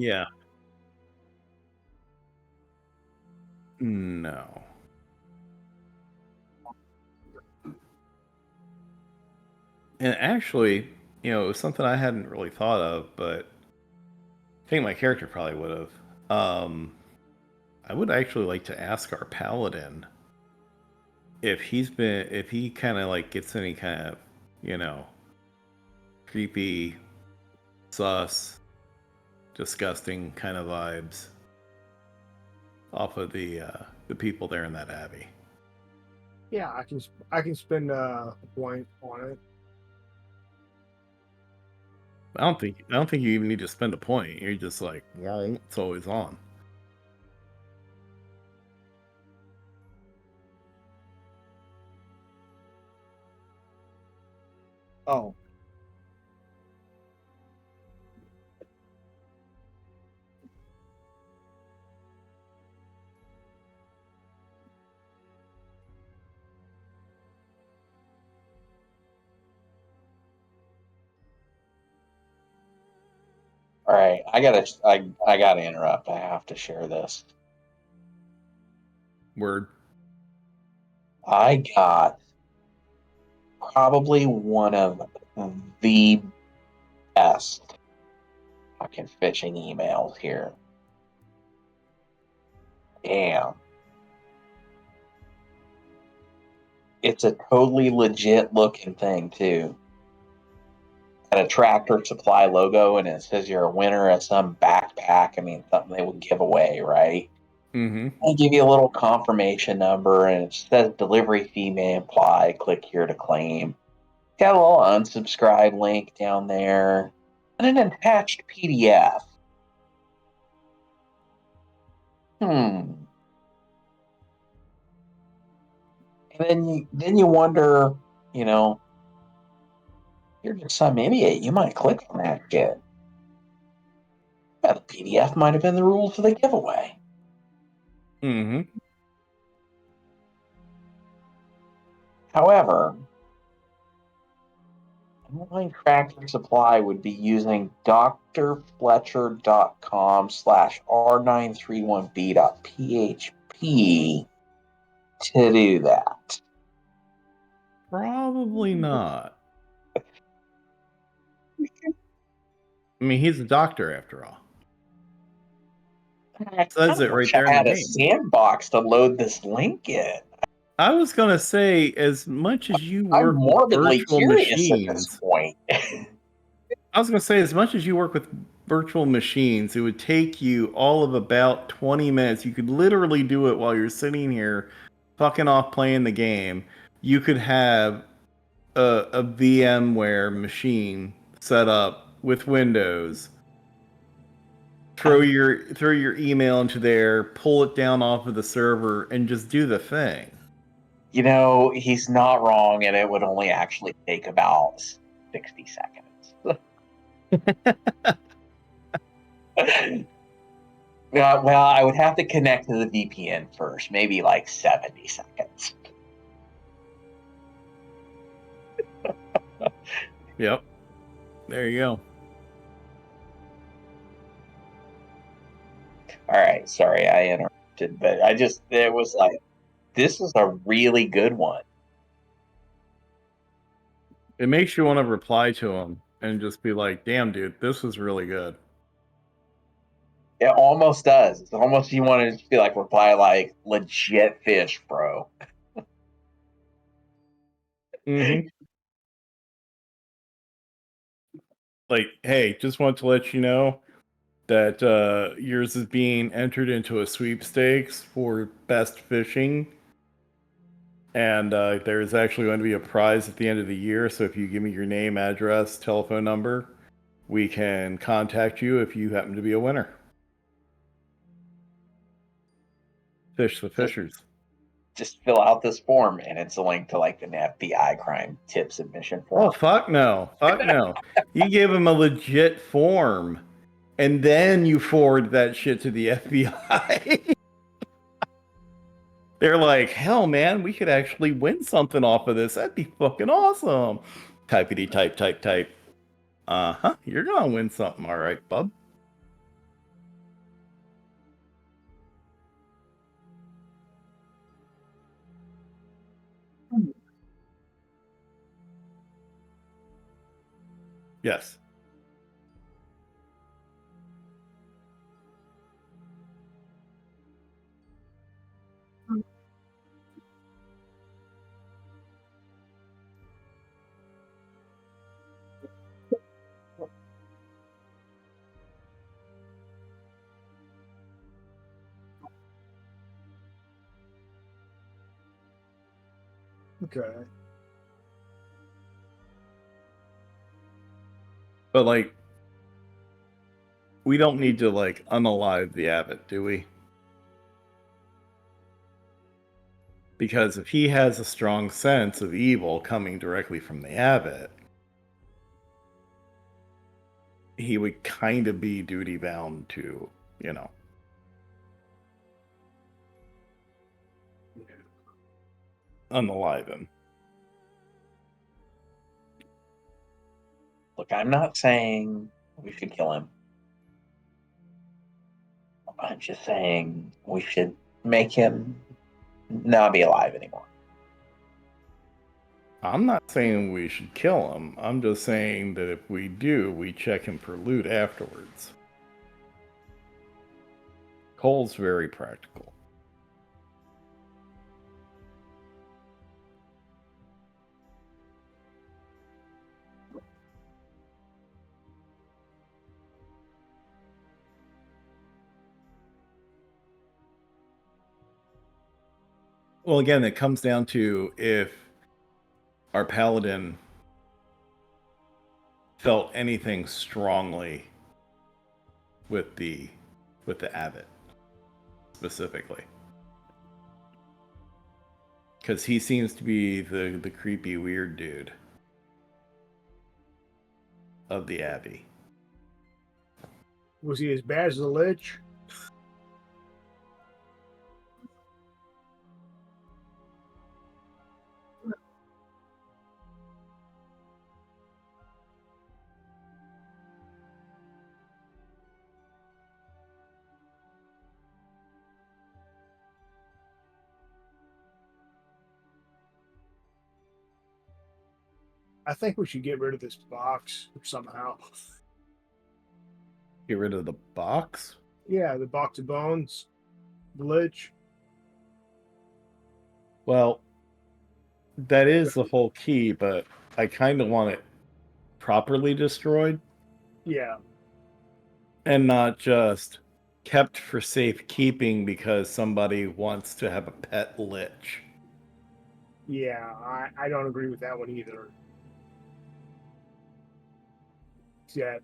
Yeah. No. And actually, it was something I hadn't really thought of, but I think my character probably would have. I would actually like to ask our paladin if he kind of like gets any kind of, you know, creepy, sus, disgusting kind of vibes off of the people there in that abbey. Yeah, I can spend a point on it. I don't think you even need to spend a point. You're just like, well, it's always on. Oh, All right, I gotta interrupt. I have to share this. Word. I got probably one of the best fucking phishing emails here. Damn. It's a totally legit looking thing too. Got a Tractor Supply logo, and it says you're a winner of some backpack. I mean, something they would give away, right? Mm-hmm. They give you a little confirmation number, and it says delivery fee may apply. Click here to claim. Got a little unsubscribe link down there, and an attached PDF. And then you wonder, you know, you're just some idiot. You might click on that shit. Yeah, the PDF might have been the rules for the giveaway. Mm-hmm. However, online Tractor Supply would be using drfletcher.com/r931b.php to do that. Probably not. I mean, he's a doctor after all. Says it right Wish there I in the had a game. sandbox to load this link in. I was gonna say, as much as you I'm work with morbidly virtual curious at this machines, point. I was gonna say, as much as you work with virtual machines, it would take you all of about 20 minutes. You could literally do it while you're sitting here, fucking off playing the game. You could have a VMware machine set up with Windows. Throw your email into there, pull it down off of the server, and just do the thing. You know, he's not wrong, and it would only actually take about 60 seconds. Well, I would have to connect to the VPN first, maybe like 70 seconds. Yep. There you go. All right, sorry I interrupted, but it was like, this is a really good one. It makes you want to reply to him and just be like, damn, dude, this was really good. It almost does. It's almost you want to just be like, reply like, legit fish, bro. Mm-hmm. Like, hey, just want to let you know that yours is being entered into a sweepstakes for best fishing. And there's actually going to be a prize at the end of the year. So if you give me your name, address, telephone number, we can contact you if you happen to be a winner. Fish the fishers. Just fill out this form, and it's a link to like an FBI crime tip submission form. Oh, fuck no. Fuck no. You give him a legit form, and then you forward that shit to the FBI. They're like, hell, man, we could actually win something off of this. That'd be fucking awesome. Typity type, type, type. Uh-huh. You're gonna win something, all right, bub. Yes. Okay. But like, we don't need to like unalive the abbot, do we? Because if he has a strong sense of evil coming directly from the abbot, he would kind of be duty bound to, you know, unalive him. Look, I'm not saying we should kill him. I'm just saying we should make him not be alive anymore. I'm not saying we should kill him. I'm just saying that if we do, we check him for loot afterwards. Cole's very practical. Well, again, it comes down to if our paladin felt anything strongly with the abbot specifically, because he seems to be the creepy weird dude of the abbey. Was he as bad as the Lich? I think we should get rid of this box somehow. Get rid of the box. Yeah, the box of bones, the Lich. Well, that is the whole key, but I kind of want it properly destroyed Yeah, and not just kept for safekeeping because somebody wants to have a pet lich. yeah, I don't agree with that one either. Yet,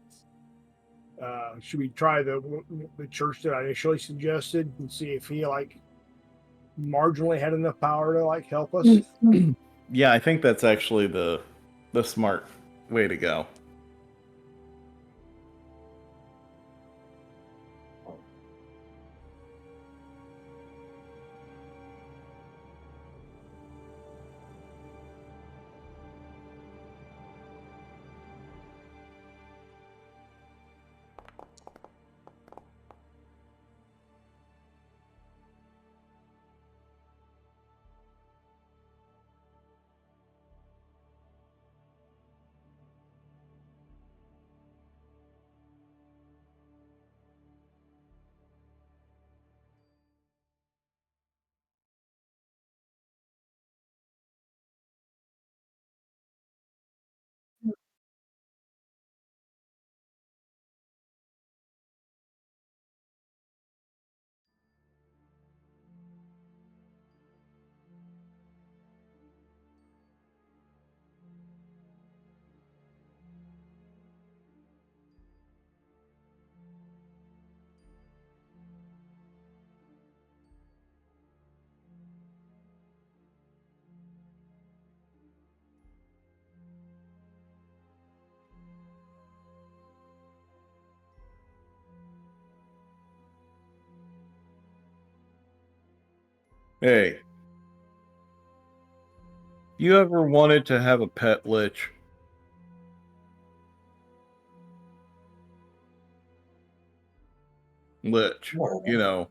should we try the church that I initially suggested and see if he like marginally had enough power to like help us? Yeah, I think that's actually the smart way to go. Hey, you ever wanted to have a pet lich? Lich, you know,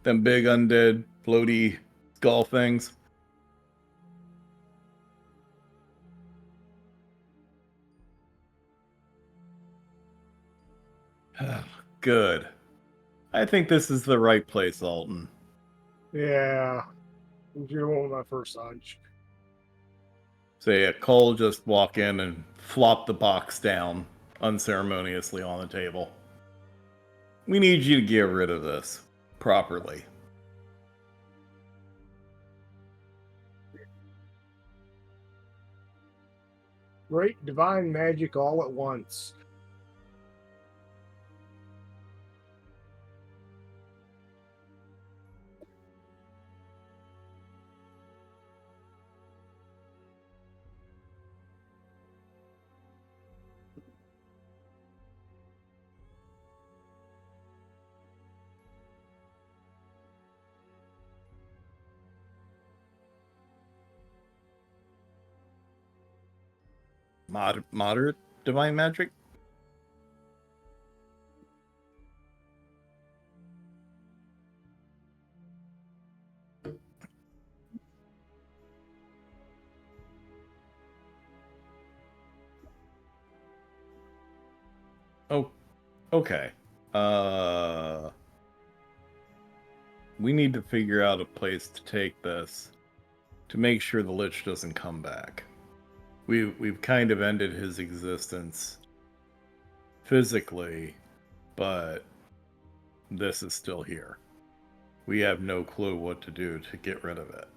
them big undead floaty skull things. Good. I think this is the right place, Alton. Yeah. You're one of my first hunch. So yeah, Cole just walk in and flop the box down unceremoniously on the table. We need you to get rid of this properly. Great divine magic all at once. Moderate divine magic? Oh, okay. We need to figure out a place to take this to make sure the Lich doesn't come back. We've kind of ended his existence physically, but this is still here. We have no clue what to do to get rid of it.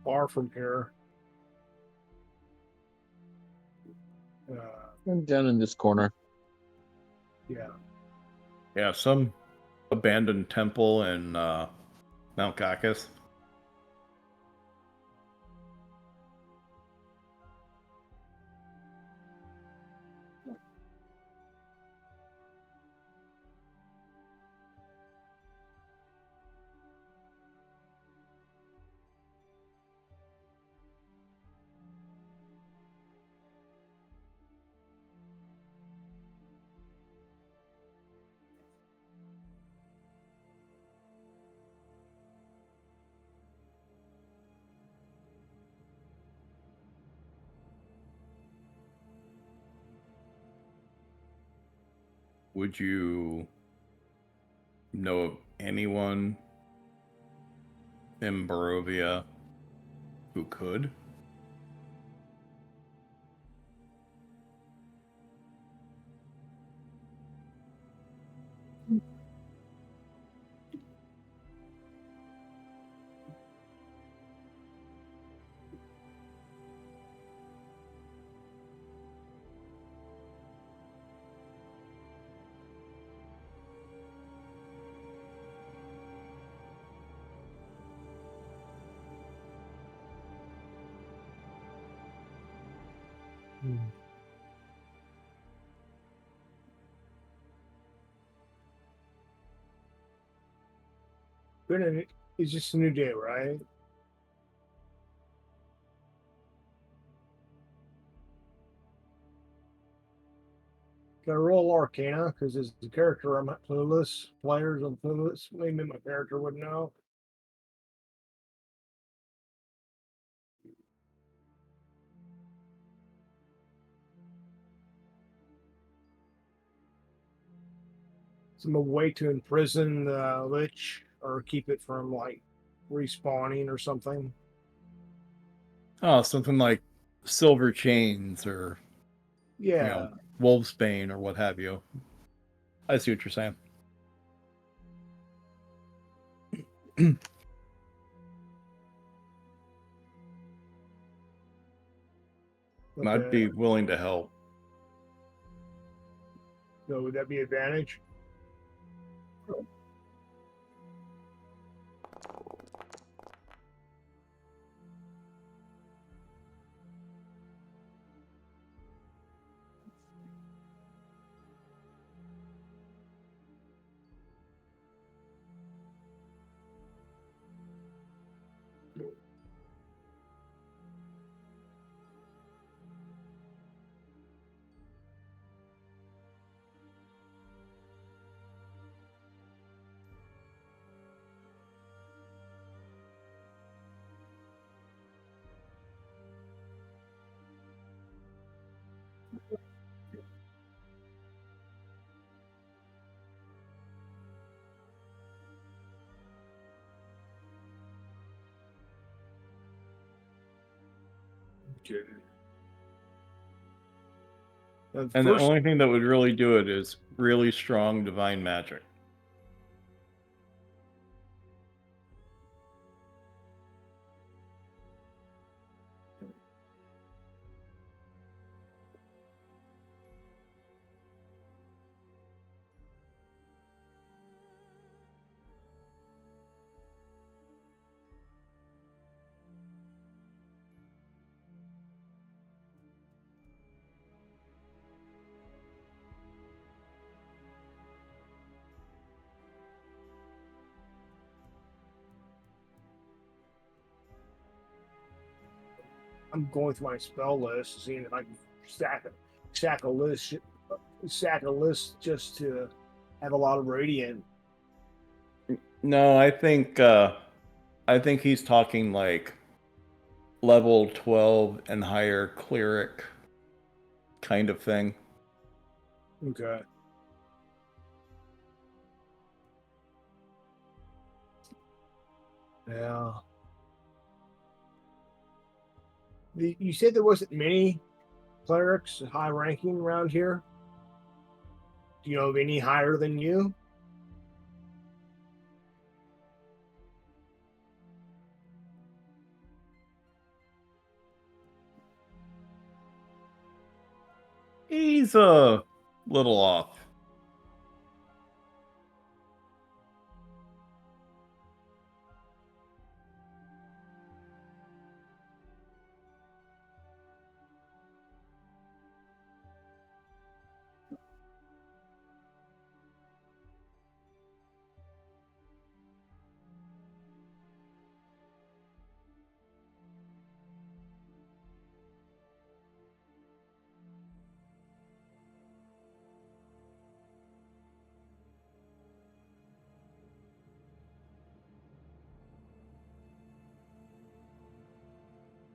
Far from here. I'm down in this corner. Yeah. Yeah, some abandoned temple in Mount Caucasus. Would you know of anyone in Barovia who could? It's just a new day, right? Can I roll Arcana? Because as a character, I'm not clueless. Players, I'm clueless. Maybe my character would know. Some way to imprison the Lich or keep it from like respawning or something. Oh, something like silver chains or Yeah. wolf's bane or what have you. I see what you're saying. I'd be willing to help. So would that be advantage? Okay. And the only thing that would really do it is really strong divine magic. I'm going through my spell list, seeing if I can stack a list just to have a lot of radiant. No, I think he's talking like level 12 and higher cleric kind of thing. Okay. Yeah. You said there wasn't many clerics high ranking around here. Do you know of any higher than you? He's a little off.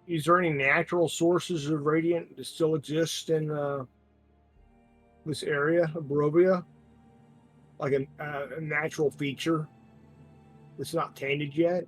Is there any natural sources of radiant that still exist in this area of Barovia? Like a natural feature that's not tainted yet?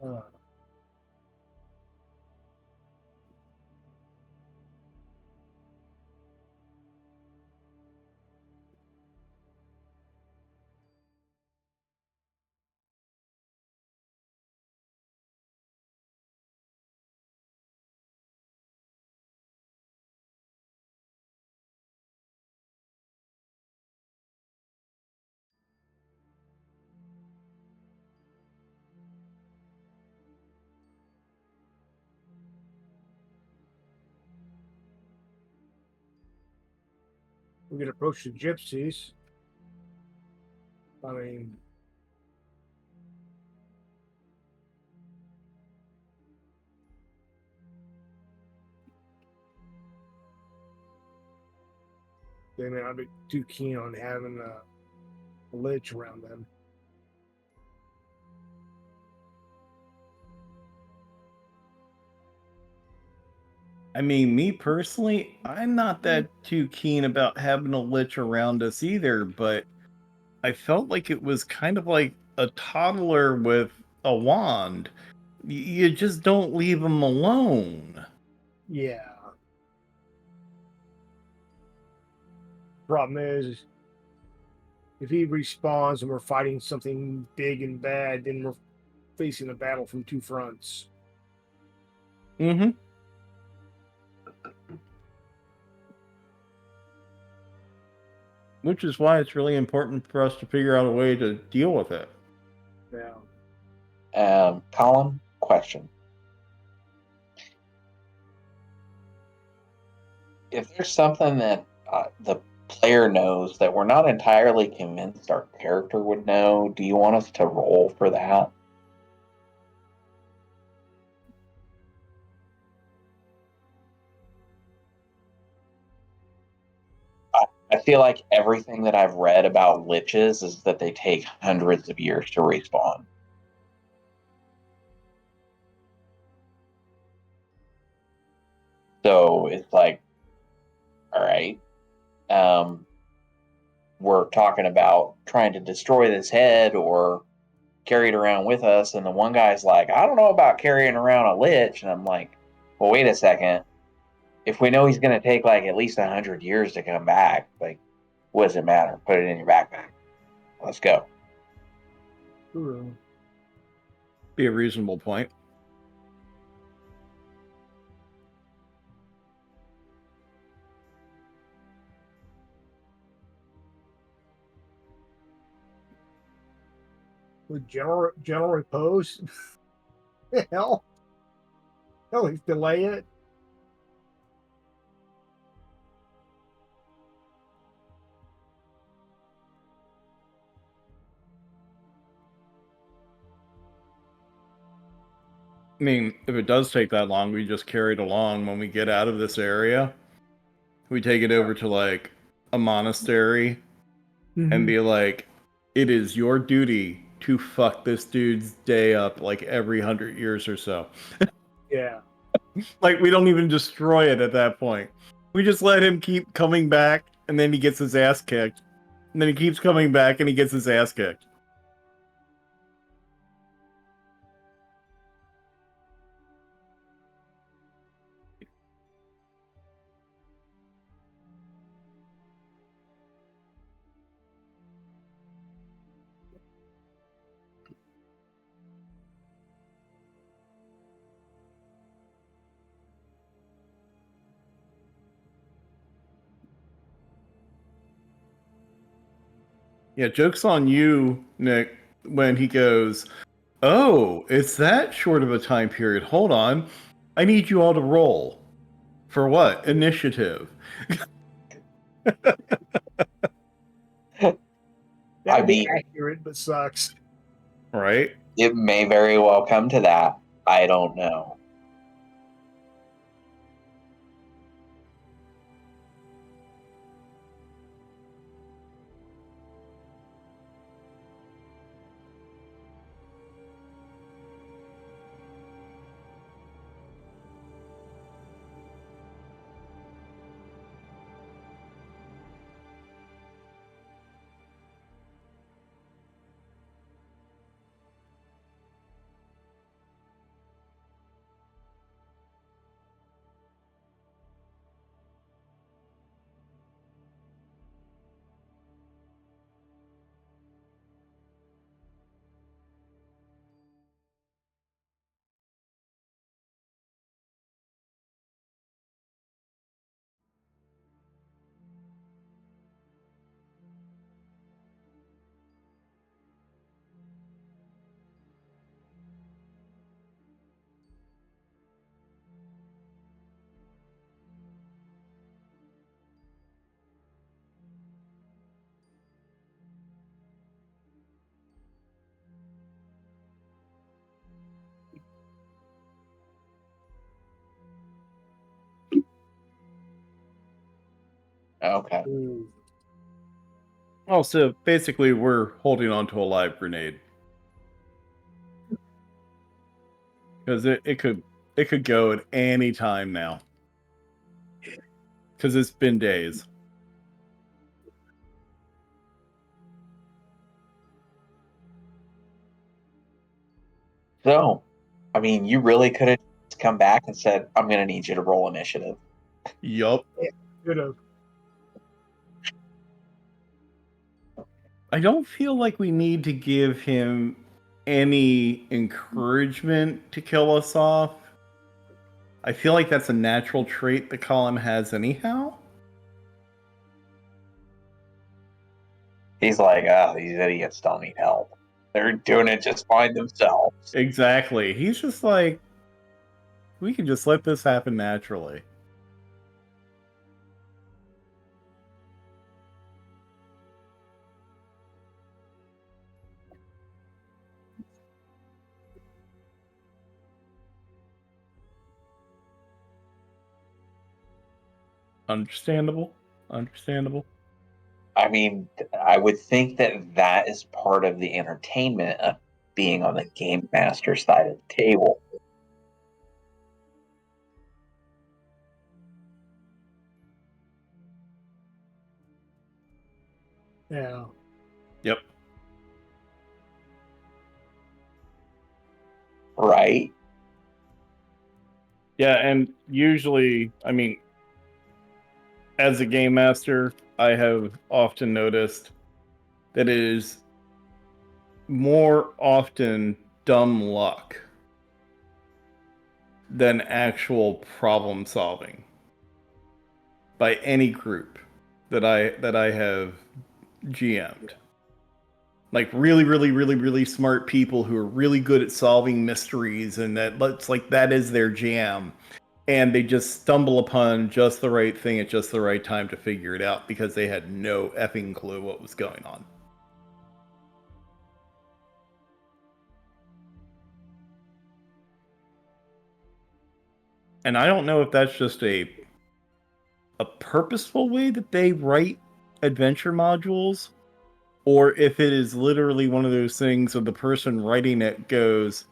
Uh, we could approach the gypsies. I mean, they may not be too keen on having a lich around them. I mean, me personally, I'm not that too keen about having a lich around us either, but I felt like it was kind of like a toddler with a wand. You just don't leave him alone. Yeah. Problem is, if he respawns and we're fighting something big and bad, then we're facing a battle from two fronts. Mm-hmm. Which is why it's really important for us to figure out a way to deal with it. Yeah. Colin, question. If there's something that the player knows that we're not entirely convinced our character would know. Do you want us to roll for that? I feel like everything that I've read about liches is that they take hundreds of years to respawn. So it's like, all right, we're talking about trying to destroy this head or carry it around with us. And the one guy's like, I don't know about carrying around a lich. And I'm like, well, wait a second. If we know he's going to take like at least 100 years to come back, like, what does it matter? Put it in your backpack. Let's go. Be a reasonable point. With general repose. Hell, he's delay it. I mean, if it does take that long, we just carry it along. When we get out of this area, we take it over to like a monastery and be like, it is your duty to fuck this dude's day up like every 100 years or so. Yeah. Like, we don't even destroy it at that point. We just let him keep coming back, and then he gets his ass kicked. And then he keeps coming back, and he gets his ass kicked. Yeah, joke's on you, Nick, when he goes, oh, it's that short of a time period. Hold on. I need you all to roll. For what? Initiative. That'd be accurate, but sucks. Right? It may very well come to that. I don't know. Okay. Oh, so basically we're holding on to a live grenade. Because it could go at any time now. Because it's been days. So, I mean, you really could have come back and said, I'm going to need you to roll initiative. Yup. Yeah, could have. I don't feel like we need to give him any encouragement to kill us off. I feel like that's a natural trait that Colin has anyhow. He's like, oh, these idiots don't need help. They're doing it just fine themselves. Exactly. He's just like, we can just let this happen naturally. Understandable. Understandable. I mean, I would think that is part of the entertainment of being on the game master side of the table. Yeah. Yep. Right? Yeah, and usually, I mean, as a game master, I have often noticed that it is more often dumb luck than actual problem solving by any group that I have GM'd. Like really, really, really, really smart people who are really good at solving mysteries, and that is their jam. And they just stumble upon just the right thing at just the right time to figure it out because they had no effing clue what was going on. And I don't know if that's just a purposeful way that they write adventure modules, or if it is literally one of those things where the person writing it goes,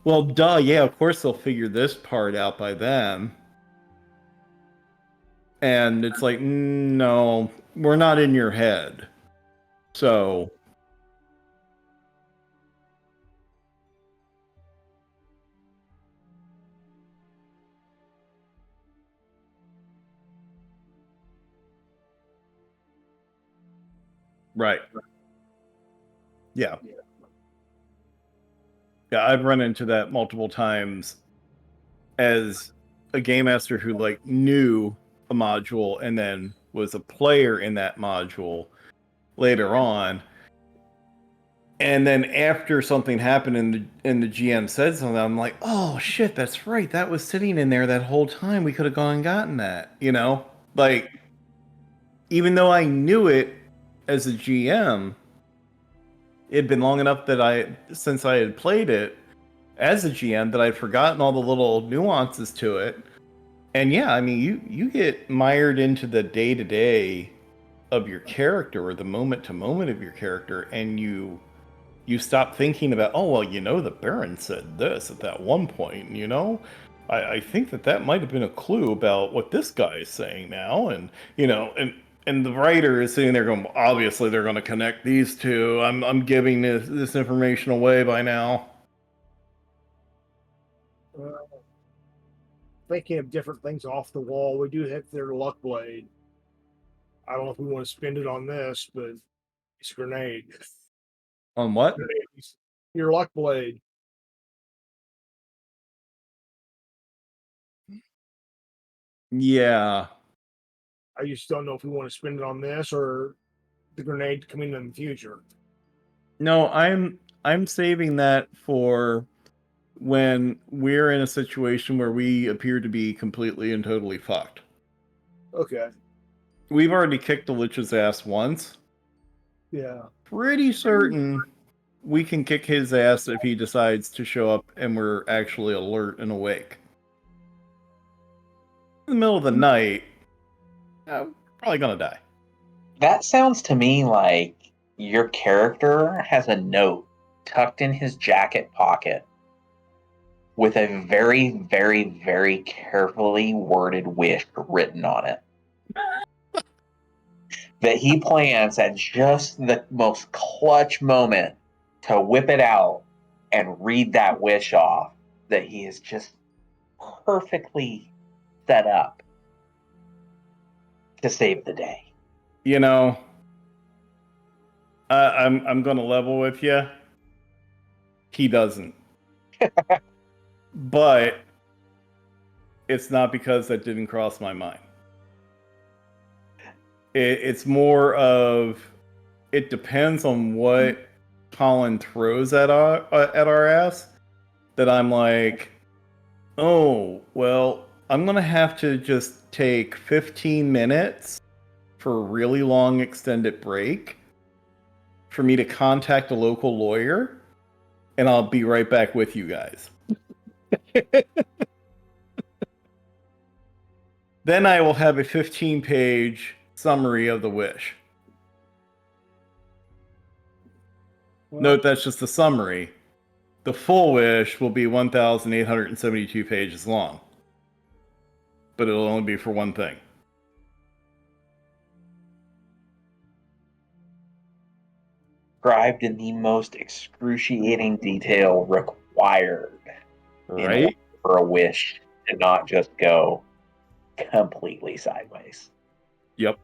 well, duh, yeah, of course they'll figure this part out by them. And it's like, no, we're not in your head. So, right. Yeah. Yeah, I've run into that multiple times as a game master who like knew a module and then was a player in that module later on. And then after something happened and the GM said something, I'm like, oh shit, that's right. That was sitting in there that whole time. We could have gone and gotten that, you know? Like, even though I knew it as a GM, it had been long enough since I had played it as a GM that I'd forgotten all the little nuances to it. And yeah, I mean, you get mired into the day to day of your character or the moment to moment of your character, and you stop thinking about, oh well, the Baron said this at that one point. I think that might have been a clue about what this guy is saying now, and and the writer is sitting there going, obviously they're going to connect these two. I'm giving this information away by now. Thinking of different things off the wall, we do have their luck blade. I don't know if we want to spend it on this, but it's a grenade. On what? Your luck blade. Yeah. I just don't know if we want to spend it on this or the grenade coming in the future. No, I'm saving that for when we're in a situation where we appear to be completely and totally fucked. Okay. We've already kicked the Lich's ass once. Yeah. Pretty certain we can kick his ass if he decides to show up and we're actually alert and awake. In the middle of the night, we're probably gonna die. That sounds to me like your character has a note tucked in his jacket pocket with a very, very, very carefully worded wish written on it. That he plans at just the most clutch moment to whip it out and read that wish off, that he is just perfectly set up to save the day. I'm gonna level with you. He doesn't. But it's not because that didn't cross my mind. It's more of, it depends on what Colin throws at our ass, that I'm like, oh, well, I'm going to have to just take 15 minutes for a really long extended break for me to contact a local lawyer, and I'll be right back with you guys. Then I will have a 15-page summary of the wish. Note that's just the summary. The full wish will be 1,872 pages long. But it'll only be for one thing. Described in the most excruciating detail required in order Right? for a wish to not just go completely sideways. Yep.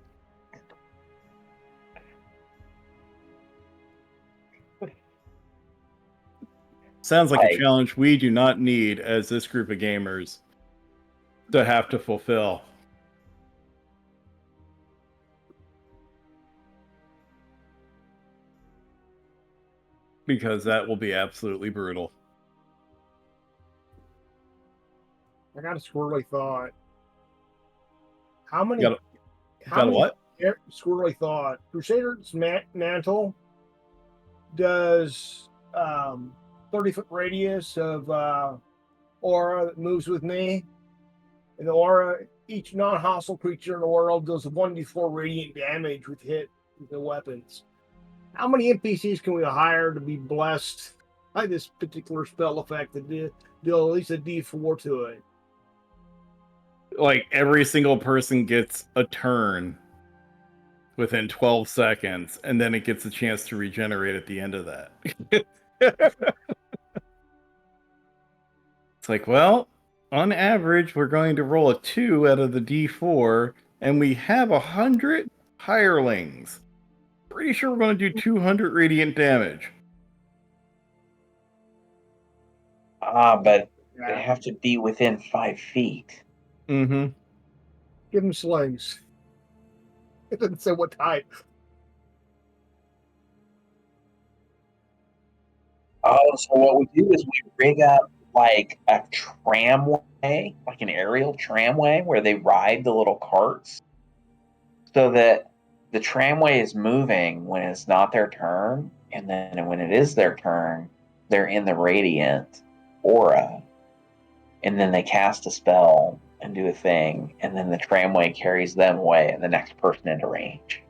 Sounds like a challenge we do not need as this group of gamers to have to fulfill. Because that will be absolutely brutal. I got a squirrely thought. How many? Got a what? Squirrely thought. Crusader's mantle does 30-foot radius of aura that moves with me. And the aura, each non-hostile creature in the world does 1d4 radiant damage with hit with the weapons. How many NPCs can we hire to be blessed by this particular spell effect that deal at least a d4 to it? Like every single person gets a turn within 12 seconds, and then it gets a chance to regenerate at the end of that. It's like, well, on average, we're going to roll a 2 out of the d4, and we have 100 hirelings. Pretty sure we're going to do 200 radiant damage. But they have to be within 5 feet. Mm-hmm. Give them slings. It doesn't say what type. Oh, so what we do is we rig up like a tramway, like an aerial tramway where they ride the little carts so that the tramway is moving when it's not their turn. And then when it is their turn, they're in the radiant aura. And then they cast a spell and do a thing. And then the tramway carries them away and the next person into range.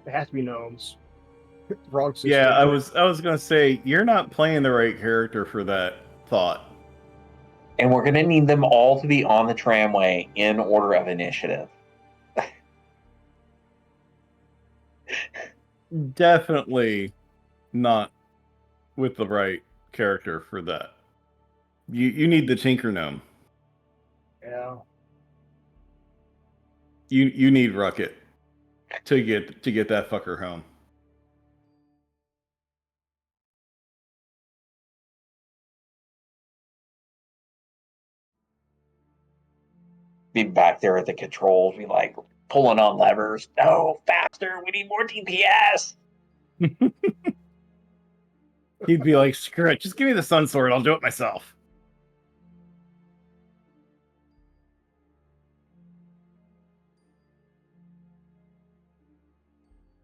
It has to be gnomes. Wrong system. Yeah, I was gonna say you're not playing the right character for that thought. And we're gonna need them all to be on the tramway in order of initiative. Definitely not with the right character for that. You need the Tinker Gnome. Yeah. You need Rucket to get that fucker home. Be back there at the controls, be like pulling on levers. No, faster! We need more DPS. He'd be like, "Screw it, just give me the Sun Sword. I'll do it myself."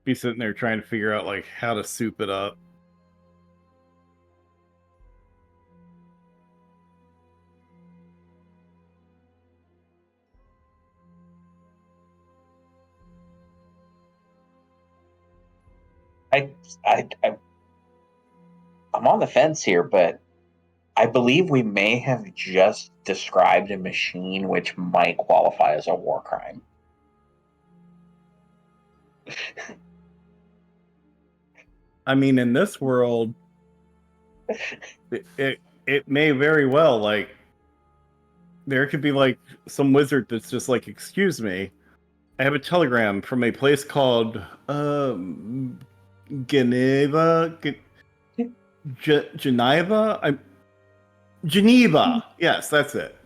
Be sitting there trying to figure out like how to soup it up. I'm on the fence here, but I believe we may have just described a machine which might qualify as a war crime. I mean, in this world, it may very well, like, there could be like some wizard that's just like, "Excuse me, I have a telegram from a place called Geneva, Geneva. Yes, that's it.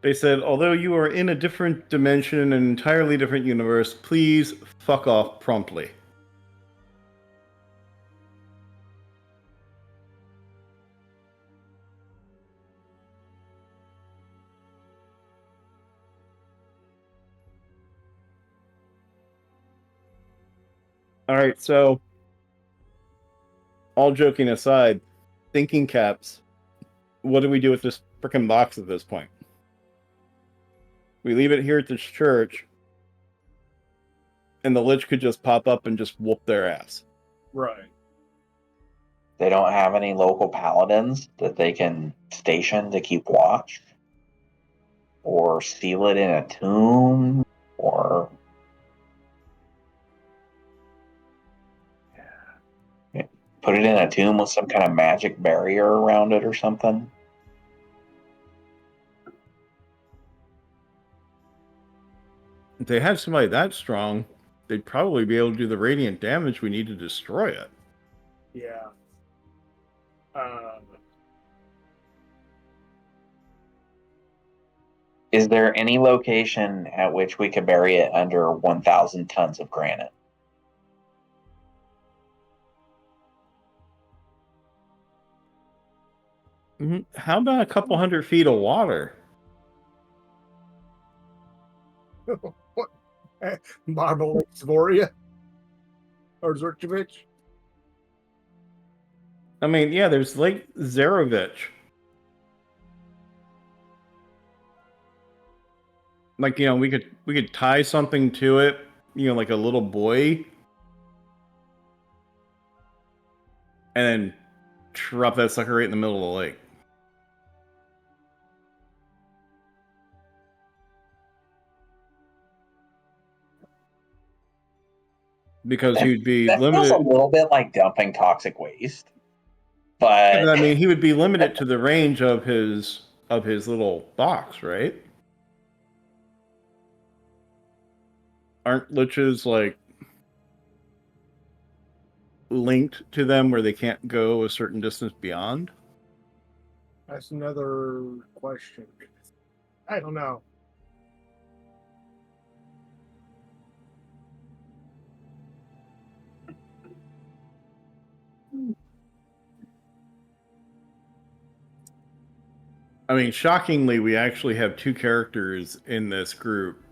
They said, although you are in a different dimension, an entirely different universe, please fuck off promptly." All right, so all joking aside, thinking caps what do we do with this frickin' box at this point? We leave it here at this church, and the Lich could just pop up and just whoop their ass. Right. They don't have any local paladins that they can station to keep watch, or seal it in a tomb, or put it in a tomb with some kind of magic barrier around it or something. If they had somebody that strong, they'd probably be able to do the radiant damage we need to destroy it. Yeah. Is there any location at which we could bury it under 1,000 tons of granite? How about a couple 100 feet of water? What? Marble Svoria? Or Zurkovich? I mean, yeah, there's Lake Zarovich. Like, you know, we could tie something to it, you know, like a little buoy, and then drop that sucker right in the middle of the lake. Because he'd be That feels a limited. little bit like dumping toxic waste, but I mean, he would be limited to the range of his little box, right? Aren't liches like linked to them where they can't go a certain distance beyond? That's another question. I don't know. I mean, shockingly, we actually have two characters in this group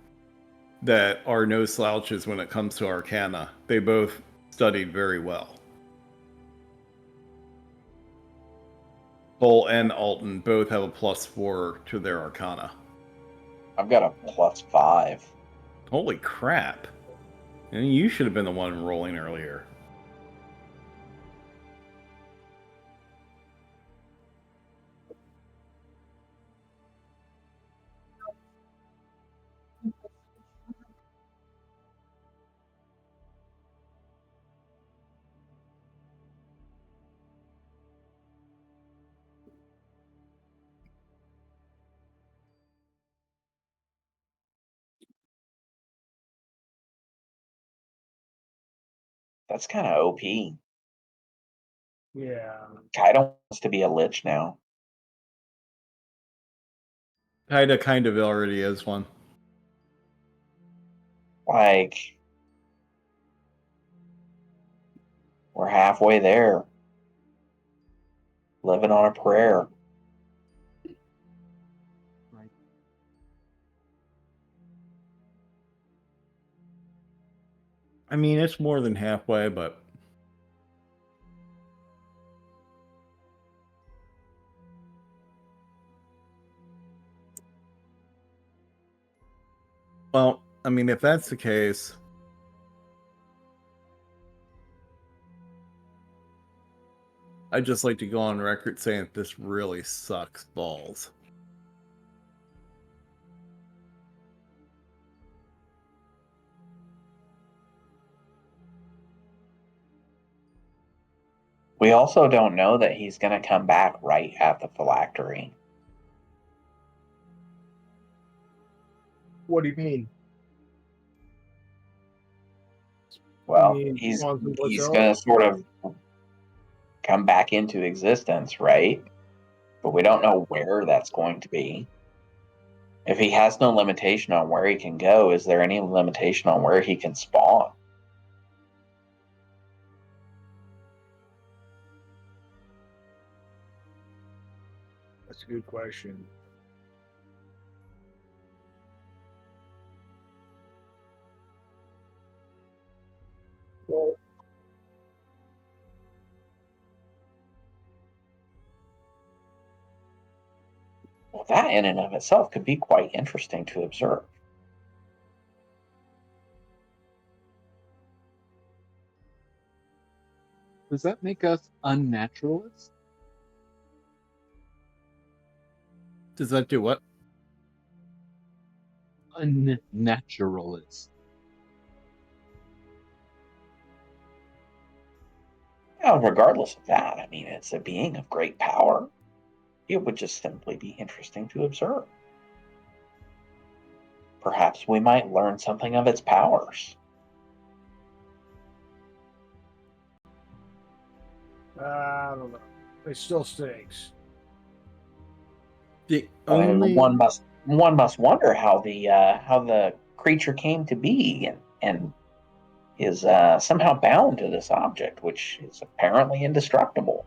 that are no slouches when it comes to Arcana. They both studied very well. Cole and Alton both have a +4 to their Arcana. I've got a +5. Holy crap. And you should have been the one rolling earlier. That's kind of OP. Yeah. Kaido wants to be a lich now. Kaida kind of already is one. Like, we're halfway there. Living on a prayer. I mean, it's more than halfway, but... Well, I mean, if that's the case... I'd just like to go on record saying that this really sucks balls. We also don't know that he's going to come back right at the phylactery. What do you mean? Well, You mean he's Quantum going Porcello? to sort of come back into existence, right? But we don't know where that's going to be. If he has no limitation on where he can go, is there any limitation on where he can spawn? That's a good question. Well, Well, that in and of itself could be quite interesting to observe. Does that make us unnaturalists? Does that do what? Unnaturalists. Now, regardless of that, I mean, it's a being of great power. It would just simply be interesting to observe. Perhaps we might learn something of its powers. I don't know. It still stinks. The only One must wonder how the creature came to be and is somehow bound to this object, which is apparently indestructible.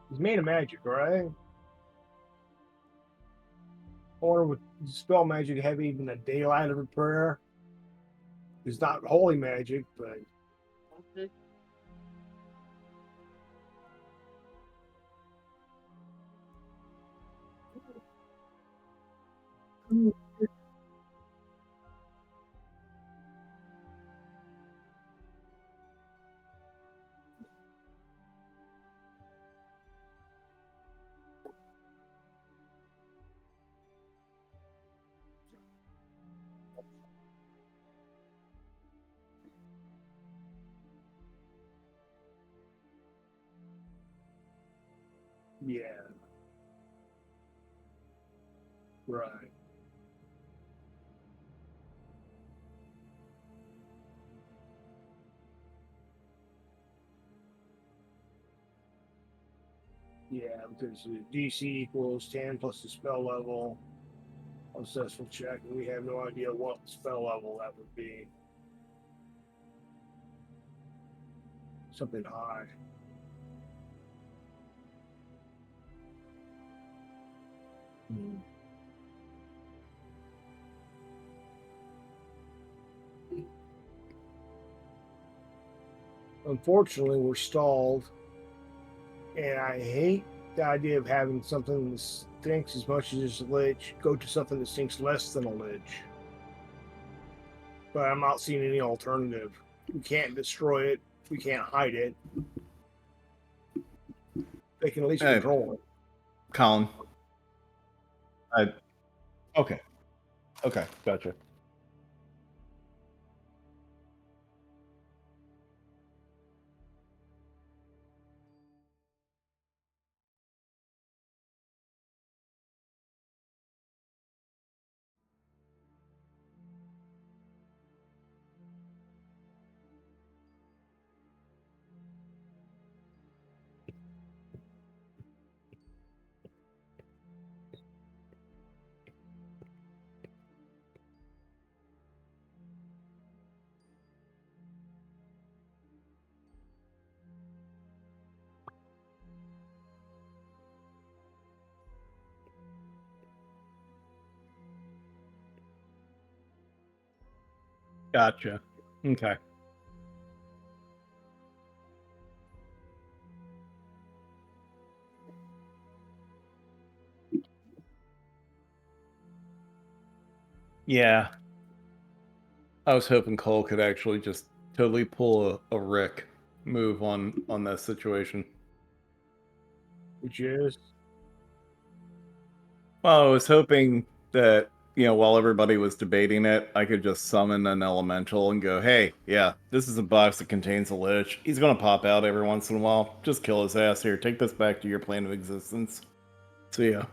He's made of magic, right? Or would spell magic have even a daylight of a prayer? It's not holy magic, but yeah. Right. Yeah, because the DC equals 10 plus the spell level. Successful check, and we have no idea what spell level that would be. Something high. Unfortunately, we're stalled, and I hate the idea of having something that stinks as much as a lich go to something that stinks less than a lich. But I'm not seeing any alternative. We can't destroy it. We can't hide it. They can at least Hey. control it. Colin. Okay. Okay, gotcha. Gotcha. Okay. Yeah. I was hoping Cole could actually just totally pull a Rick move on that situation. Which is Well, I was hoping that, while everybody was debating it, I could just summon an elemental and go, hey, yeah, this is a box that contains a lich. He's going to pop out every once in a while. Just kill his ass here. Take this back to your plane of existence. See ya.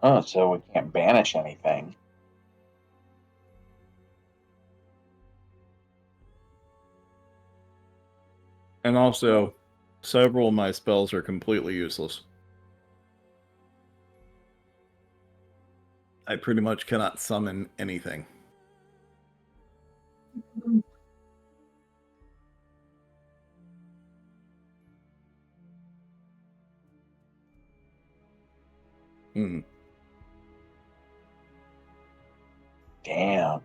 Oh, so we can't banish anything. And also, several of my spells are completely useless. I pretty much cannot summon anything. Hmm. Damn.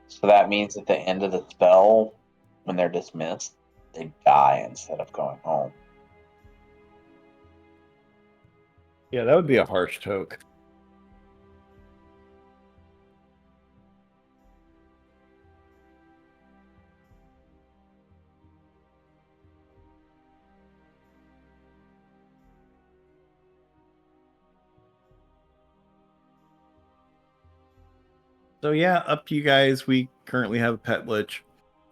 So that means at the end of the spell, when they're dismissed, they die instead of going home. Yeah, that would be a harsh toke. So yeah, up to you guys. We currently have a pet lich.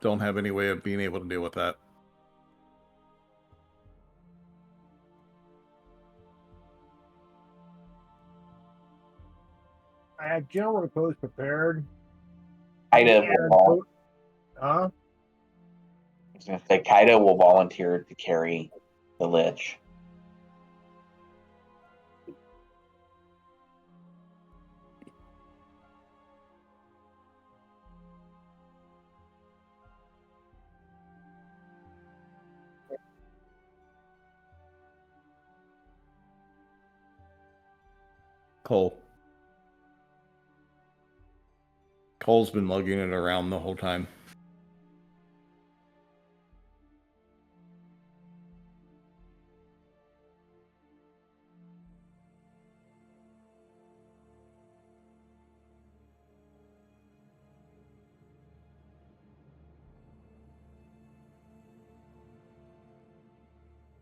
Don't have any way of being able to deal with that. I have general repose prepared. Kaida will Huh? I was going to say, Kaida will volunteer to carry the lich. Cole. Cole's been lugging it around the whole time.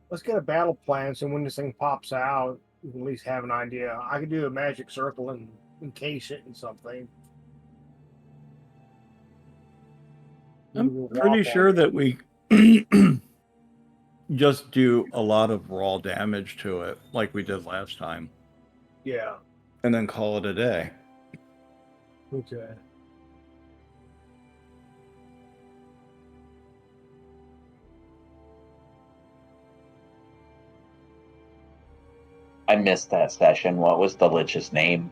Let's get a battle plan so when this thing pops out, we can at least have an idea. I could do a magic circle and encase it in something. I'm pretty sure that we just do a lot of raw damage to it, like we did last time. Yeah. And then call it a day. Okay. I missed that session. What was the lich's name?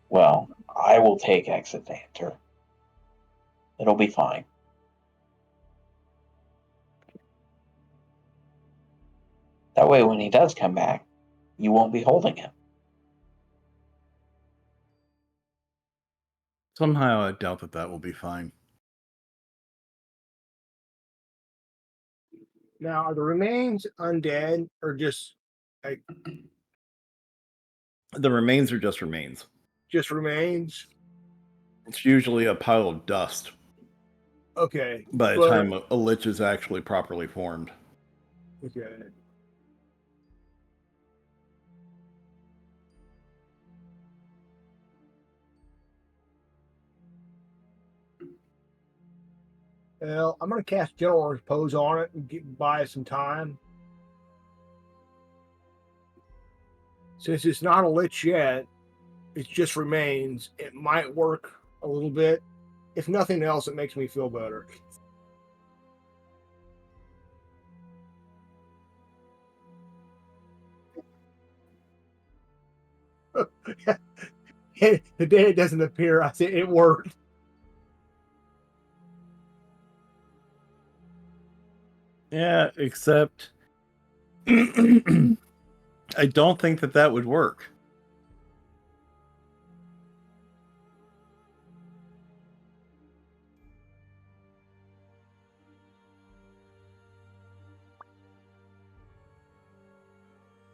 Well, I will take Exedanter. It'll be fine. That way, when he does come back, you won't be holding him. Somehow I doubt that that will be fine. Now, are the remains undead or just like The remains are just remains. just remains? It's usually a pile of dust Okay. by the but- time a lich is actually properly formed. Okay. Well, I'm going to cast General Repose on it and buy some time. Since it's not a lich yet, it just remains. It might work a little bit. If nothing else, it makes me feel better. The day it doesn't appear, I say it worked. Yeah, except I don't think that that would work.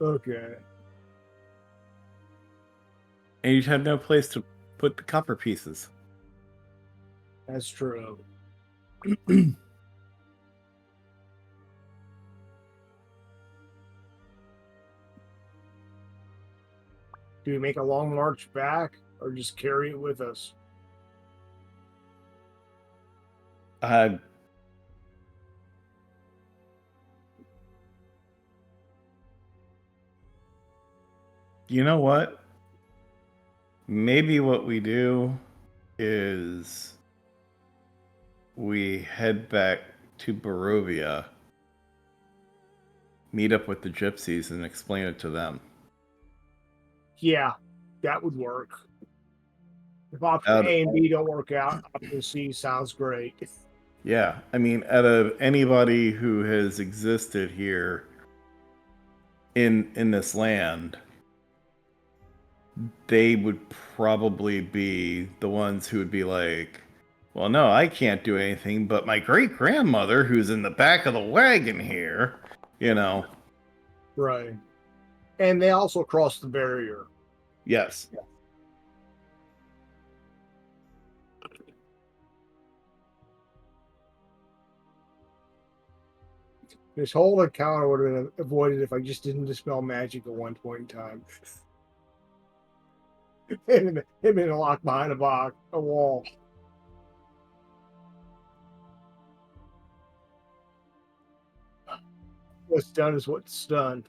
Okay. And you'd have no place to put the copper pieces. That's true. Do we make a long march back or just carry it with us? You know what? Maybe what we do is we head back to Barovia, meet up with the gypsies, and explain it to them. Yeah, that would work. If option Out- A and B don't work out, option C sounds great. Yeah, I mean, out of anybody who has existed here in this land, they would probably be the ones who would be like, well, no, I can't do anything, but my great grandmother, who's in the back of the wagon here, you know. Right. And they also crossed the barrier. Yes. This whole encounter would have been avoided if I just didn't dispel magic at one point in time. Him in a lock behind a wall. What's done is what's done.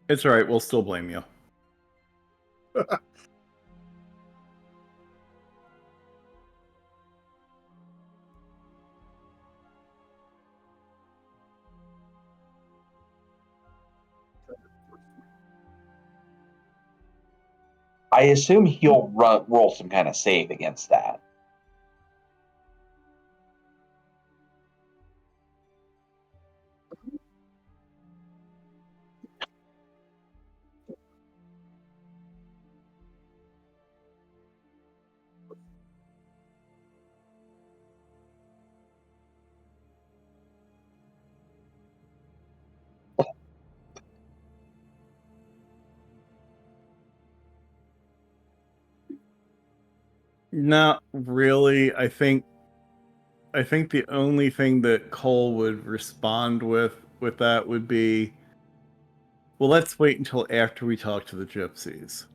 It's all right. We'll still blame you. I assume he'll roll some kind of save against that. Not really. I think the only thing that Cole would respond with that would be, well, let's wait until after we talk to the gypsies.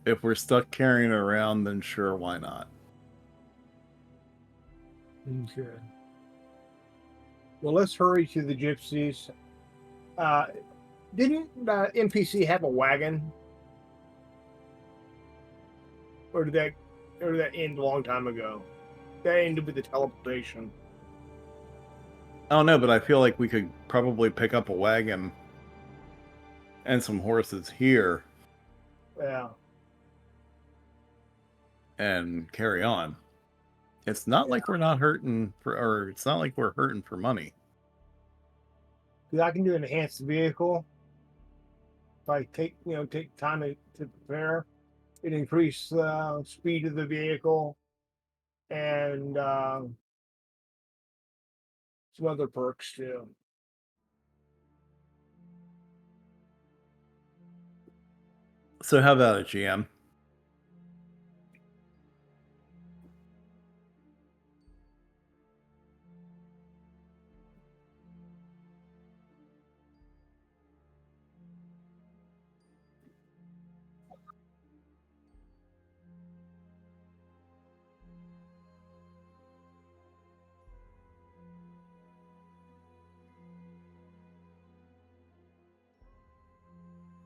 If we're stuck carrying it around, then sure, why not? Okay. Well, let's hurry to the gypsies. Didn't NPC have a wagon? Or did that end a long time ago? That ended with the teleportation. I don't know, but I feel like we could probably pick up a wagon and some horses here Yeah. and carry on. It's not like we're not hurting or it's not like we're hurting for money. Because I can do an enhanced vehicle. If I take time to prepare, it increases the speed of the vehicle and some other perks too. So how about it, GM?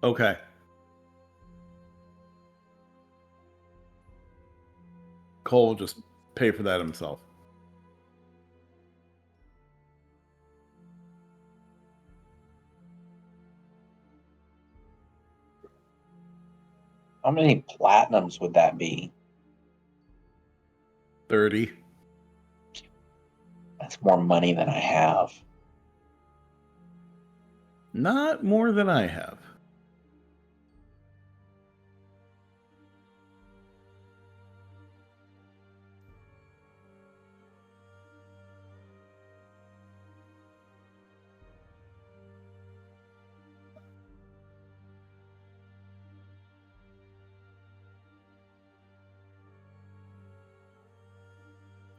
Okay. Cole will just pay for that himself. How many platinums would that be? 30. That's more money than I have. Not more than I have.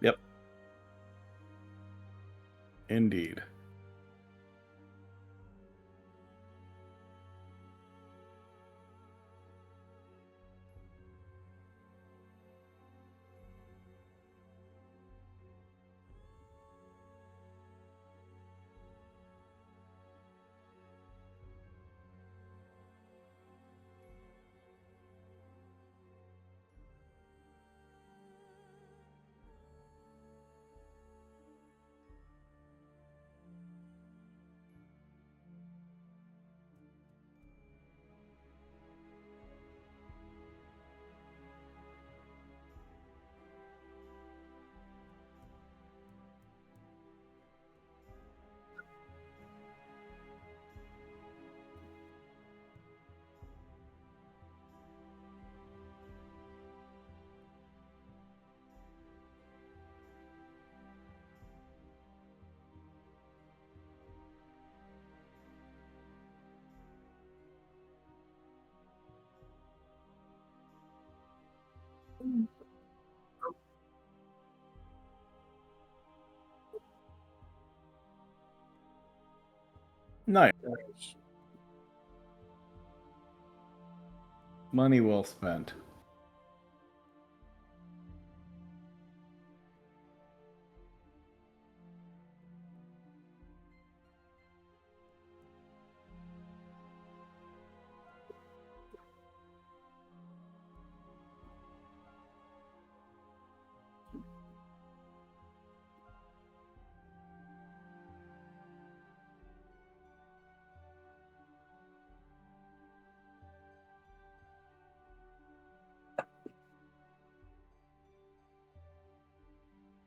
Yep. Indeed. Nice. Nice. Money well spent.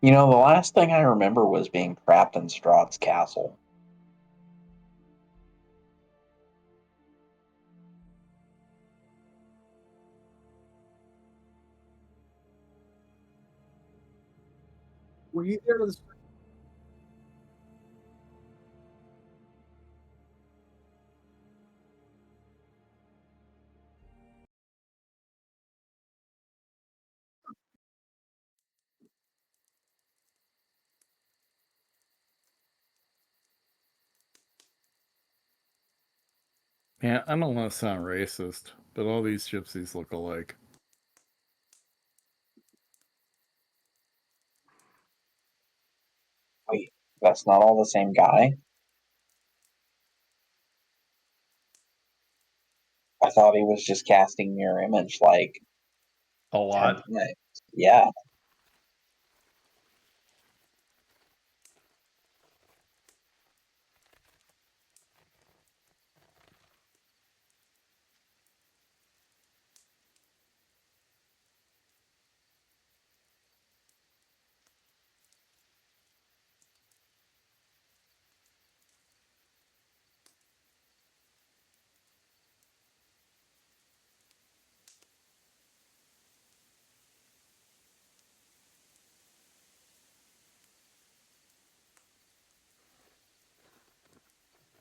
You know, the last thing I remember was being trapped in Strahd's castle. Were you there? Yeah, I don't want to sound racist, but all these gypsies look alike. Wait, that's not all the same guy? I thought he was just casting mirror image like A 10 lot. times. Yeah.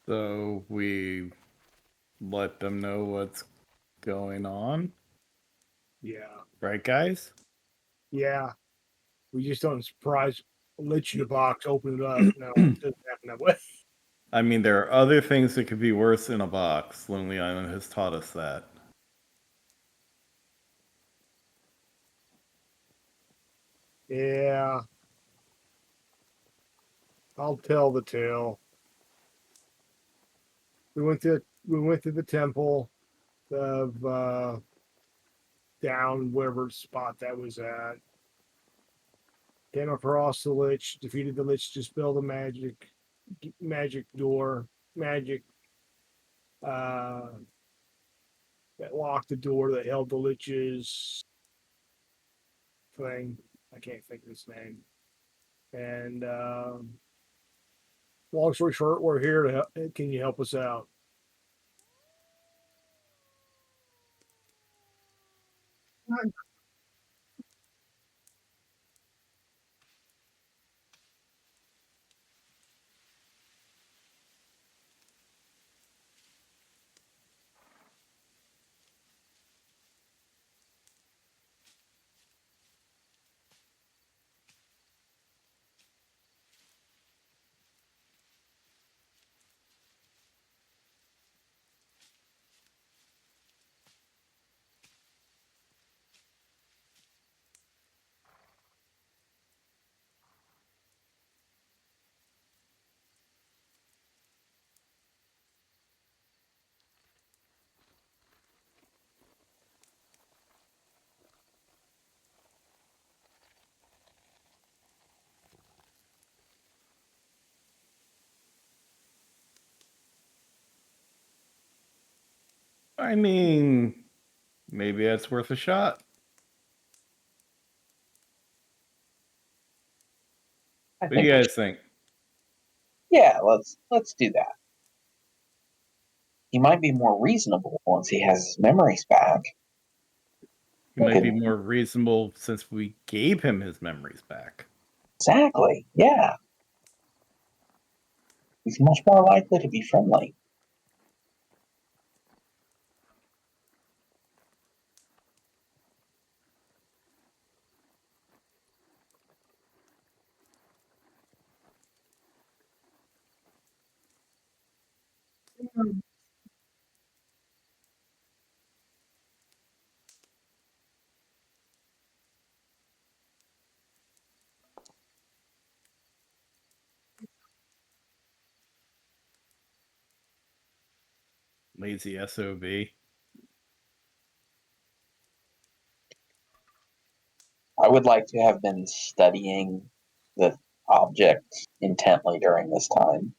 So we let them know what's going on. Yeah. Right, guys? Yeah. We just don't surprise lit you the box, open it up. No, it doesn't happen that way. I mean, there are other things that could be worse in a box. Lonely Island has taught us that. Yeah. I'll tell the tale. We went to the temple of down wherever spot that was at. Came across the lich, defeated the lich, dispelled the magic door, magic uh that locked the door that held the lich's thing. I can't think of his name. And long story short, we're here to help. Can you help us out? I mean, maybe that's worth a shot. I What do think you we guys should. think? Yeah, let's do that. He might be more reasonable once he has his memories back. He We might be can more reasonable since we gave him his memories back. exactly. Yeah. He's much more likely to be friendly. Lazy SOB. I would like to have been studying the object intently during this time.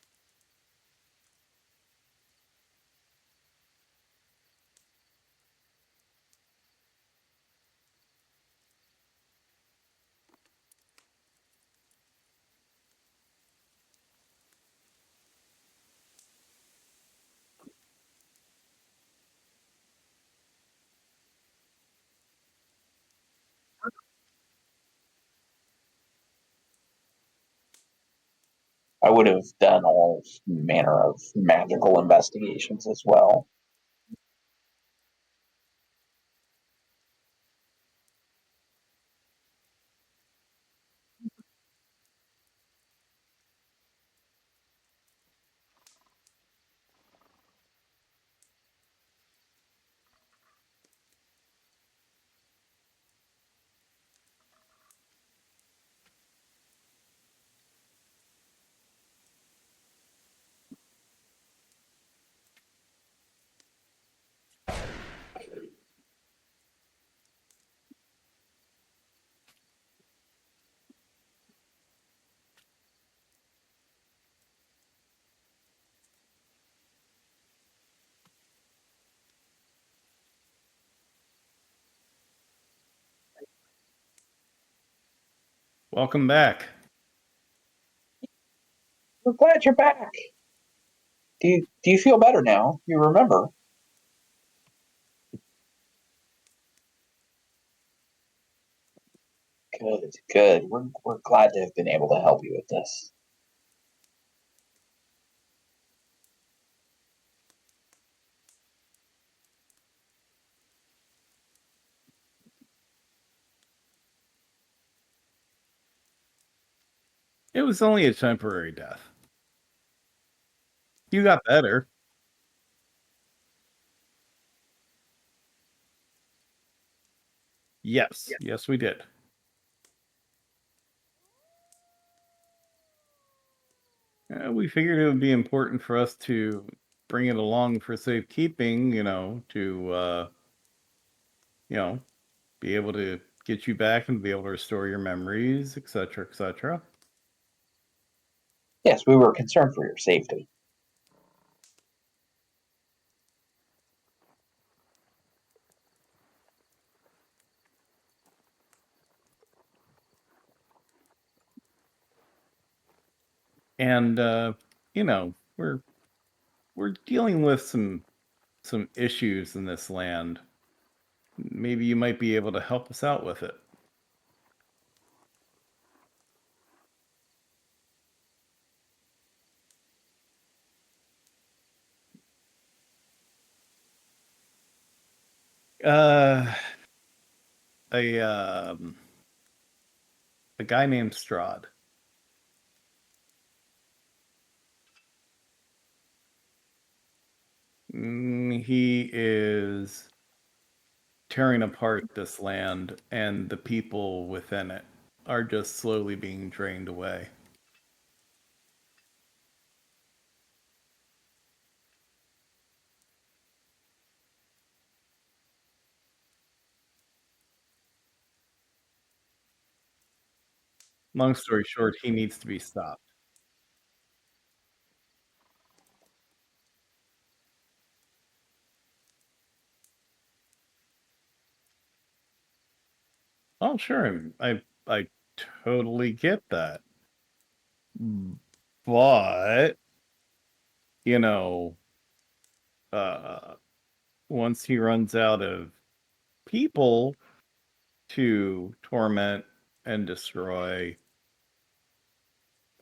I would have done all manner of magical investigations as well. Welcome back. We're glad you're back. Do you feel better now? You remember? Good, good. We're glad to have been able to help you with this. It was only a temporary death. You got better. Yes. Yes, we did. We figured it would be important for us to bring it along for safekeeping, to be able to get you back and be able to restore your memories, etc., etc. Yes, we were concerned for your safety. And we're dealing with some issues in this land. Maybe you might be able to help us out with it. Uh, a a guy named Strahd. He is tearing apart this land, and the people within it are just slowly being drained away. Long story short, he needs to be stopped. Oh, sure. I totally get that. But, you know, uh once he runs out of people to torment and destroy,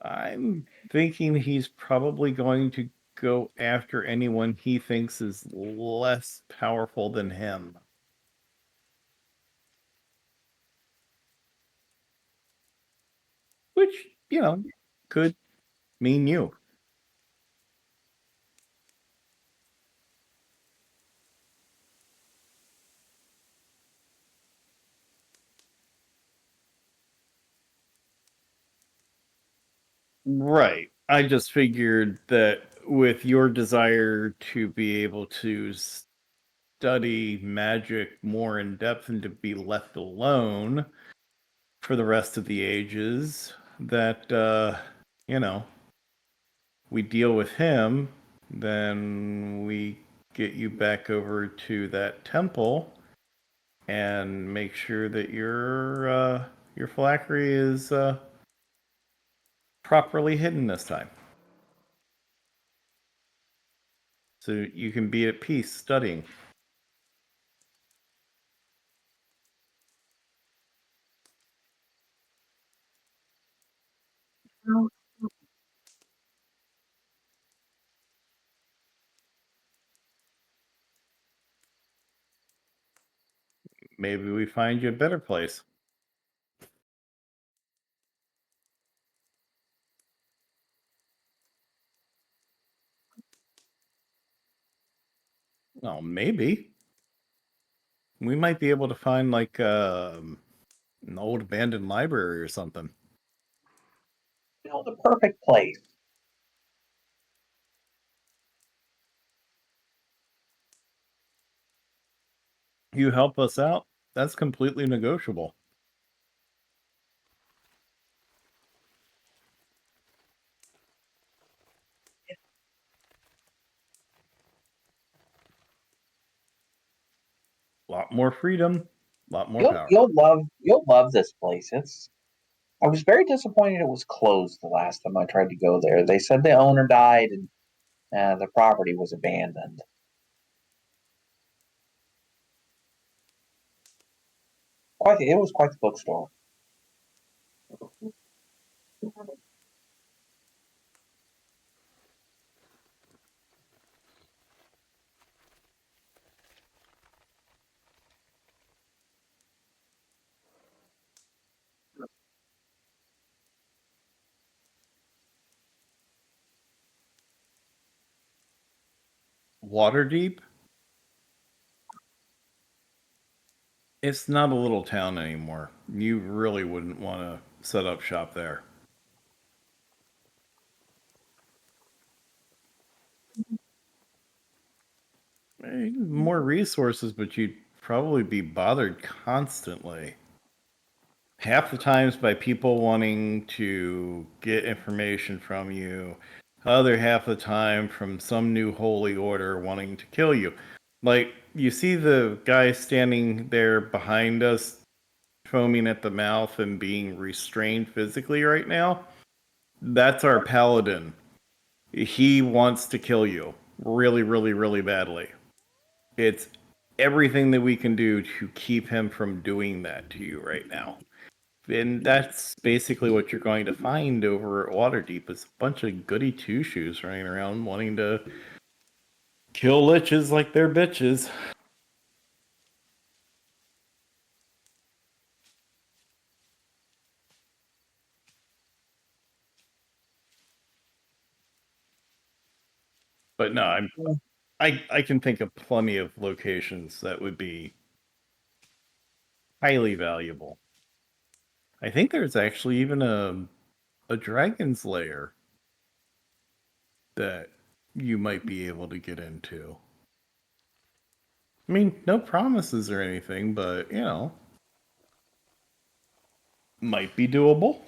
I'm thinking he's probably going to go after anyone he thinks is less powerful than him. Which, could mean you. Right. I just figured that with your desire to be able to study magic more in depth and to be left alone for the rest of the ages, that, you know, we deal with him, then we get you back over to that temple and make sure that your phylactery is properly hidden this time, so you can be at peace studying. Maybe we find you a better place. Well, maybe we might be able to find like an old abandoned library or something. The perfect place. You help us out, that's completely negotiable. A lot more freedom, a lot more power. You'll love this place. I was very disappointed it was closed the last time I tried to go there. They said the owner died and the property was abandoned. It was quite the bookstore. Waterdeep, it's not a little town anymore. You really wouldn't want to set up shop there. More resources, but you'd probably be bothered constantly. Half the times by people wanting to get information from you, other half the time from some new holy order wanting to kill you. Like, you see the guy standing there behind us, foaming at the mouth and being restrained physically right now? That's our paladin. He wants to kill you really, really, really badly. It's everything that we can do to keep him from doing that to you right now. And that's basically what you're going to find over at Waterdeep is a bunch of goody two shoes running around wanting to kill liches like they're bitches. But no, I can think of plenty of locations that would be highly valuable. I think there's actually even a dragon's lair that you might be able to get into. I mean, no promises or anything, but might be doable.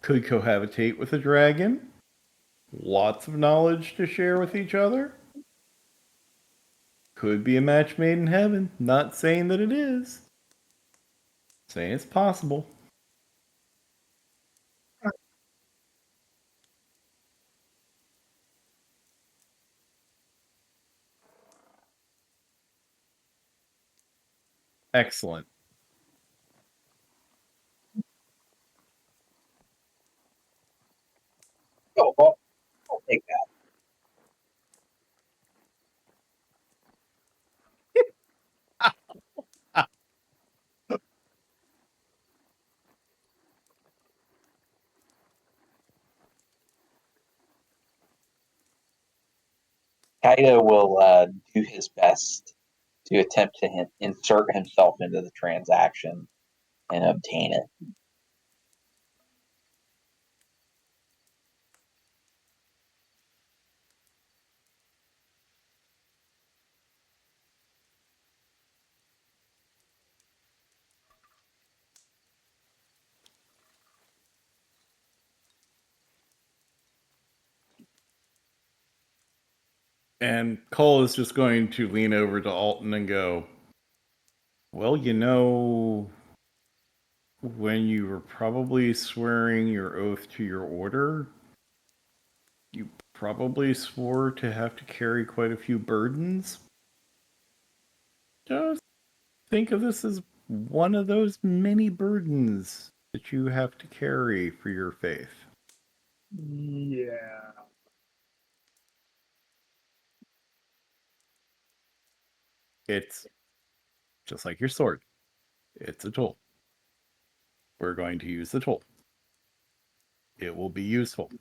Could cohabitate with a dragon. Lots of knowledge to share with each other. Could be a match made in heaven. Not saying that it is. Saying it's possible. Excellent. Oh, well, I'll take that. Kaido will do his best to attempt to insert himself into the transaction and obtain it. And Cole is just going to lean over to Alton and go, well, when you were probably swearing your oath to your order, you probably swore to have to carry quite a few burdens. Just think of this as one of those many burdens that you have to carry for your faith. Yeah. It's just like your sword. It's a tool. We're going to use the tool. It will be useful.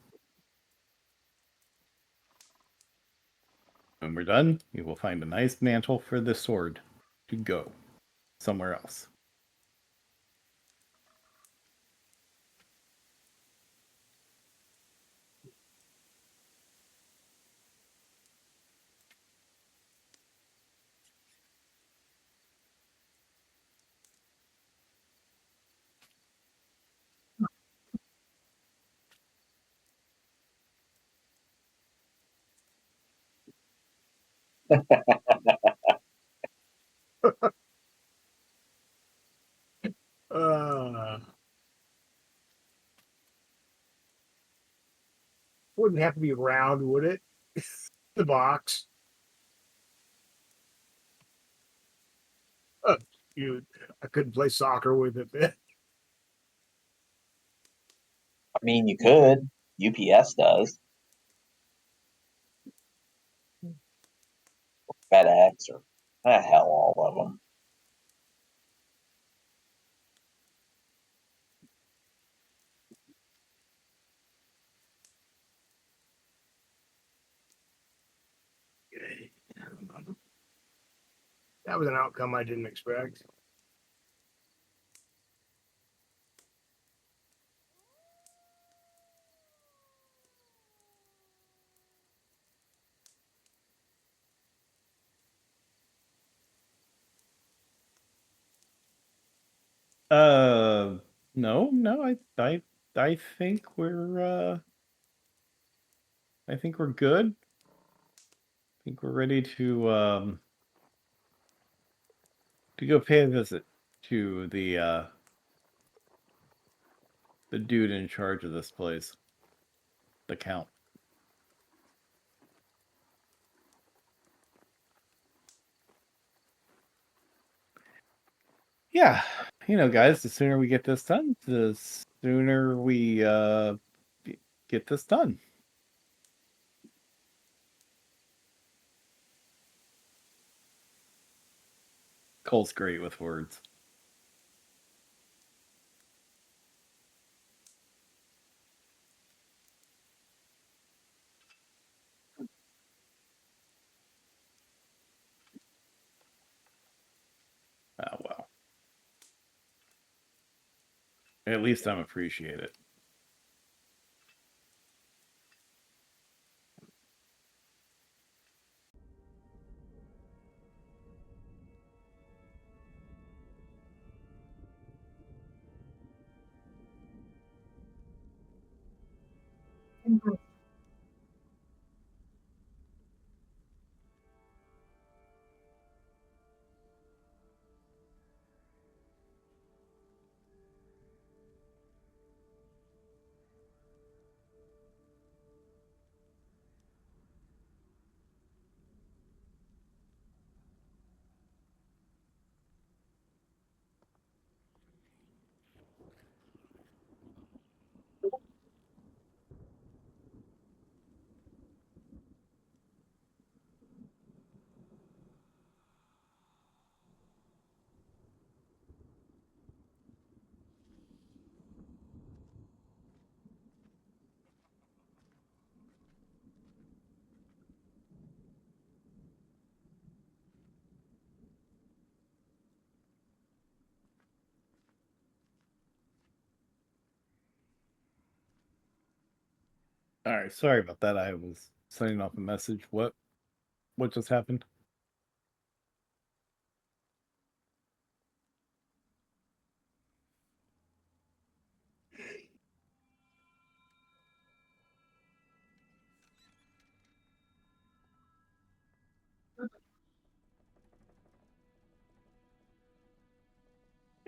When we're done, you will find a nice mantle for the sword to go somewhere else. Uh, wouldn't have to be round, would it? The box. Oh, you, I couldn't play soccer with it then. I mean, you could. UPS does. FedEx or hell, all of them. That was an outcome I didn't expect. No, I think I think we're good. I think we're ready to go pay a visit to the dude in charge of this place, the Count. Yeah, guys, the sooner we get this done, the sooner we get this done. Cole's great with words. Oh, well. At least I'm appreciated. All right, sorry about that. I was sending off a message. What just happened?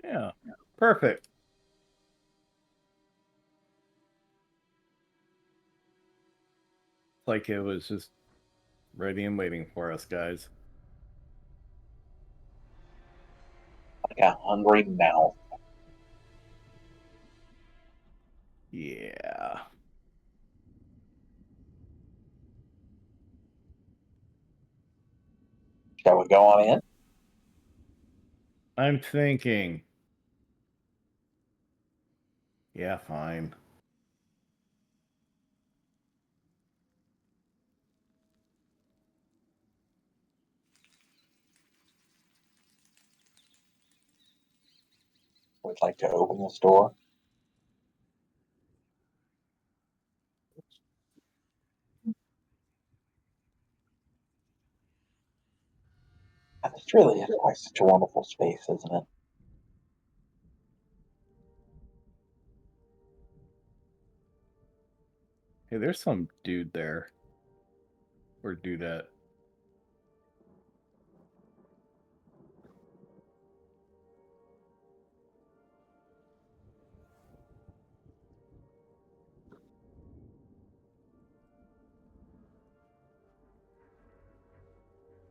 Yeah. Perfect. Like it was just ready and waiting for us, guys. Like a hungry mouth. Yeah. Shall we go on in? I'm thinking. Yeah, fine. Would like to open this door? This really is quite such a wonderful space, isn't it? Hey, there's some dude there. Or do that.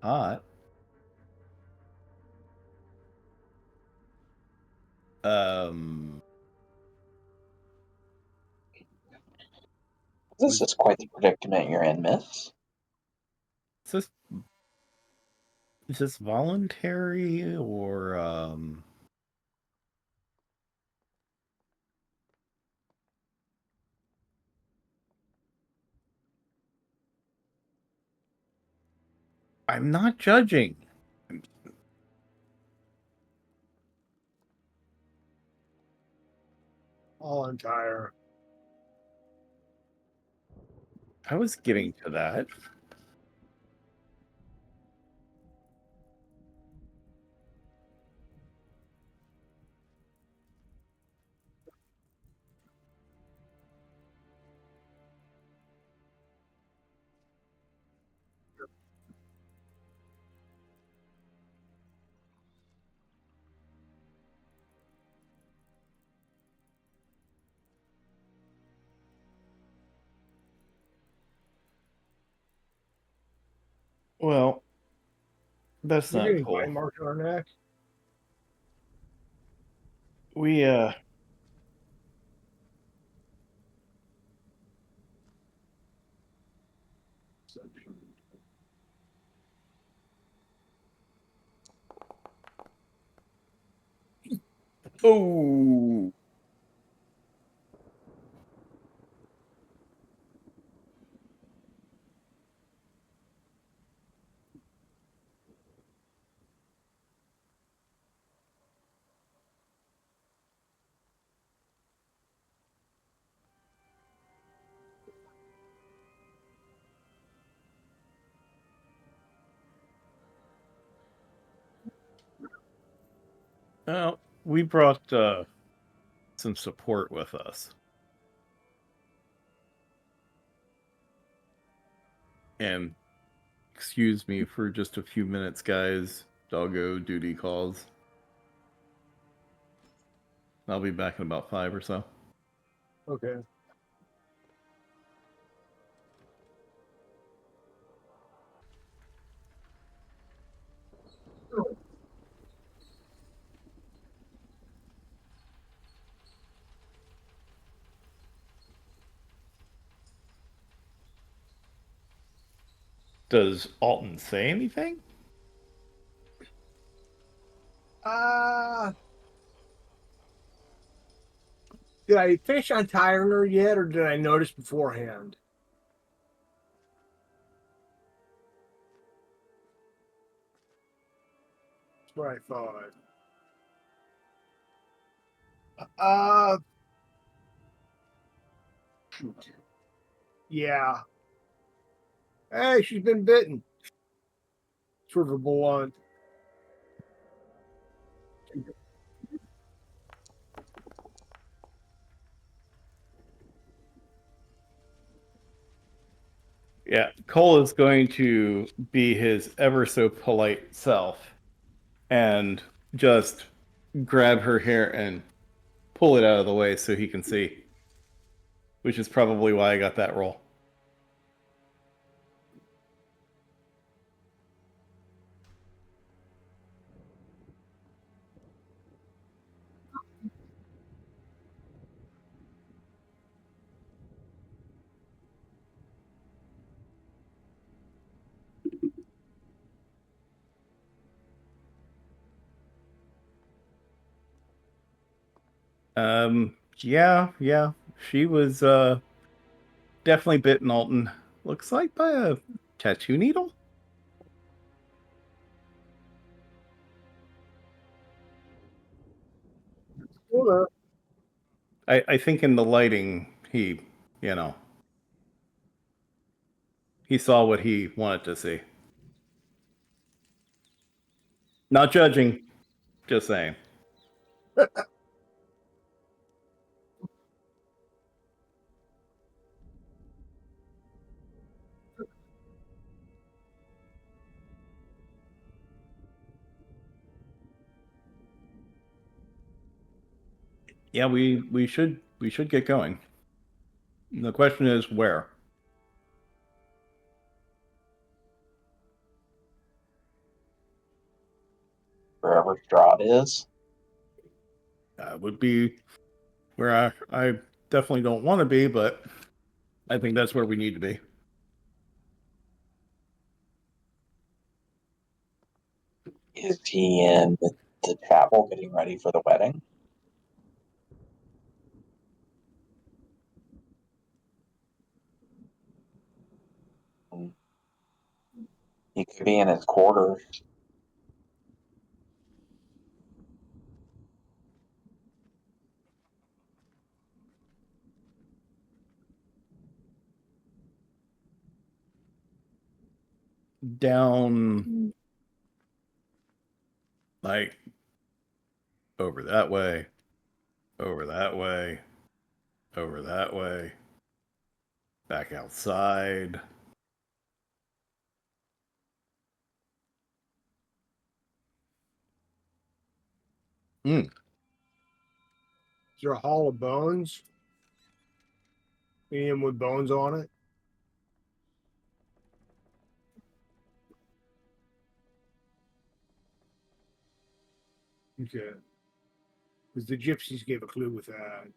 Hot. Um. This is quite the predicament you're in, miss. Is this voluntary or I'm not judging. All entire. I was getting to that. Well, that's We're not getting cool. bite marks on our neck. We oh. Well, we brought some support with us. And excuse me for just a few minutes, guys. Doggo duty calls. I'll be back in about 5 or so. Okay. Does Alton say anything? Did I finish untiring her yet, or did I notice beforehand? That's what I thought. Shoot. Yeah. Hey, she's been bitten. Sort of blunt. Yeah, Cole is going to be his ever so polite self and just grab her hair and pull it out of the way so he can see. Which is probably why I got that roll. Yeah. She was definitely bitten Alton. Looks like by a tattoo needle? Well, I think in the lighting he he saw what he wanted to see. Not judging, just saying. Yeah, we should get going. The question is where. Wherever Strahd is. Would be where I definitely don't want to be, but I think that's where we need to be. Is he in the chapel getting ready for the wedding? He could be in his quarters. Down like over that way, over that way, over that way, back outside. is there a hall of bones? Any of them with bones on it? Okay. Because the gypsies gave a clue with that.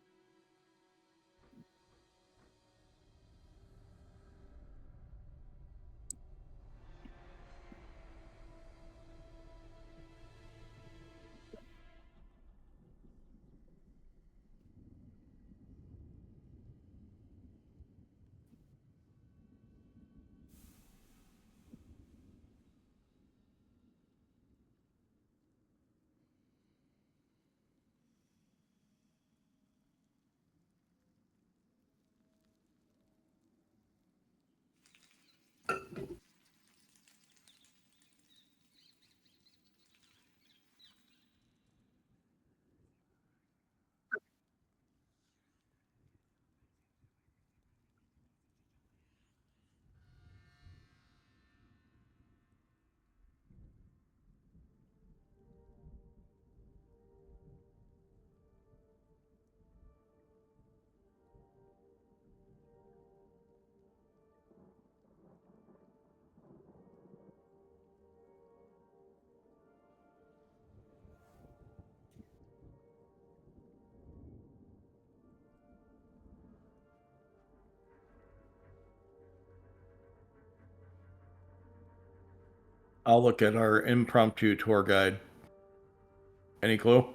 I'll look at our impromptu tour guide. Any clue?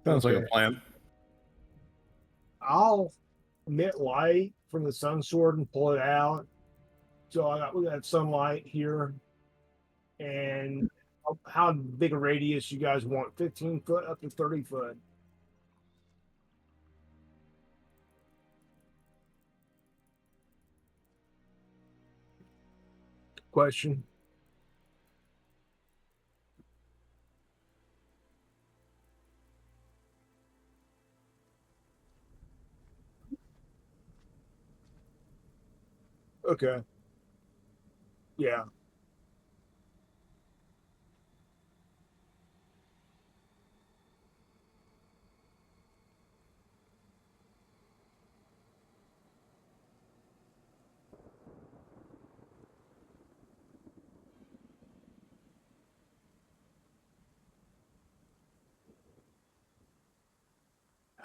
Sounds like a Okay. plan. I'll emit light from the sun sword and pull it out. So we got sunlight here, and how big a radius you guys want? 15 foot up to 30 foot. Question. Okay. Yeah.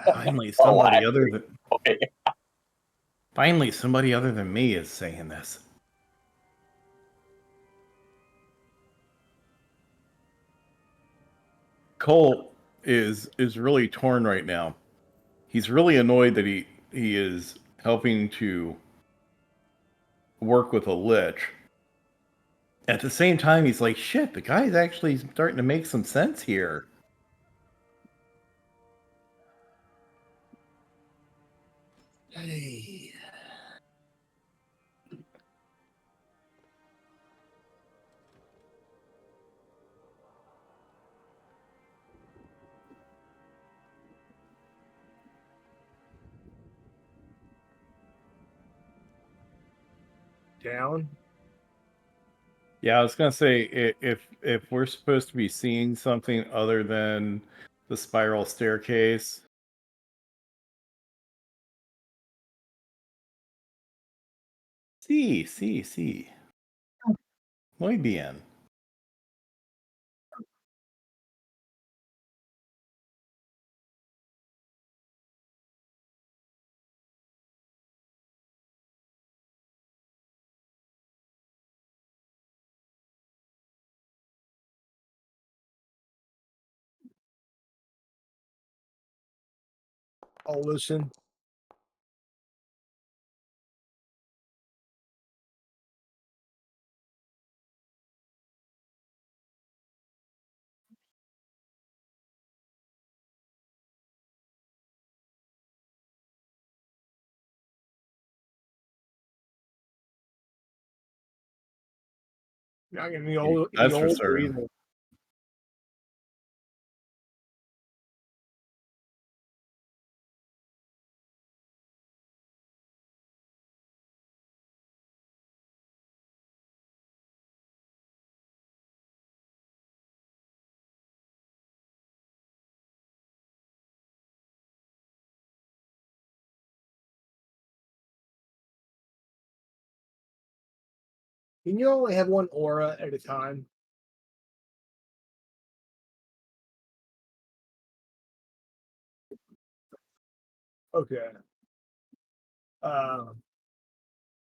Finally, somebody other Alacrity. than finally somebody other than me is saying this. Cole is really torn right now. He's really annoyed that he is helping to work with a lich. At the same time, he's like, shit, the guy's actually starting to make some sense here. Hey. Down. Yeah, I was gonna say if we're supposed to be seeing something other than the spiral staircase. Sí. Muy bien. I'll listen. Not getting That's any for older certain. either. Can you only have one aura at a time? Okay. Uh,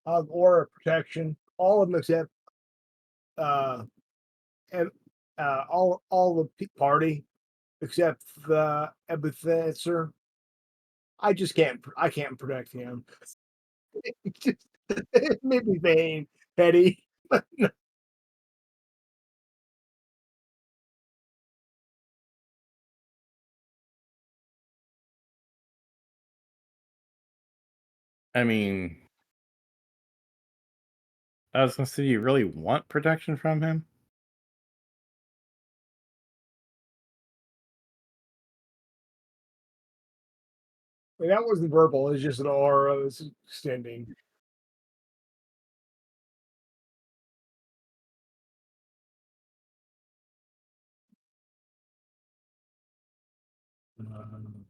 I have aura protection. All of them except uh, and all the party except the epithetzer. I just can't. I can't protect him. Just maybe vain, petty. I mean, I was gonna say, you really want protection from him? I mean, that wasn't verbal. It's just an aura that's extending.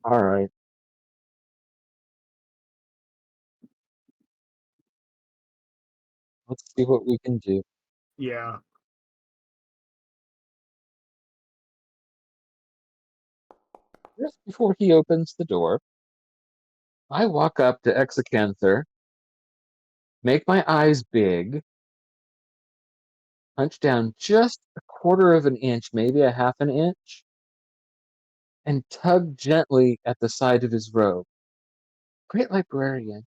All right. Let's see what we can do. Yeah. Just before he opens the door, I walk up to Exocanther, make my eyes big, hunch down just a quarter of an inch, maybe a half an inch, and tug gently at the side of his robe. Great librarian,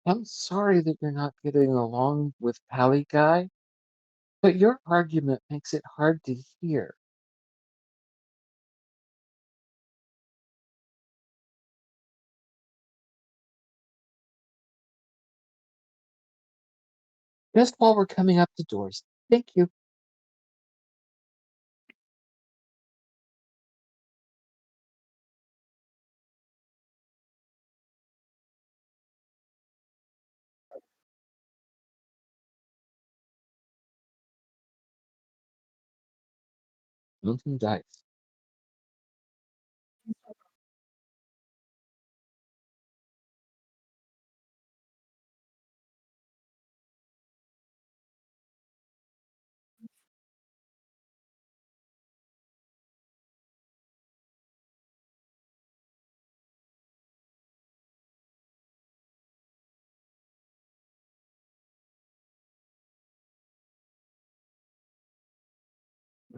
I'm sorry that you're not getting along with Pally Guy, but your argument makes it hard to hear. Just while we're coming up the doors. Thank you. Move some dice.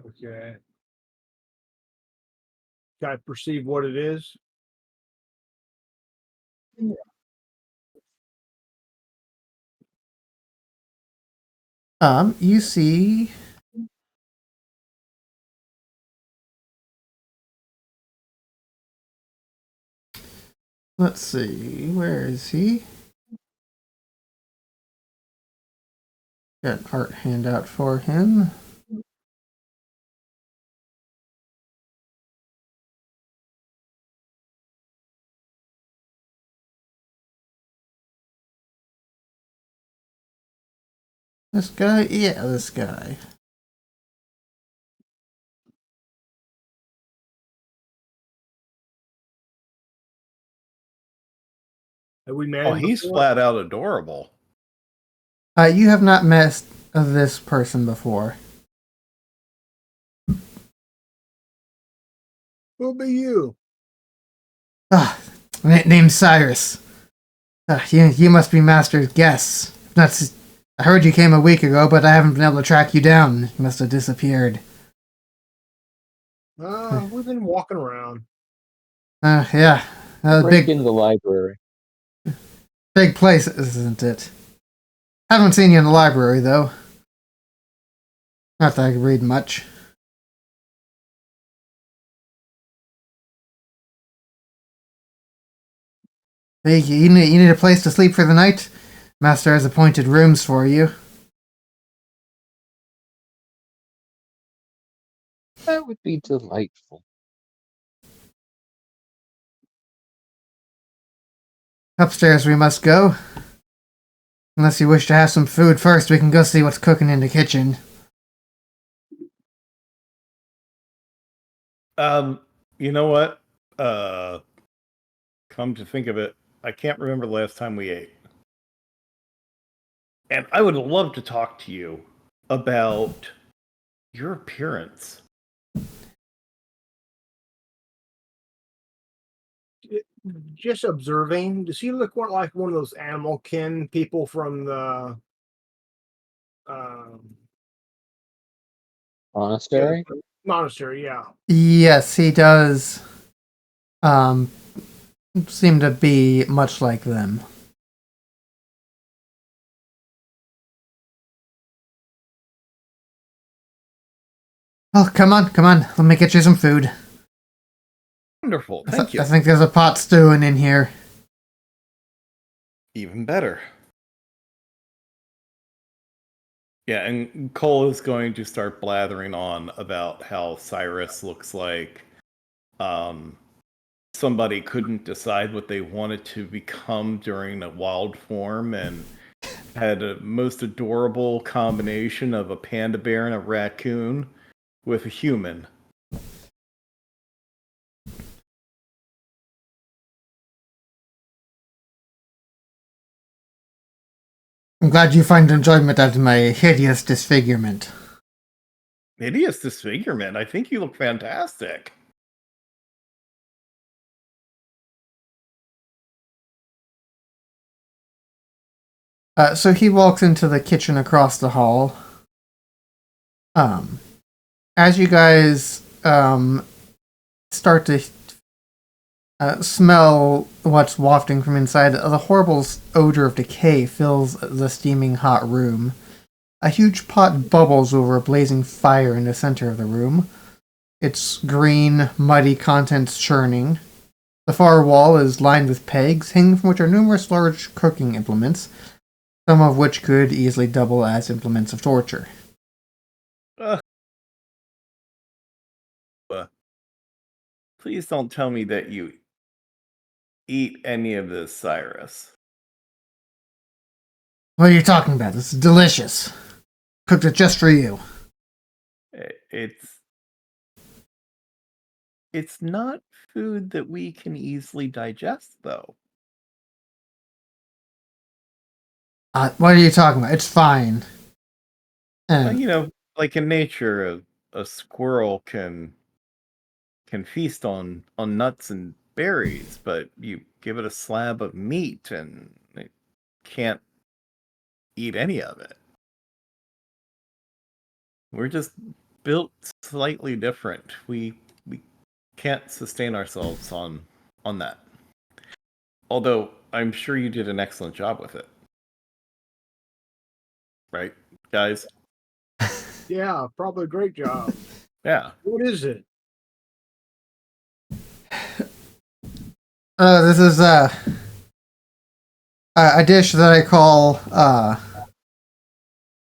Okay. Can I perceive what it is? You see. Let's see, where is he? Got an art handout for him. This guy? Yeah, this guy. Have we met Oh, him he's before? flat out adorable. You have not met this person before. Who'll be you? Ah, name's Cyrus. You must be Master's guests. That's. I heard you came a week ago, but I haven't been able to track you down. You must have disappeared. We've been walking around. Yeah. Break into the library. Big place, isn't it? Haven't seen you in the library, though. Not that I can read much. Hey, you need a place to sleep for the night? Master has appointed rooms for you. That would be delightful. Upstairs we must go. Unless you wish to have some food first, we can go see what's cooking in the kitchen. You know what? Come to think of it, I can't remember the last time we ate. And I would love to talk to you about your appearance. Just observing. Does he look like one of those animal kin people from the Monastery? monastery? Yeah. Yes, he does. Um, seem to be much like them. Oh, come on. Let me get you some food. Wonderful, thank you. I think there's a pot stewing in here. Even better. Yeah, and Cole is going to start blathering on about how Cyrus looks like somebody couldn't decide what they wanted to become during a wild form and had a most adorable combination of a panda bear and a raccoon with a human. I'm glad you find enjoyment out of my hideous disfigurement. Hideous disfigurement. I think you look fantastic. So he walks into the kitchen across the hall. As you guys start to smell what's wafting from inside. The horrible odor of decay fills the steaming hot room. A huge pot bubbles over a blazing fire in the center of the room. Its green, muddy contents churning. The far wall is lined with pegs, hanging from which are numerous large cooking implements, some of which could easily double as implements of torture. Please don't tell me that you eat any of this, Cyrus. What are you talking about? This is delicious. Cooked it just for you. It's not food that we can easily digest, though. What are you talking about? It's fine. And Like in nature, a squirrel can feast on nuts and berries, but you give it a slab of meat and it can't eat any of it. We're just built slightly different. We can't sustain ourselves on that. Although I'm sure you did an excellent job with it. Right, guys? Yeah, probably a great job. Yeah. What is it? this is a dish that I call a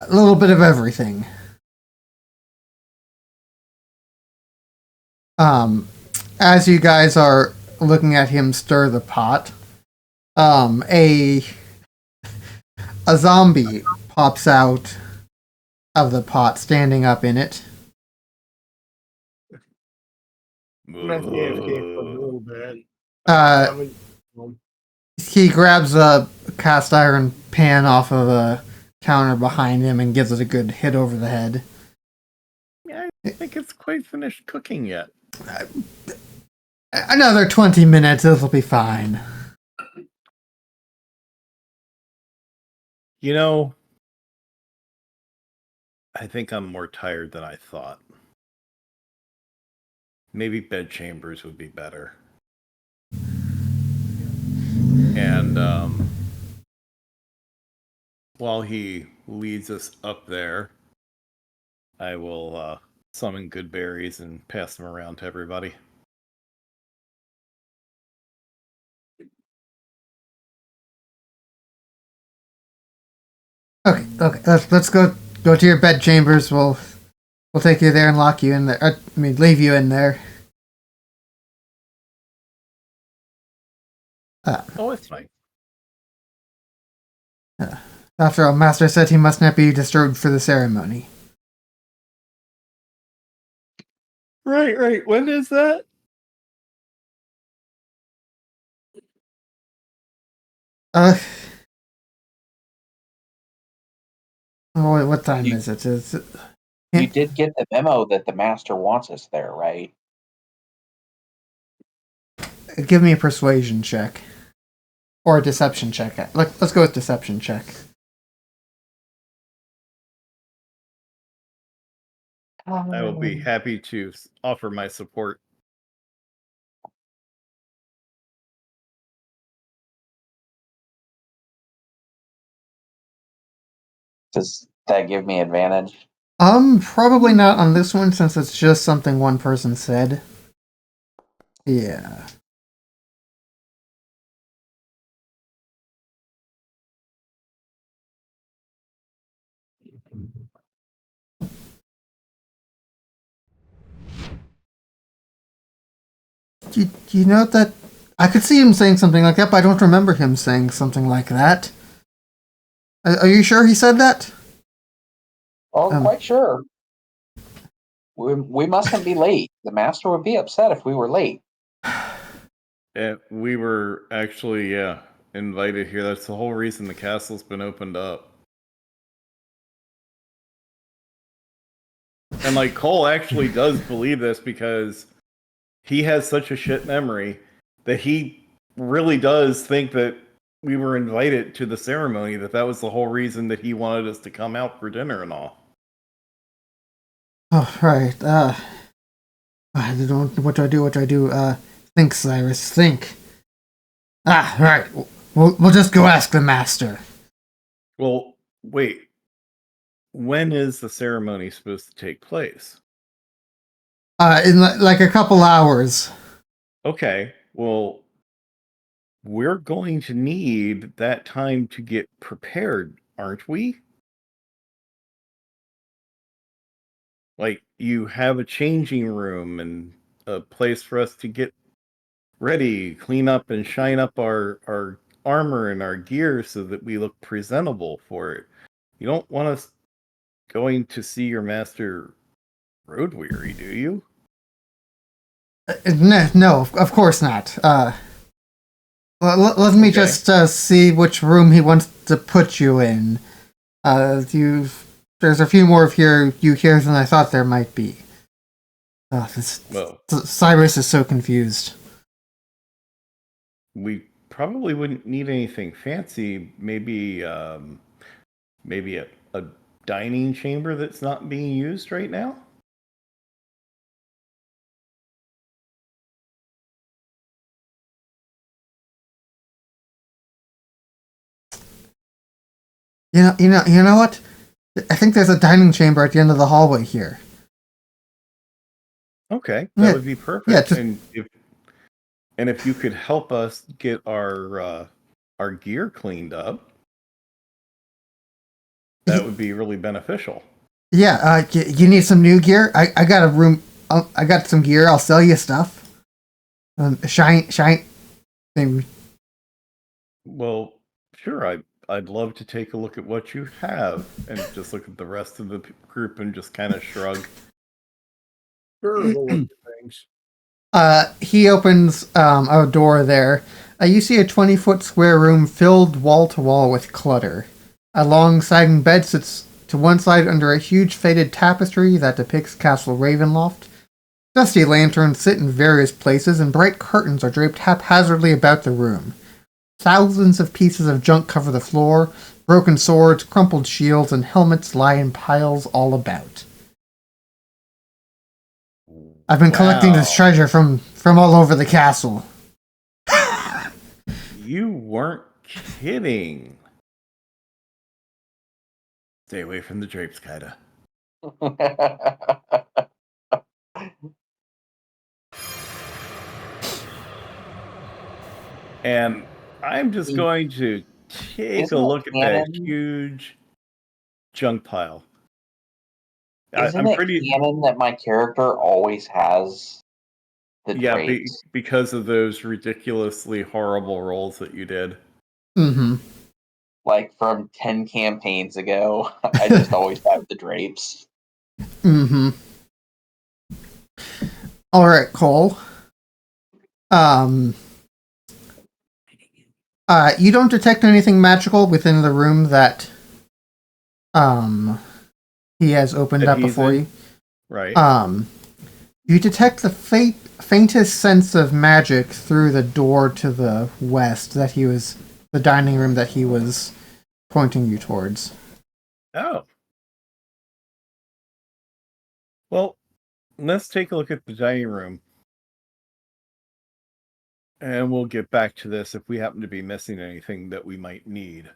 little bit of everything. As you guys are looking at him stir the pot, a zombie pops out of the pot, standing up in it. I'm gonna have to AFK for a little bit. He grabs a cast iron pan off of a counter behind him and gives it a good hit over the head. Yeah, I think it's quite finished cooking yet. Another 20 minutes, it'll be fine. I think I'm more tired than I thought. Maybe bed chambers would be better. And while he leads us up there, I will summon good berries and pass them around to everybody. Okay. Let's go to your bed chambers. We'll take you there and lock you in there. Leave you in there. It's fine. After all, Master said he must not be disturbed for the ceremony. Right. When is that? What time is it? You did get the memo that the master wants us there, right? Give me a persuasion check. Or a deception check. Let's go with deception check. I will be happy to offer my support. Does that give me advantage? Probably not on this one since it's just something one person said. Yeah. Do you know that I could see him saying something like that, but I don't remember him saying something like that. Are you sure he said that? Oh, I'm quite sure. We mustn't be late. The master would be upset if we were late. We were actually, invited here. That's the whole reason the castle's been opened up. And Cole actually does believe this because he has such a shit memory that he really does think that we were invited to the ceremony, that was the whole reason that he wanted us to come out for dinner and all. Oh, right. I don't know what do I do? Think, Cyrus, think. Ah, right. We'll just go ask the master. Well, wait. When is the ceremony supposed to take place? In like a couple hours. Okay, well, we're going to need that time to get prepared, aren't we? Like, you have a changing room and a place for us to get ready, clean up and shine up our armor and our gear so that we look presentable for it. You don't want us going to see your master road weary, do you? No, of course not. Let me Okay. just see which room he wants to put you in. There's a few more of you here than I thought there might be. Well, Cyrus is so confused. we probably wouldn't need anything fancy. Maybe maybe a dining chamber that's not being used right now. You know what? I think there's a dining chamber at the end of the hallway here. Okay, that Yeah, would be perfect. yeah, just- And if you could help us get our gear cleaned up, that would be really beneficial. Yeah, you need some new gear? I got a room. I got some gear. I'll sell you stuff. Shine thing. Well, sure. I'd love to take a look at what you have and just look at the rest of the group and just kind of shrug. Sure, we'll look at things. He opens a door there. You see a 20-foot square room filled wall to wall with clutter. A long sagging bed sits to one side under a huge faded tapestry that depicts Castle Ravenloft. Dusty lanterns sit in various places, and bright curtains are draped haphazardly about the room. Thousands of pieces of junk cover the floor. Broken swords, crumpled shields, and helmets lie in piles all about. I've been collecting this Wow. treasure from all over the castle. You weren't kidding. Stay away from the drapes, Kaida. And I'm just going to take Isn't a it look at that canon? huge junk pile. Isn't I'm it pretty canon that my character always has the drapes? because of those ridiculously horrible rolls that you did. Mm-hmm. Like from 10 campaigns ago, I just always have the drapes. Mm-hmm. Alright, Cole. You don't detect anything magical within the room that he has opened That up he's before in? you. Right. You detect the faintest sense of magic through the door to the west the dining room that he was pointing you towards. Oh. Well, let's take a look at the dining room. And we'll get back to this if we happen to be missing anything that we might need.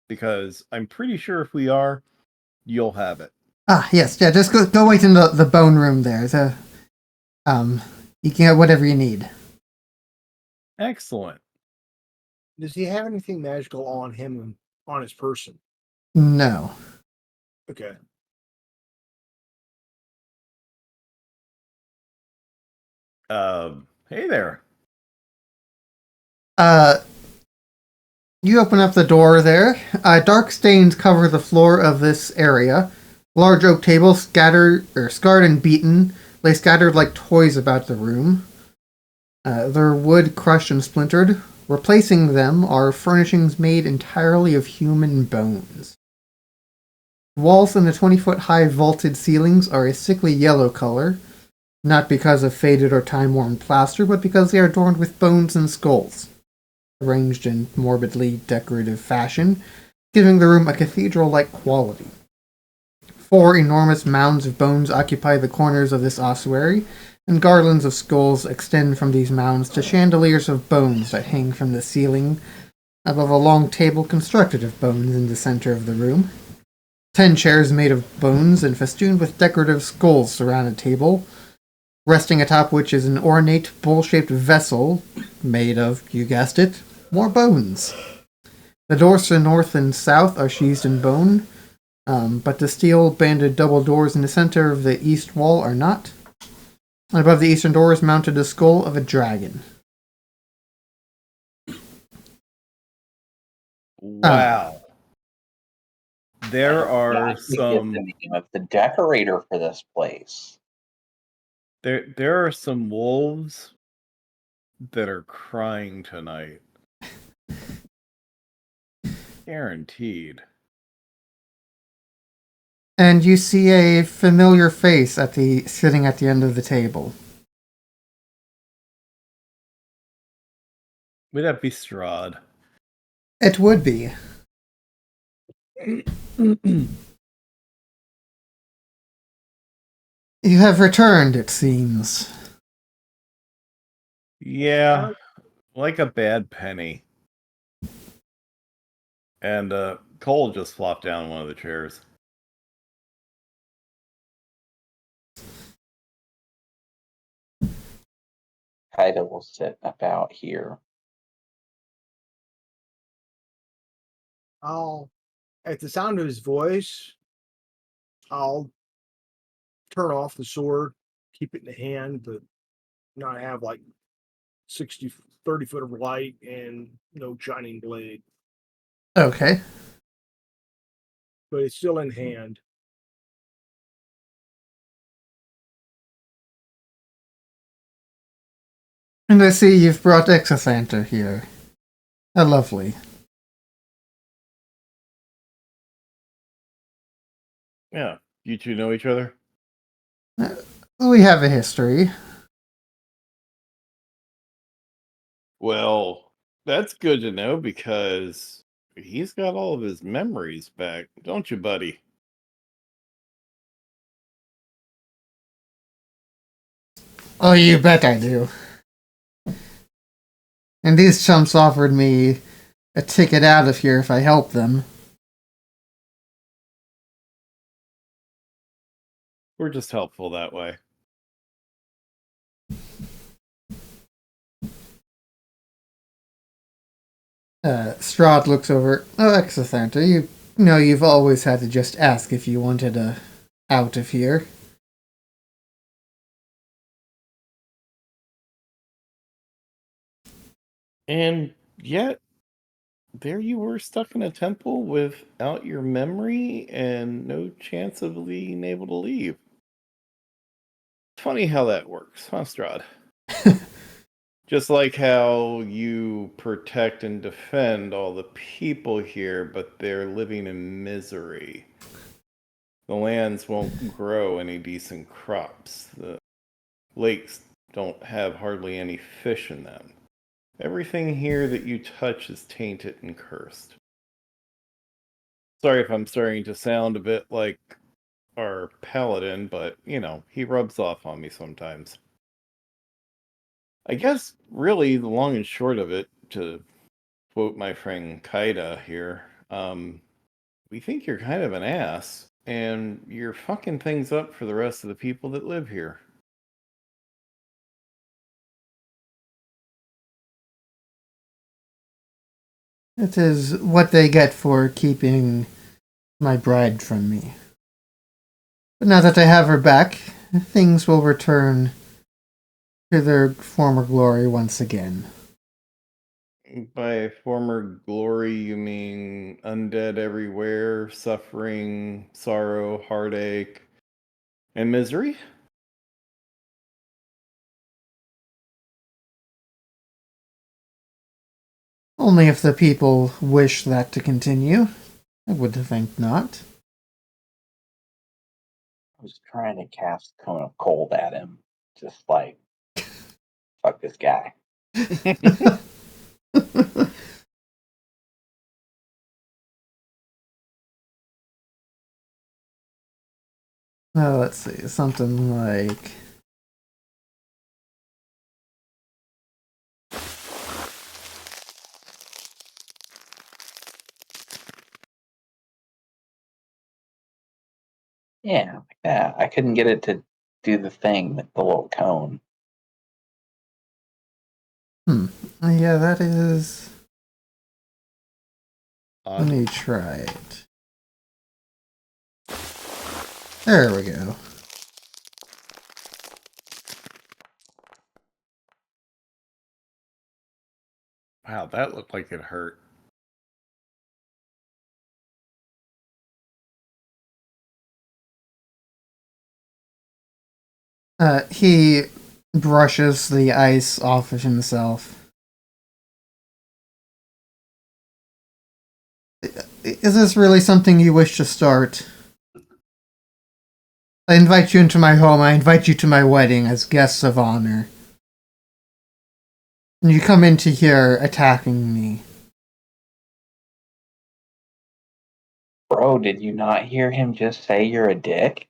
Because I'm pretty sure if we are, you'll have it. Ah, yes, yeah, just go wait in the bone room there. You can get whatever you need. Excellent. Does he have anything magical on him and on his person? No. Okay. Hey there. You open up the door there. Dark stains cover the floor of this area. Large oak tables, scarred and beaten, lay scattered like toys about the room. Their wood crushed and splintered. Replacing them are furnishings made entirely of human bones. Walls and the 20-foot-high vaulted ceilings are a sickly yellow color, not because of faded or time-worn plaster, but because they are adorned with bones and skulls, arranged in morbidly decorative fashion, giving the room a cathedral-like quality. 4 enormous mounds of bones occupy the corners of this ossuary, and garlands of skulls extend from these mounds to chandeliers of bones that hang from the ceiling above a long table constructed of bones in the center of the room. 10 chairs made of bones and festooned with decorative skulls surround a table, resting atop which is an ornate bowl-shaped vessel made of, you guessed it, more bones. The doors to the north and south are sheathed in bone, but the steel-banded double doors in the center of the east wall are not. And above the eastern door is mounted the skull of a dragon. Wow. There are That could get some the name of the decorator for this place. there are some wolves that are crying tonight. Guaranteed. And you see a familiar face sitting at the end of the table. Would that be Strahd? It would be. You have returned, it seems. Yeah, like a bad penny. And Cole just flopped down one of the chairs. Kaida will sit about here. At the sound of his voice, I'll turn off the sword, keep it in the hand, but not have like 30 foot of light and no shining blade. Okay. But it's still in hand. And I see you've brought Exothanter here. Lovely. Yeah. You two know each other? We have a history. Well, that's good to know because he's got all of his memories back, don't you, buddy? Oh, you bet I do. And these chumps offered me a ticket out of here if I help them. We're just helpful that way. Strahd looks over. Oh, Exothanter, you know you've always had to just ask if you wanted out of here. And yet, there you were stuck in a temple without your memory and no chance of being able to leave. Funny how that works, huh, Strahd? Just like how you protect and defend all the people here, but they're living in misery. The lands won't grow any decent crops. The lakes don't have hardly any fish in them. Everything here that you touch is tainted and cursed. Sorry if I'm starting to sound a bit like our paladin, but, he rubs off on me sometimes. I guess, really, the long and short of it, to quote my friend Kaida here, we think you're kind of an ass, and you're fucking things up for the rest of the people that live here. It is what they get for keeping my bride from me. But now that I have her back, things will return to their former glory once again. By former glory, you mean undead everywhere, suffering, sorrow, heartache, and misery? Only if the people wish that to continue. I would think not. I was trying to cast Cone of Cold at him. Just like, fuck this guy. Let's see, something like Yeah, like that. I couldn't get it to do the thing with the little cone. Yeah, that is. Let Odd. me try it. There we go. Wow, that looked like it hurt. He brushes the ice off of himself. Is this really something you wish to start? I invite you into my home. I invite you to my wedding as guests of honor. And you come into here attacking me. Bro, did you not hear him just say you're a dick?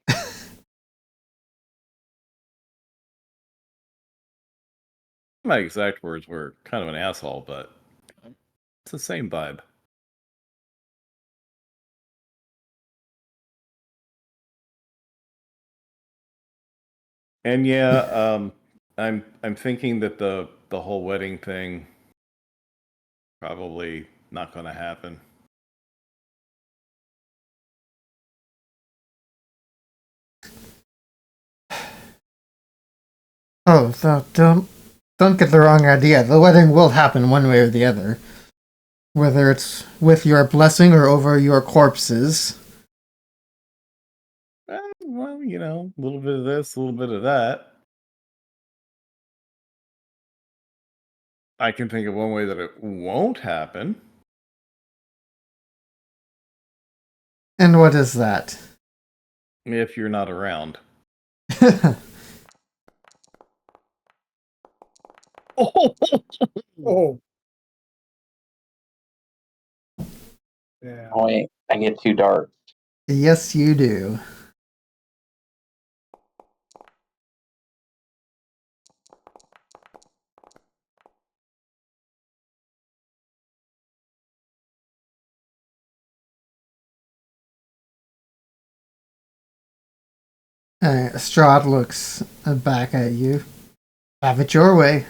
My exact words were kind of an asshole, but it's the same vibe. And yeah, I'm thinking that the whole wedding thing probably not going to happen. Oh, so don't get the wrong idea. The wedding will happen one way or the other. Whether it's with your blessing or over your corpses. Well, you know, a little bit of this, a little bit of that. I can think of one way that it won't happen. And what is that? If you're not around. Oh, Oh. Yeah. Oh, wait, I get too dark. Yes, you do. Strahd looks back at you. Have it your way.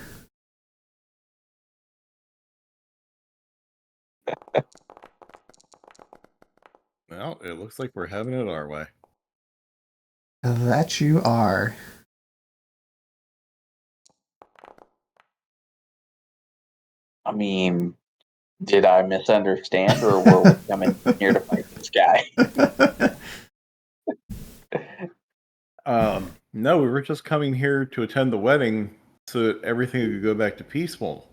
well, it looks like we're having it our way. That you are. I mean, did I misunderstand, or were we coming here to fight this guy? No, we were just coming here to attend the wedding so that everything could go back to peaceful.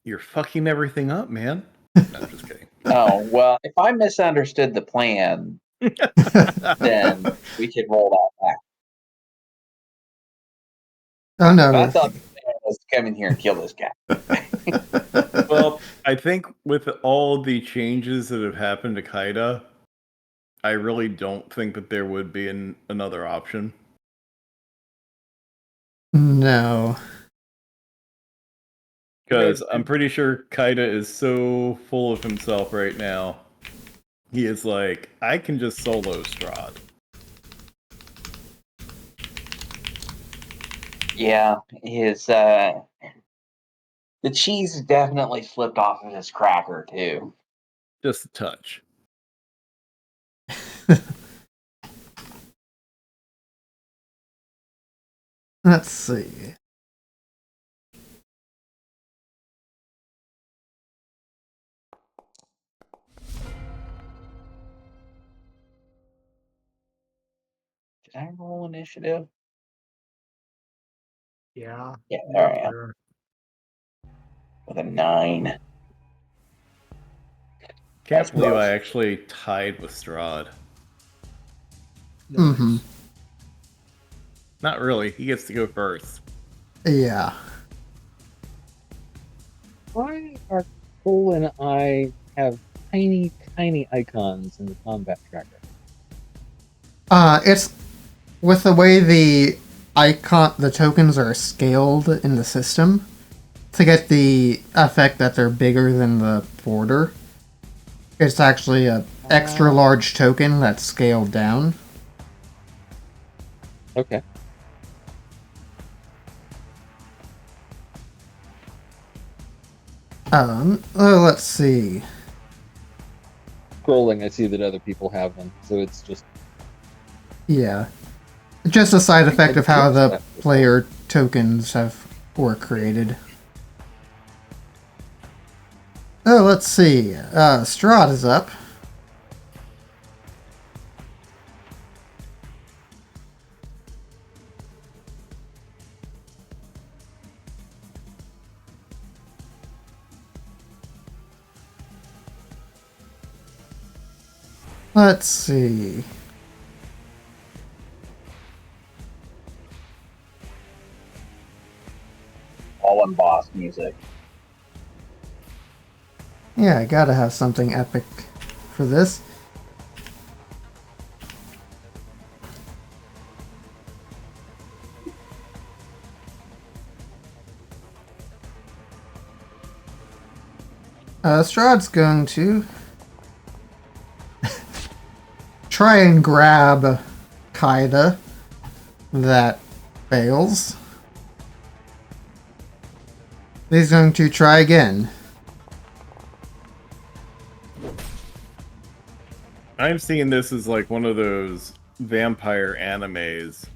You're fucking everything up, man. No, I'm just kidding. Oh, well, if I misunderstood the plan, then we could roll that back. Oh But no. I thought the plan was to come in here and kill this guy. Well, I think with all the changes that have happened to Kaida, I really don't think that there would be another option. No. Because I'm pretty sure Kaida is so full of himself right now. He is like, I can just solo Strahd. Yeah, his the cheese definitely slipped off of his cracker too. Just a touch. Let's see. Did I roll initiative? Yeah. Yeah, there I am Sure. with a 9. Can't That's believe close. I actually tied with Strahd. Nice. Mm-hmm. Not really. He gets to go first. Yeah. Why are Cole and I have tiny, tiny icons in the combat tracker? It's with the way the tokens are scaled in the system to get the effect that they're bigger than the border. It's actually a extra large token that's scaled down. Okay. Let's see. Scrolling, I see that other people have them, so it's just Yeah. Just a side effect of how the That's player tokens were created. Oh, let's see. Strahd is up. Let's see. All in boss music. Yeah, I gotta have something epic for this. Strahd's going to try and grab Kaida. That fails. He's going to try again. I'm seeing this as like one of those vampire animes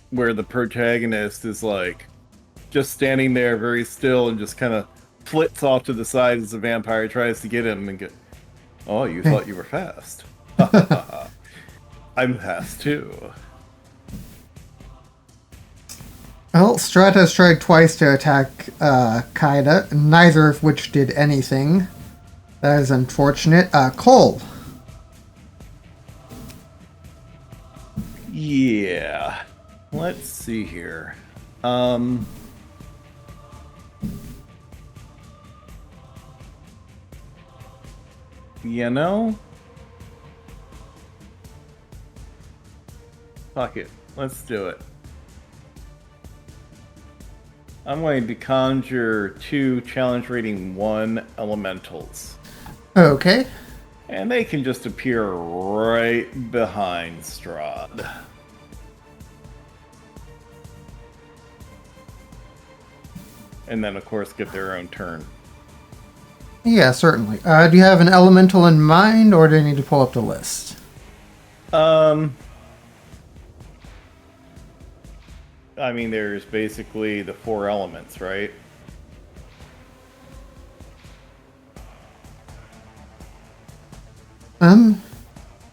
where the protagonist is like just standing there very still and just kind of flits off to the side as the vampire tries to get him and get, oh, you thought you were fast. I'm fast too. Well, Strahd has tried twice to attack Kaida, neither of which did anything. That is unfortunate. Cole. Yeah. Let's see here. You know? Fuck it. Let's do it. I'm going to conjure 2 challenge rating 1 elementals. Okay. And they can just appear right behind Strahd. And then, of course, get their own turn. Yeah, certainly. Do you have an elemental in mind, or do you need to pull up the list? I mean, there's basically the 4 elements, right?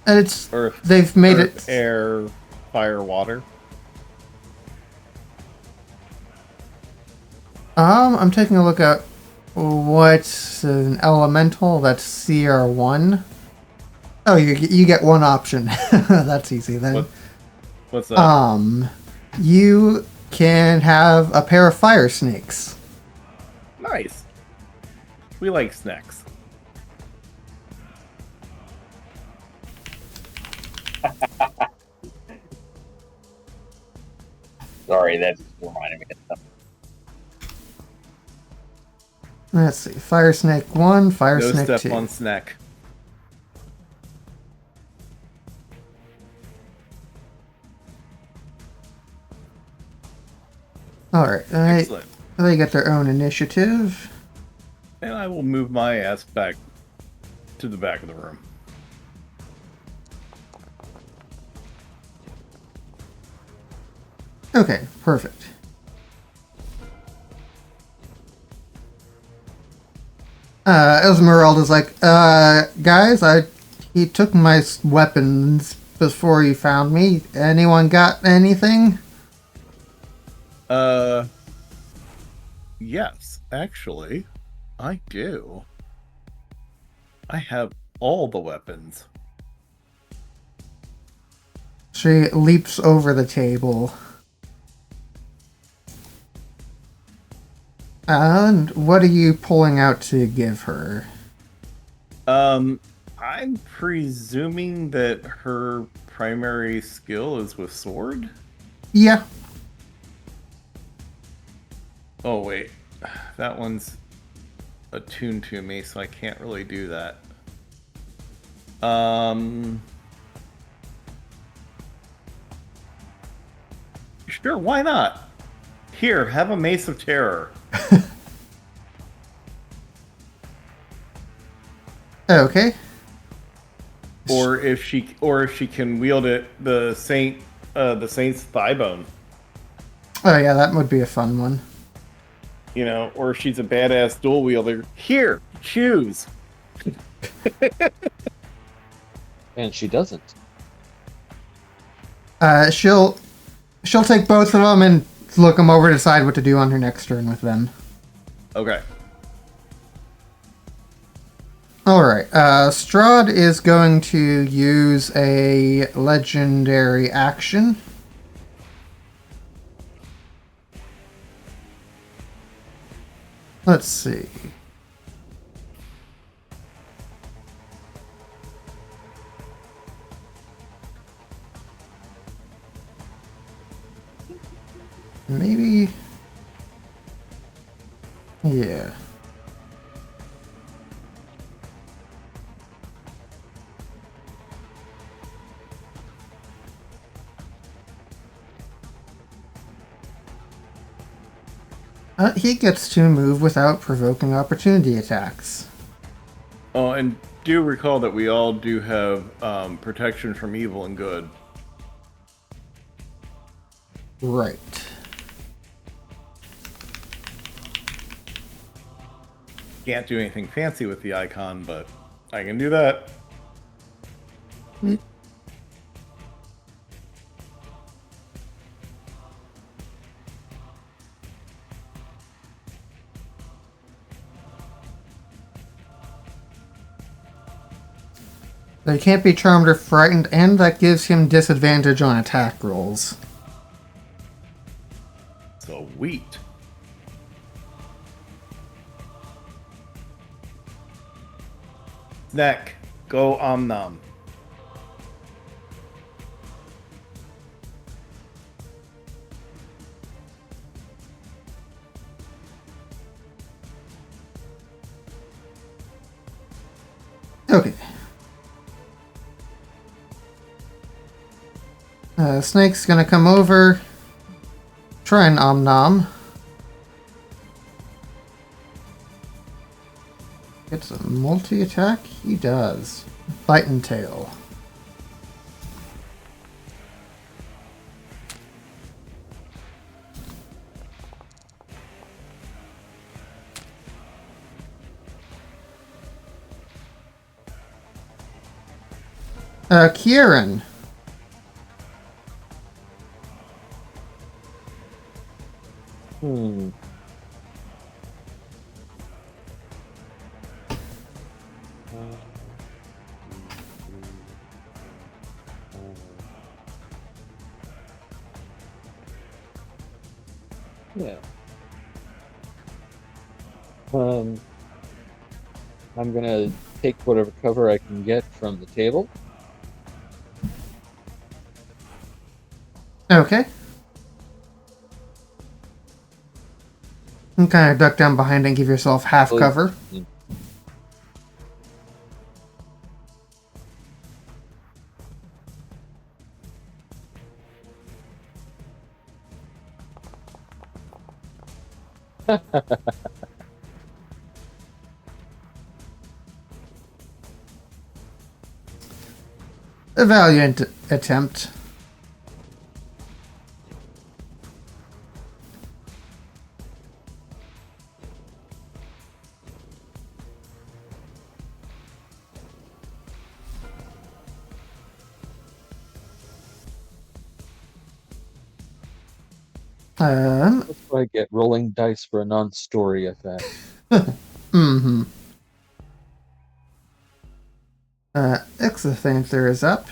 It's Earth, they've made Earth, it air, fire, water. I'm taking a look at what's an elemental. That's CR1. Oh, you get one option. That's easy then. What's that? You can have a pair of fire snakes. Nice. We like snacks. Sorry, that just reminded me of something. Let's see. Fire snake 1, fire No snake step 2. on snack. Alright, Excellent. they get their own initiative. And I will move my ass back to the back of the room. Okay, perfect. Esmeralda's like, guys, he took my weapons before he found me. Anyone got anything? Yes, actually, I do. I have all the weapons. She leaps over the table. And what are you pulling out to give her? I'm presuming that her primary skill is with sword? Yeah. Oh, wait. That one's... attuned to me, so I can't really do that. Sure, why not? Here, have a Mace of Terror. Okay. Or if she can wield it, the saint's thigh bone. Oh yeah, that would be a fun one. You know, or if she's a badass dual wielder. Here, choose. And she doesn't. She'll take both of them and look them over to decide what to do on her next turn with them. Okay. Alright, Strahd is going to use a legendary action. Let's see. Maybe... yeah. He gets to move without provoking opportunity attacks. Oh, and do recall that we all do have protection from evil and good. Right. Can't do anything fancy with the icon, but I can do that. They can't be charmed or frightened, and that gives him disadvantage on attack rolls. Sweet. Neck, go Omnom. Okay. Snake's gonna come over, try an Omnom. Gets a multi-attack? He does. Bite and tail. Kieran. Yeah. I'm gonna take whatever cover I can get from the table. Okay. And kind of duck down behind and give yourself half cover. A valiant attempt. That's why I get rolling dice for a non-story effect. Mm-hmm. Exothanther is up.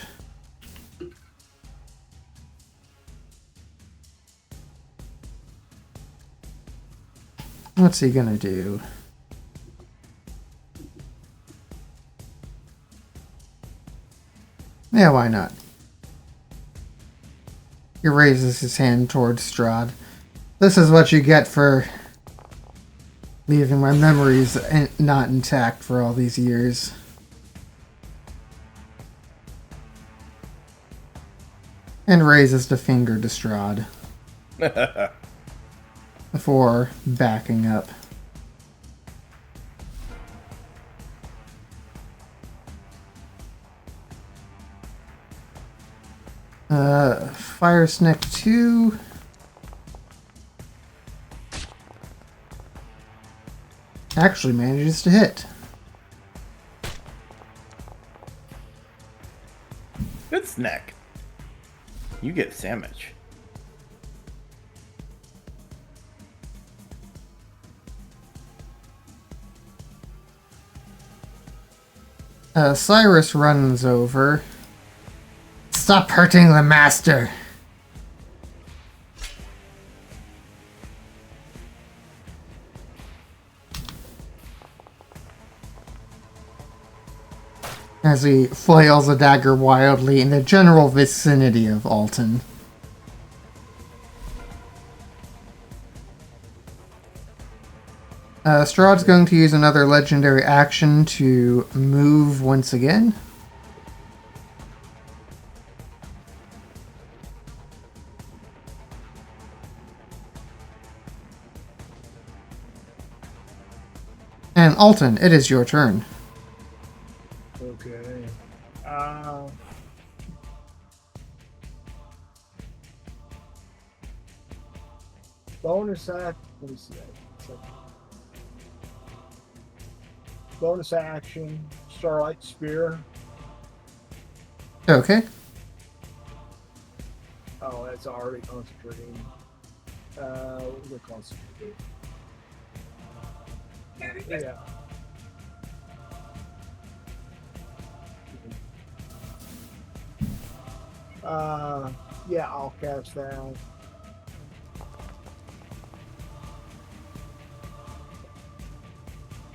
What's he gonna do? Yeah, why not? He raises his hand towards Strahd. This is what you get for leaving my memories not intact for all these years. And raises the finger to Strahd before backing up. Fire Snake 2. Actually manages to hit. Good snack. You get sandwich. Cyrus runs over. Stop hurting the master! As he flails a dagger wildly in the general vicinity of Alton. Strahd's going to use another legendary action to move once again. And Alton, it is your turn. Okay. Bonus act. Let me see. Bonus action. Starlight Spear. Okay. Oh, that's already concentrating. We're concentrating. Yeah. Yeah, I'll cast that.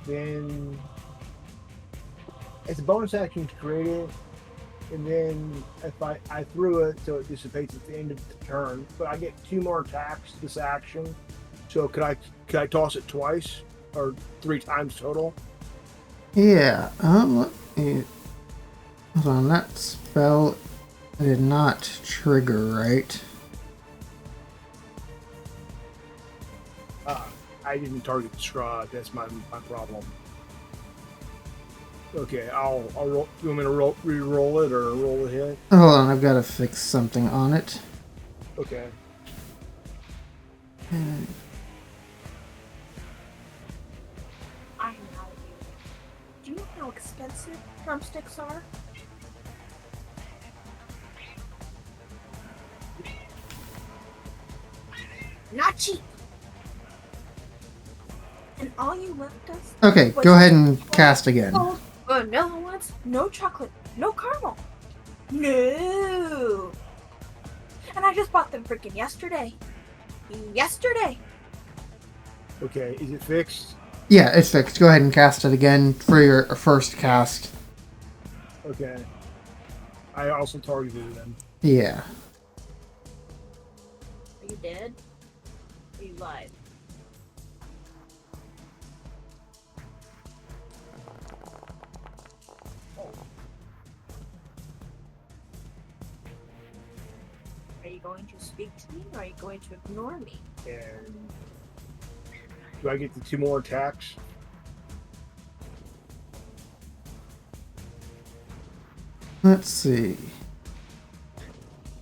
Then it's a bonus action to create it, and then if I threw it so it dissipates at the end of the turn, but I get 2 more attacks this action. So could I toss it twice or 3 times total? Yeah, let me... Hold on, that spell did not trigger, right? I didn't target the Strahd. That's my problem. Okay, I'll roll. You want me to re-roll it or roll the hit? Hold on, I've got to fix something on it. Okay. I know you. Do you know how expensive drumsticks are? Not cheap. And all you left us. Okay, was go ahead and cast again. cold vanilla ones, no chocolate, no caramel. No. And I just bought them freaking yesterday. Yesterday. Okay, is it fixed? Yeah, it's fixed. Go ahead and cast it again for your first cast. Okay. I also targeted them. Yeah. Are you dead? Are you live? Are you going to speak to me or are you going to ignore me? And do I get the 2 more attacks? Let's see.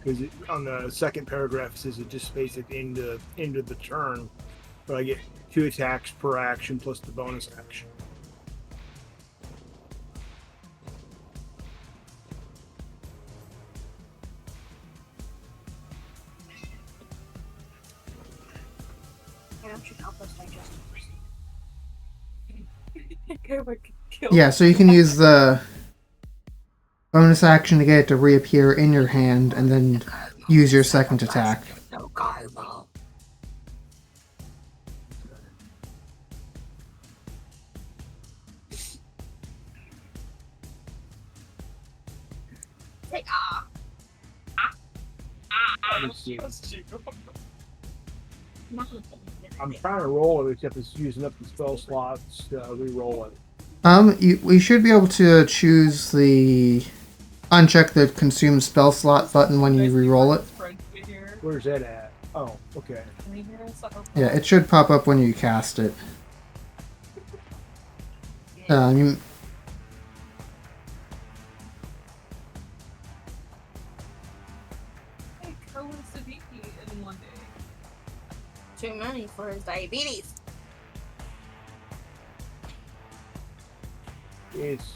Because on the second paragraph it says it dissipates at the end of the turn, but I get 2 attacks per action plus the bonus action. Why don't you help us digest it? Yeah, so you can use the bonus action to get it to reappear in your hand and then use your second attack. No caramel. Say ah. Let me see. Not with anything. I'm trying to roll it, except it's using up the spell slots to re-roll it. We should be able to choose the uncheck the consume spell slot button when you re-roll it. Where's that at? Oh, okay. Yeah, it should pop up when you cast it. You, Too many for his diabetes. It's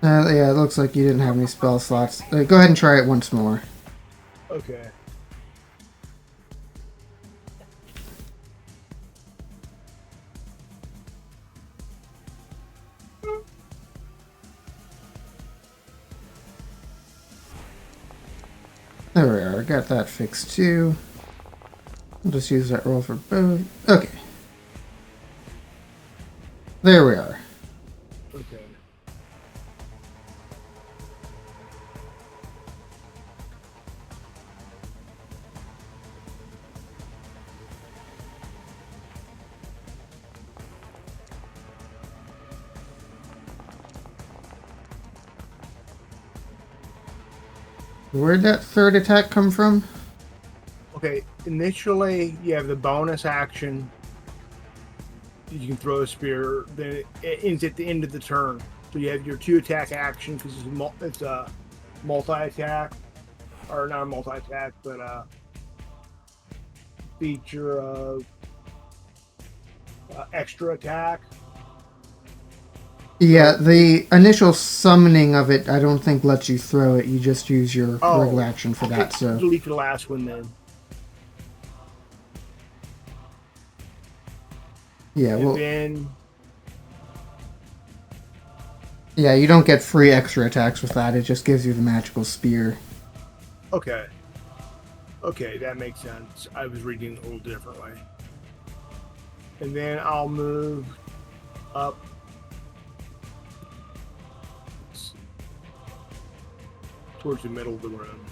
yeah, it looks like you didn't have any spell slots. Go ahead and try it once more. okay. There we are. Got that fixed too. I'll just use that roll for both. Okay. There we are. Okay. Where'd that third attack come from? Okay. Initially, you have the bonus action. You can throw a spear. Then it ends at the end of the turn. So you have your 2 attack action because it's a multi attack, or not a multi attack, but a feature of extra attack. Yeah, the initial summoning of it, I don't think lets you throw it. You just use your regular action for that. So Delete the last one then. yeah, And well, then yeah, you don't get free extra attacks with that. It just gives you the magical spear. okay, that makes sense. I was reading it a little differently. And then I'll move up. Towards the middle of the room.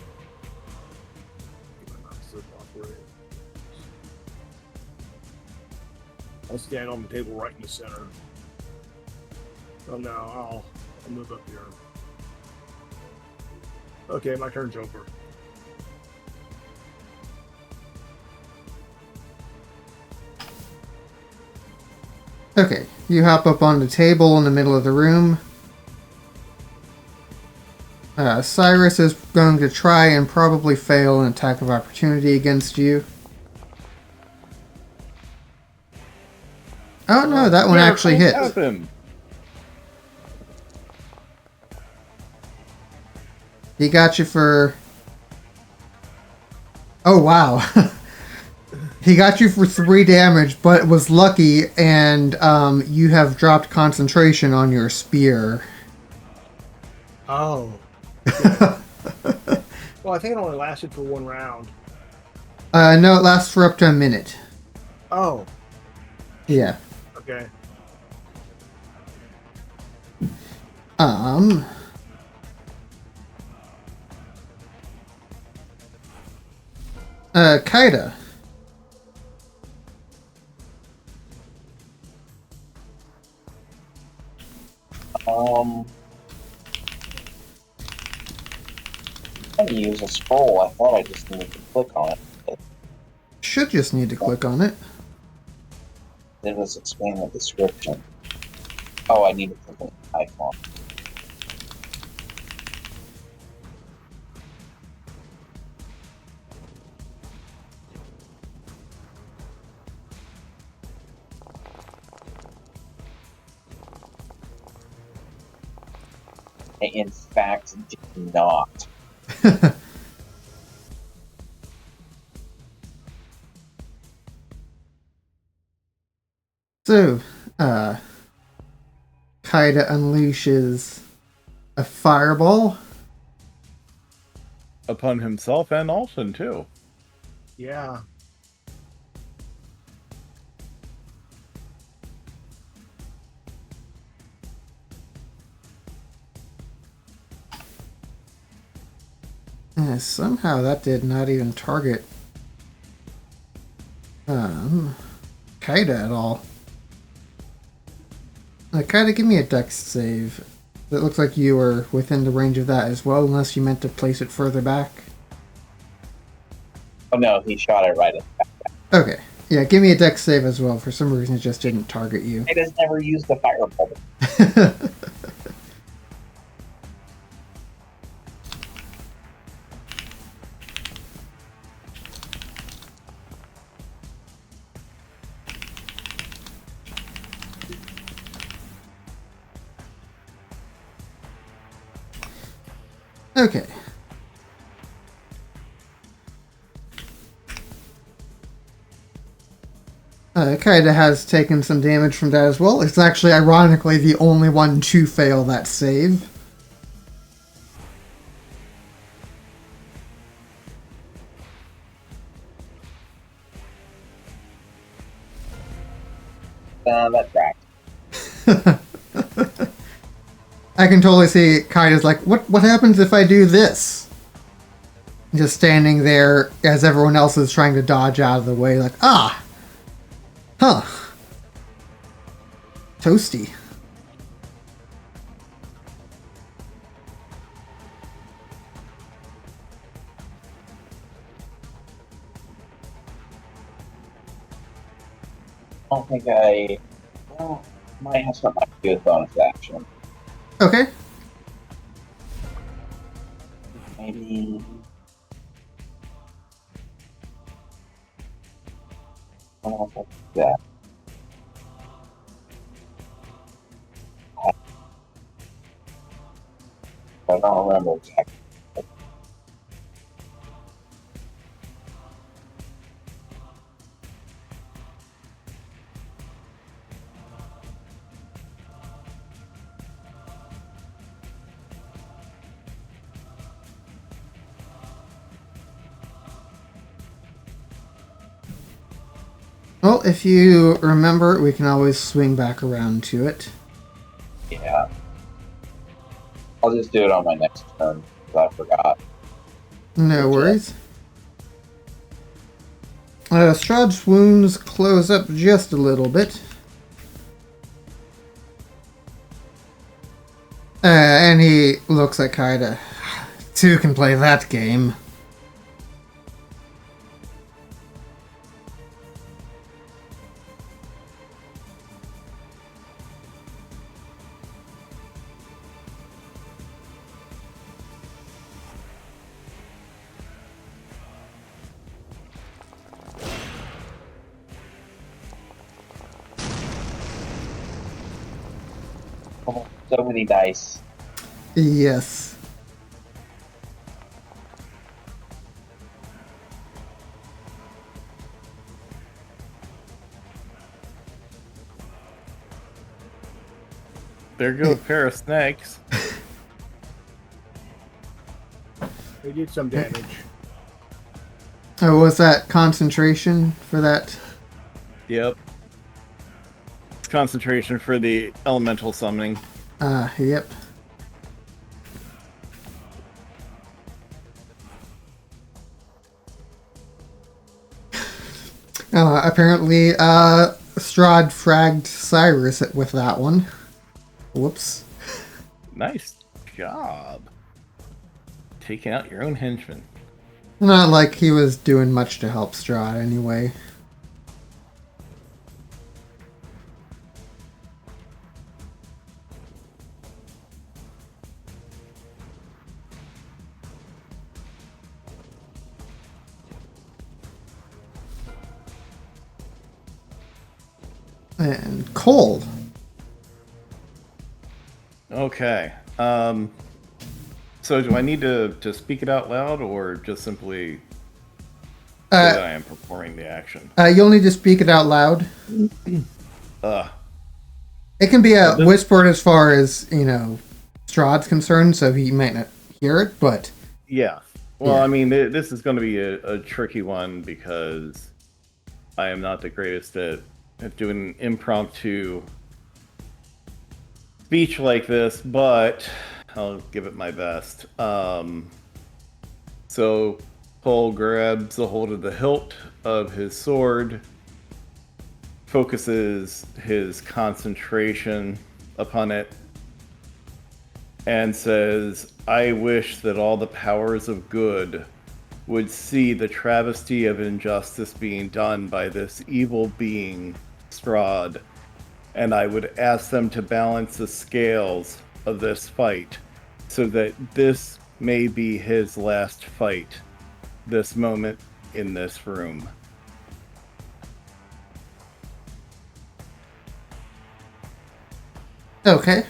I'll stand on the table right in the center. Oh no, I'll move up here. Okay, my turn's over. Okay, you hop up on the table in the middle of the room. Cyrus is going to try and probably fail an attack of opportunity against you. Oh no, that one actually hits. Happened. He got you for... Oh wow. He got you for 3 damage, but was lucky, and you have dropped concentration on your spear. Oh. Well, I think it only lasted for 1 round. No, it lasts for up to a minute. Oh, Yeah. okay. Kaida. I'm going to use a scroll. I thought I just needed to click on it. Should just need to click on it. It was expand the description. Oh, I need to click on the icon. I, in fact, did not. So, Kaida unleashes a fireball. Upon himself and Alton, too. Yeah. Somehow that did not even target. Kaida at all. Kaida, give me a dex save. It looks like you were within the range of that as well, unless you meant to place it further back. Oh no, he shot it right at the back. Okay. Yeah, give me a dex save as well. For some reason, it just didn't target you. It has never used the fireball. Okay. Kaida has taken some damage from that as well. It's actually, ironically, the only one to fail that save. That tracks. I can totally see Kaida's like, what happens if I do this? Just standing there as everyone else is trying to dodge out of the way, like, ah! Huh. Toasty. I don't think I. Well, might have something to do with bonus action. Okay. Maybe. I don't know if I do that. I don't remember exactly. Well, if you remember, we can always swing back around to it. Yeah. I'll just do it on my next turn, because I forgot. No worries. Strahd's wounds close up just a little bit. And he looks at Kaida. Two can play that game. Oh, so many dice. Yes. There go a pair of snakes. They did some damage. Oh, was that concentration for that? Yep. It's concentration for the elemental summoning. Yep. Apparently, Strahd fragged Cyrus with that one. Whoops. Nice job. Taking out your own henchman. Not like he was doing much to help Strahd anyway. And Cole. Okay. So do I need to speak it out loud or just simply say that I am performing the action? You'll need to speak it out loud. It can be whispered as far as, Strahd's concerned, so he might not hear it, but... Yeah. Well, Yeah. I mean, this is going to be a tricky one because I am not the greatest at doing an impromptu speech like this, but I'll give it my best. So Cole grabs a hold of the hilt of his sword focuses his concentration upon it and says, I wish that all the powers of good would see the travesty of injustice being done by this evil being, Strahd, and I would ask them to balance the scales of this fight so that this may be his last fight, this moment in this room. Okay.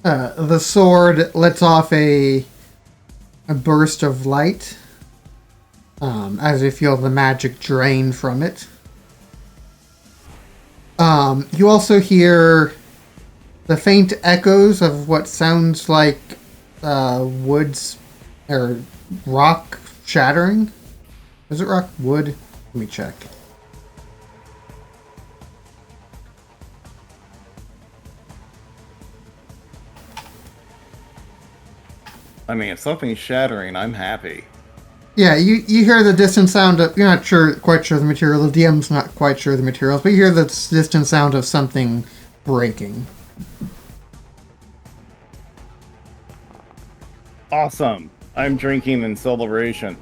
The sword lets off a burst of light as you feel the magic drain from it. You also hear the faint echoes of what sounds like woods or rock shattering. Is it rock? Wood? Let me check. I mean, if something's shattering, I'm happy. Yeah, you hear the distant sound of... You're not quite sure the material. The DM's not quite sure the materials, but you hear the distant sound of something breaking. Awesome. I'm drinking in celebration.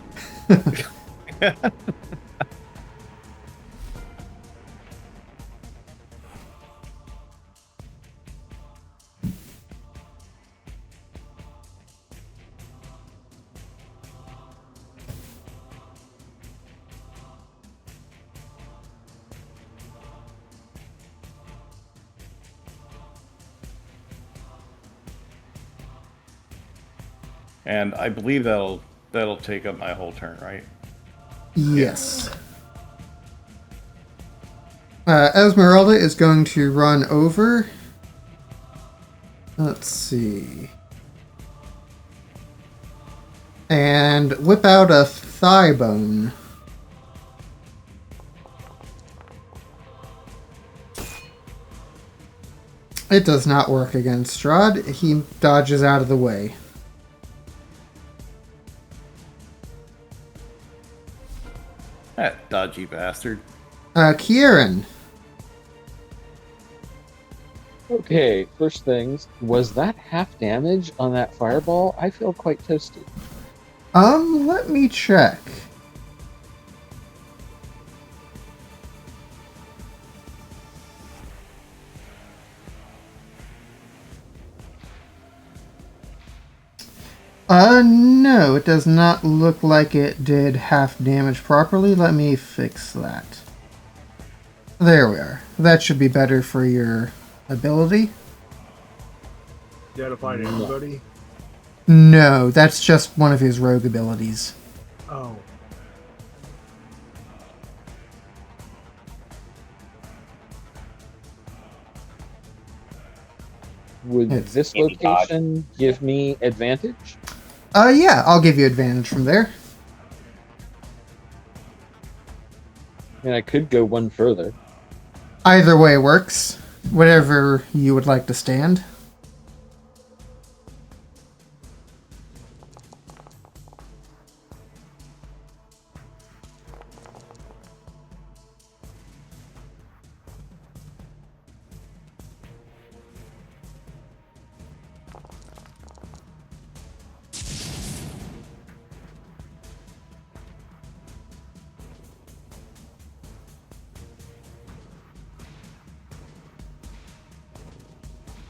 And I believe that'll take up my whole turn, right? Yes. Esmeralda is going to run over. Let's see. And whip out a thigh bone. It does not work against Strahd. He dodges out of the way. That dodgy bastard. Kieran. Okay, first things, was that half damage on that fireball? I feel quite toasted. Let me check. No, it does not look like it did half damage properly. Let me fix that. There we are. That should be better for your ability. Identified anybody? No, that's just one of his rogue abilities. Oh. Would It's- this Maybe dodge. location give me advantage? Yeah, I'll give you advantage from there. I mean, I could go one further. Either way works. Whatever you would like to stand.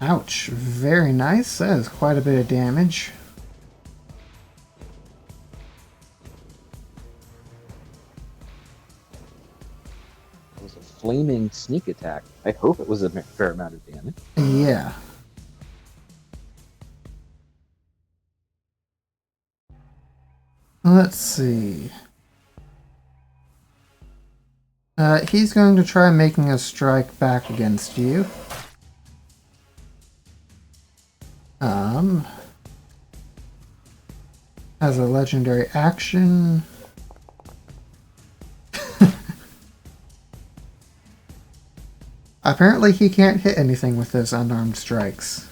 Ouch. Very nice. That is quite a bit of damage. It was a flaming sneak attack. I hope it was a fair amount of damage. Yeah. Let's see. He's going to try making a strike back against you. As a legendary action. Apparently he can't hit anything with those unarmed strikes.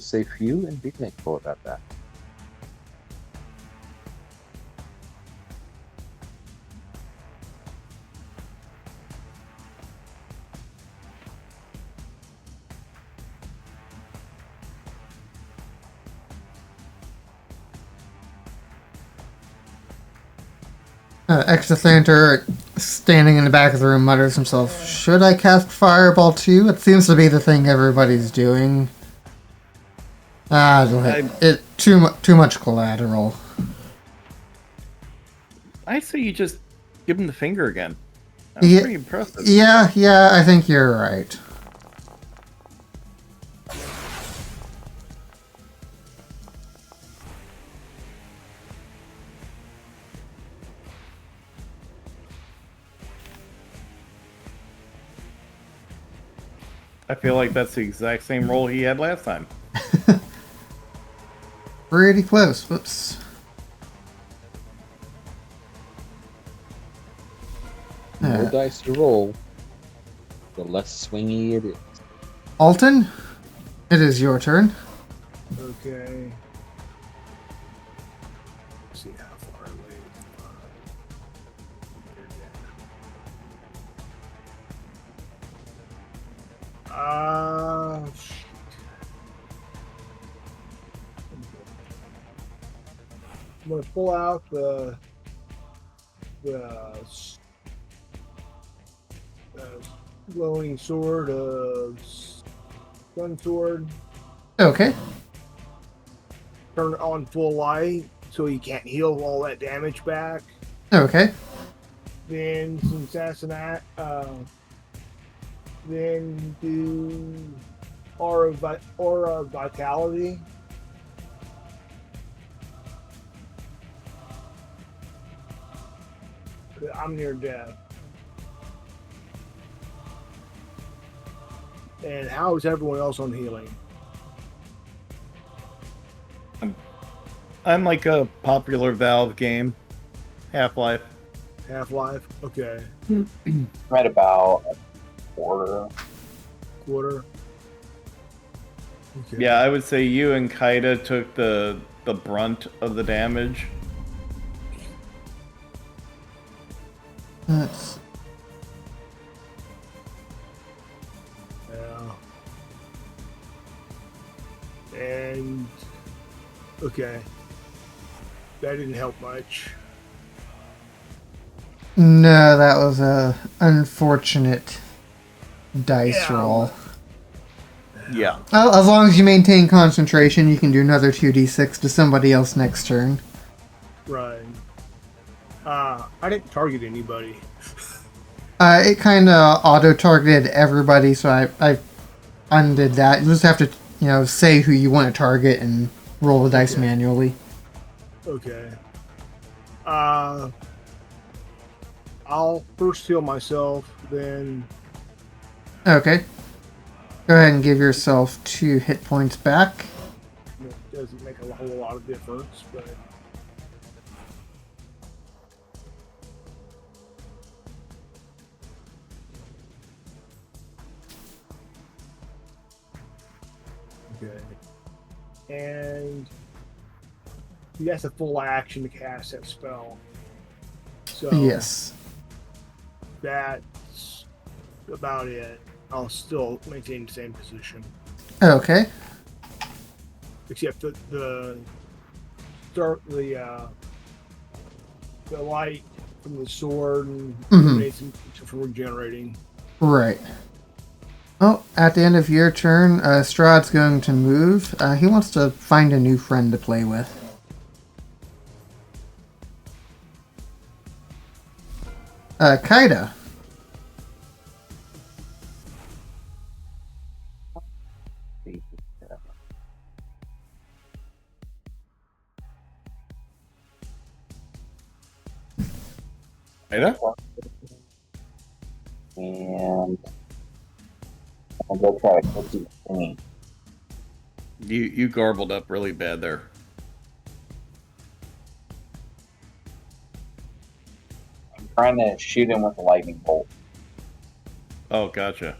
is safe for you, and be thankful about that. Exothanter, standing in the back of the room, mutters himself, "Should I cast Fireball too? It seems to be the thing everybody's doing." Too much collateral. I say you just give him the finger again. That's Yeah, pretty impressive. yeah, I think you're right. I feel like that's the exact same roll he had last time. Pretty close. Whoops. The more dice you roll, the less swingy it is. Alton, it is your turn. Okay. Let's see how far away. Shoot. I'm gonna pull out the glowing sword of Sun Sword. Okay. Turn it on full light so he can't heal all that damage back. Okay. Then since that's an act, then do aura vitality. I'm near death. And how is everyone else on healing? I'm like a popular Valve game. Half-Life. Half-Life? Okay. Right about a quarter. Quarter? Okay. Yeah, I would say you and Kaida took the brunt of the damage. That's Yeah. And okay. That didn't help much. no, that was a unfortunate dice roll. Yeah. Well, as long as you maintain concentration, you can do another 2d6 to somebody else next turn. Right. I didn't target anybody. It kind of auto-targeted everybody, so I undid that. You just have to, say who you want to target and roll the dice Okay. manually. Okay. I'll first heal myself, then Okay. Go ahead and give yourself 2 hit points back. it doesn't make a whole lot of difference, but okay. And that's a full action to cast that spell. So Yes. that's about it. I'll still maintain the same position, Okay. except the light from the sword and eliminates some from regenerating. Right. Well, at the end of your turn, Strahd's going to move. He wants to find a new friend to play with. Kaida. Kaida? And I'll go try to cook you a thing. You garbled up really bad there. I'm trying to shoot him with a lightning bolt. Oh, gotcha.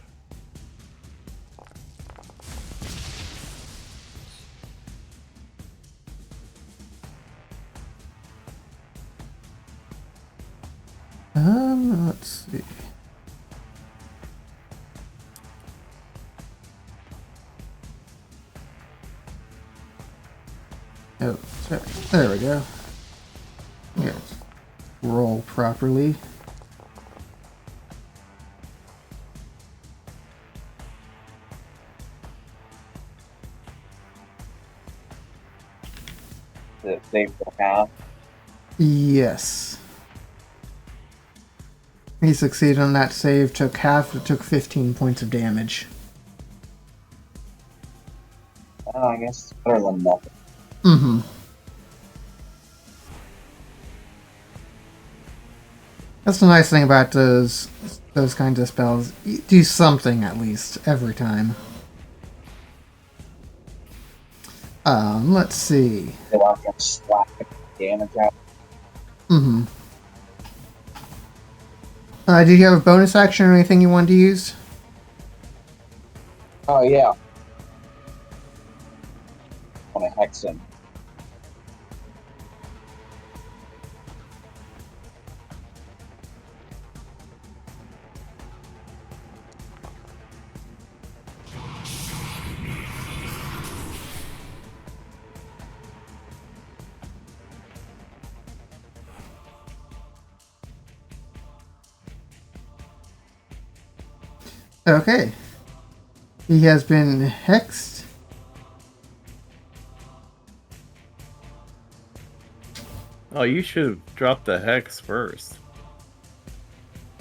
Let's see. Oh, sorry. There we go. Yes. Roll properly. The save for half. Yes. He succeeded on that save, took half, it took 15 points of damage. Oh, I guess it's better than nothing. Mm-hmm. That's the nice thing about those kinds of spells. You do something at least every time. Let's see. They want to slap damage out. Mm-hmm. Did you have a bonus action or anything you wanted to use? Oh, yeah. I want to hex him. Okay. He has been hexed. Oh, you should have dropped the hex first.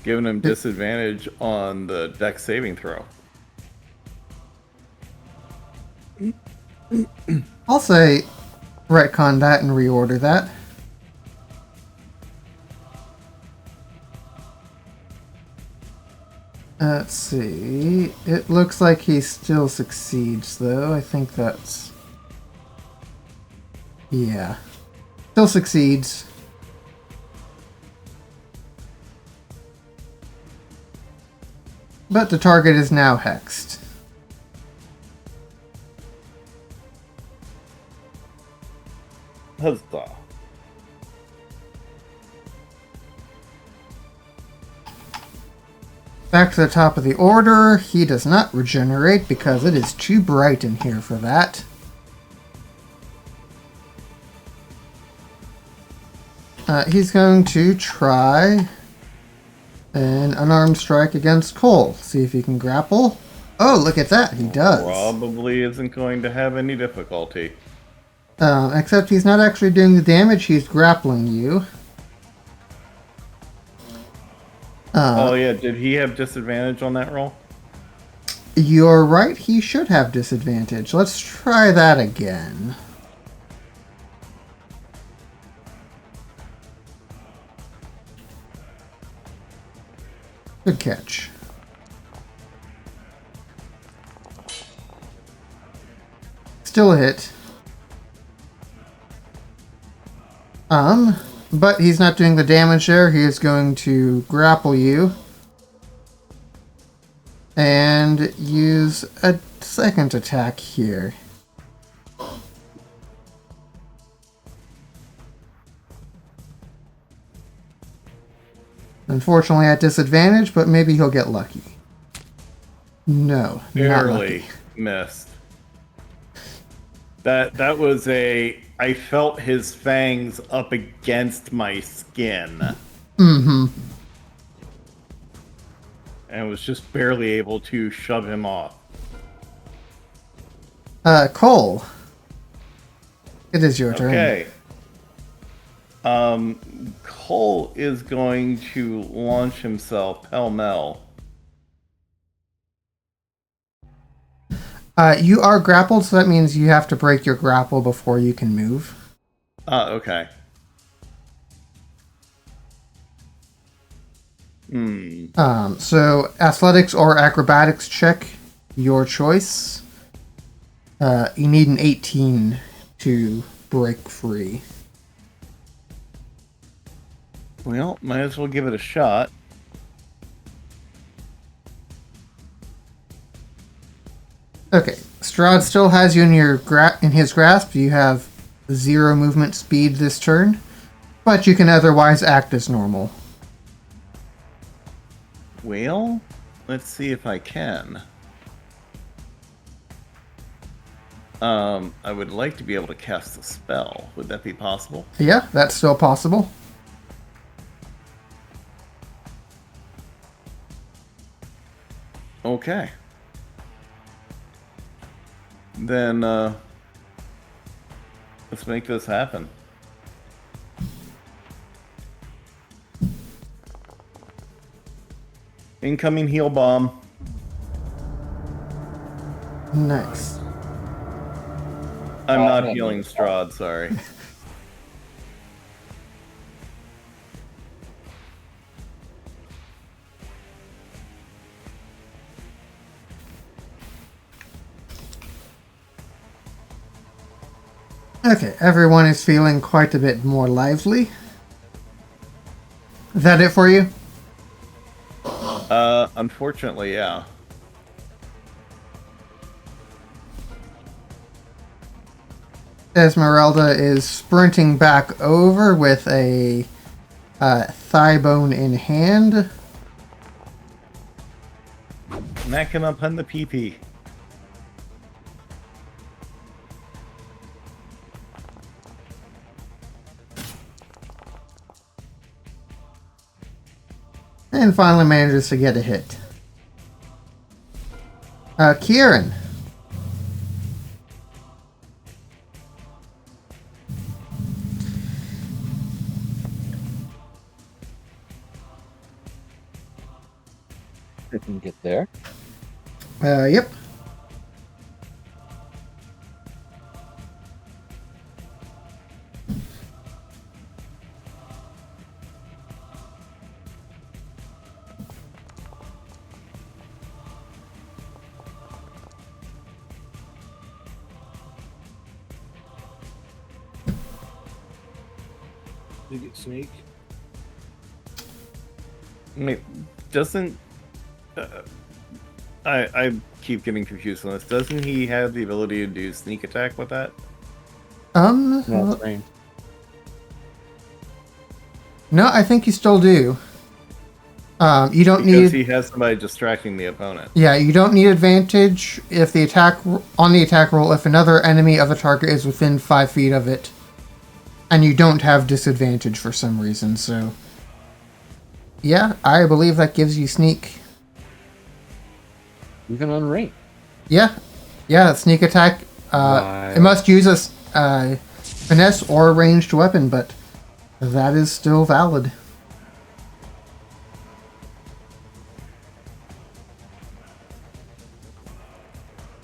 Giving him disadvantage on the dex saving throw. I'll say retcon that and reorder that. Let's see. It looks like he still succeeds, though. I think that's... Yeah. Still succeeds. But the target is now hexed. Huzzah. Back to the top of the order. He does not regenerate because it is too bright in here for that. He's going to try an unarmed strike against Cole. See if he can grapple. Oh, look at that. He does. Probably isn't going to have any difficulty. Except he's not actually doing the damage. He's grappling you. Oh yeah, did he have disadvantage on that roll? You're right, he should have disadvantage. Let's try that again. Good catch. Still a hit. But he's not doing the damage there. He is going to grapple you. And use a second attack here. Unfortunately at disadvantage, but maybe he'll get lucky. No, not Barely lucky. missed. That was a... I felt his fangs up against my skin. Mm-hmm. And was just barely able to shove him off. Cole. It is your turn. Okay. Cole is going to launch himself pell-mell. You are grappled, so that means you have to break your grapple before you can move. Okay. So athletics or acrobatics check, your choice. You need an 18 to break free. Well, might as well give it a shot. Okay, Strahd still has you in his grasp. You have 0 movement speed this turn, but you can otherwise act as normal. Well, let's see if I can. I would like to be able to cast a spell. Would that be possible? Yeah, that's still possible. Okay. Then, let's make this happen. Incoming heal bomb. Nice. I'm not healing Strahd, sorry. Okay, everyone is feeling quite a bit more lively. Is that it for you? Unfortunately, yeah. Esmeralda is sprinting back over with a thigh bone in hand. Mac him up on the PP. And finally manages to get a hit. Kieran. I can get there. Yep. Did you get sneak? Wait, doesn't... I keep getting confused on this. Doesn't he have the ability to do sneak attack with that? That's right. No, I think you still do. You don't Because need. he has somebody distracting the opponent. Yeah, you don't need advantage if the attack on the attack roll if another enemy of the target is within 5 feet of it, and you don't have disadvantage for some reason. So, yeah, I believe that gives you sneak. Even on range. Yeah, sneak attack. It must use a finesse or a ranged weapon, but that is still valid.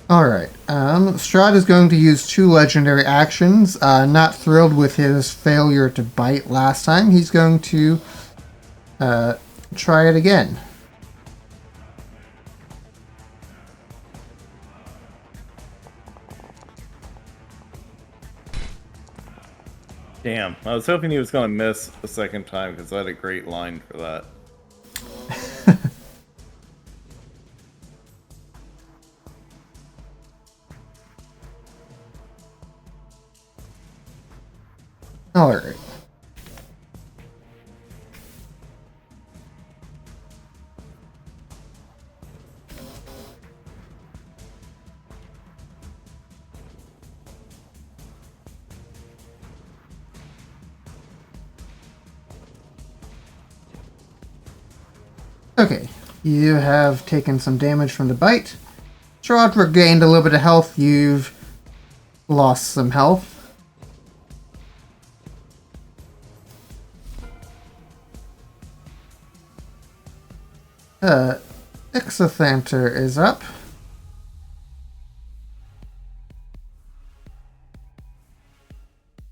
Alright, Strahd is going to use 2 legendary actions. Not thrilled with his failure to bite last time. He's going to try it again. Damn, I was hoping he was going to miss a second time because I had a great line for that. Alright. Okay, you have taken some damage from the bite. Strahd regained a little bit of health. You've lost some health. Ixothanter is up.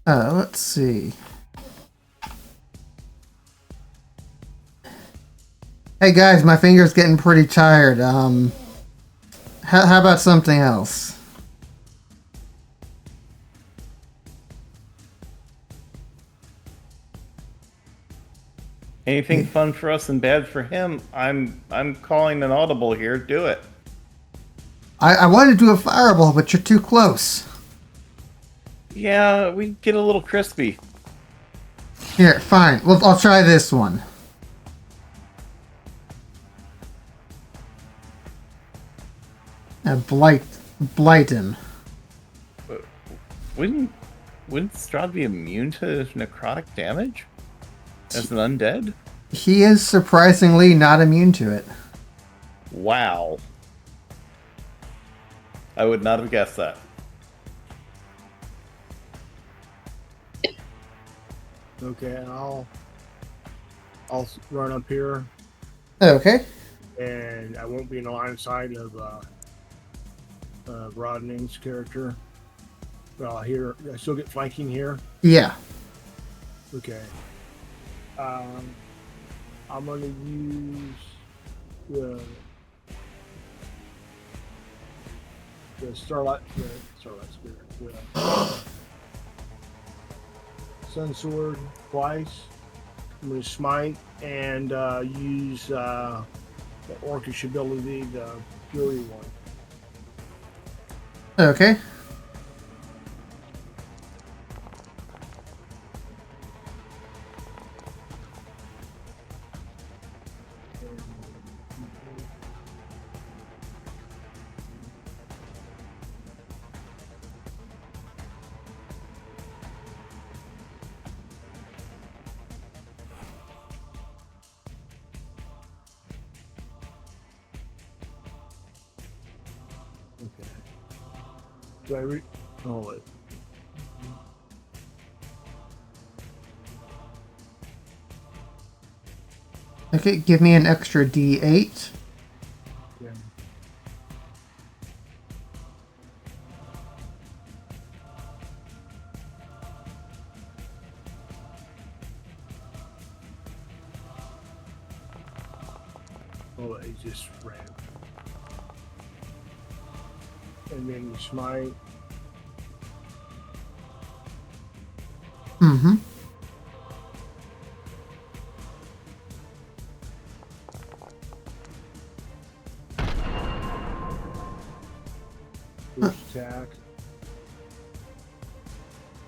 Let's see. Hey guys, my finger's getting pretty tired. How about something else? Anything fun for us and bad for him? I'm calling an audible here. Do it. I wanted to do a fireball, but you're too close. Yeah, we get a little crispy. Here, fine. Well, I'll try this one. Blight him. Wouldn't Strahd be immune to necrotic damage as an undead? He is surprisingly not immune to it. Wow. I would not have guessed that. Okay, I'll run up here, Okay. and I won't be in the line of sight of Rodney's character. Well, here I still get flanking here. Yeah. Okay. I'm gonna use the Starlight Spirit. The Sun Sword twice. I'm gonna smite and use the Orcish ability, the Fury one. Okay. Okay. Do I read? Oh, wait. Okay, give me an extra D8. Yeah. Oh, he just ran. And then you smite. Mm-hmm. First attack.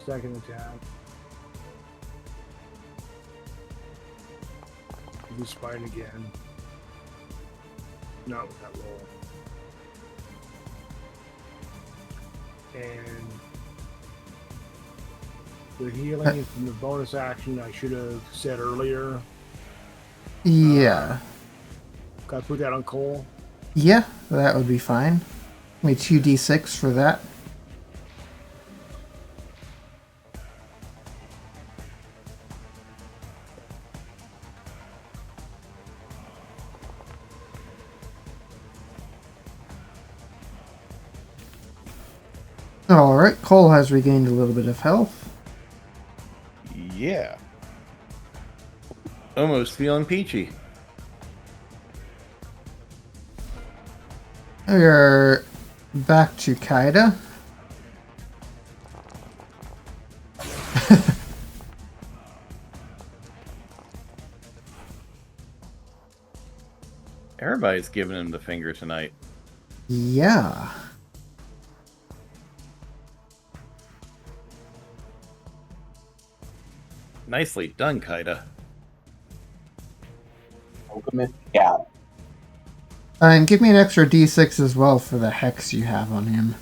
Second attack. You spine again. Not with that roll. And the healing from the bonus action I should have said earlier. Yeah. Can I put that on Cole? Yeah, that would be fine. Give me 2d6 for that. Alright, Cole has regained a little bit of health. Yeah. Almost feeling peachy. We're back to Kaida. Everybody's giving him the finger tonight. Yeah. Nicely done, Kaida. Ultimate scout. And give me an extra d6 as well for the hex you have on him.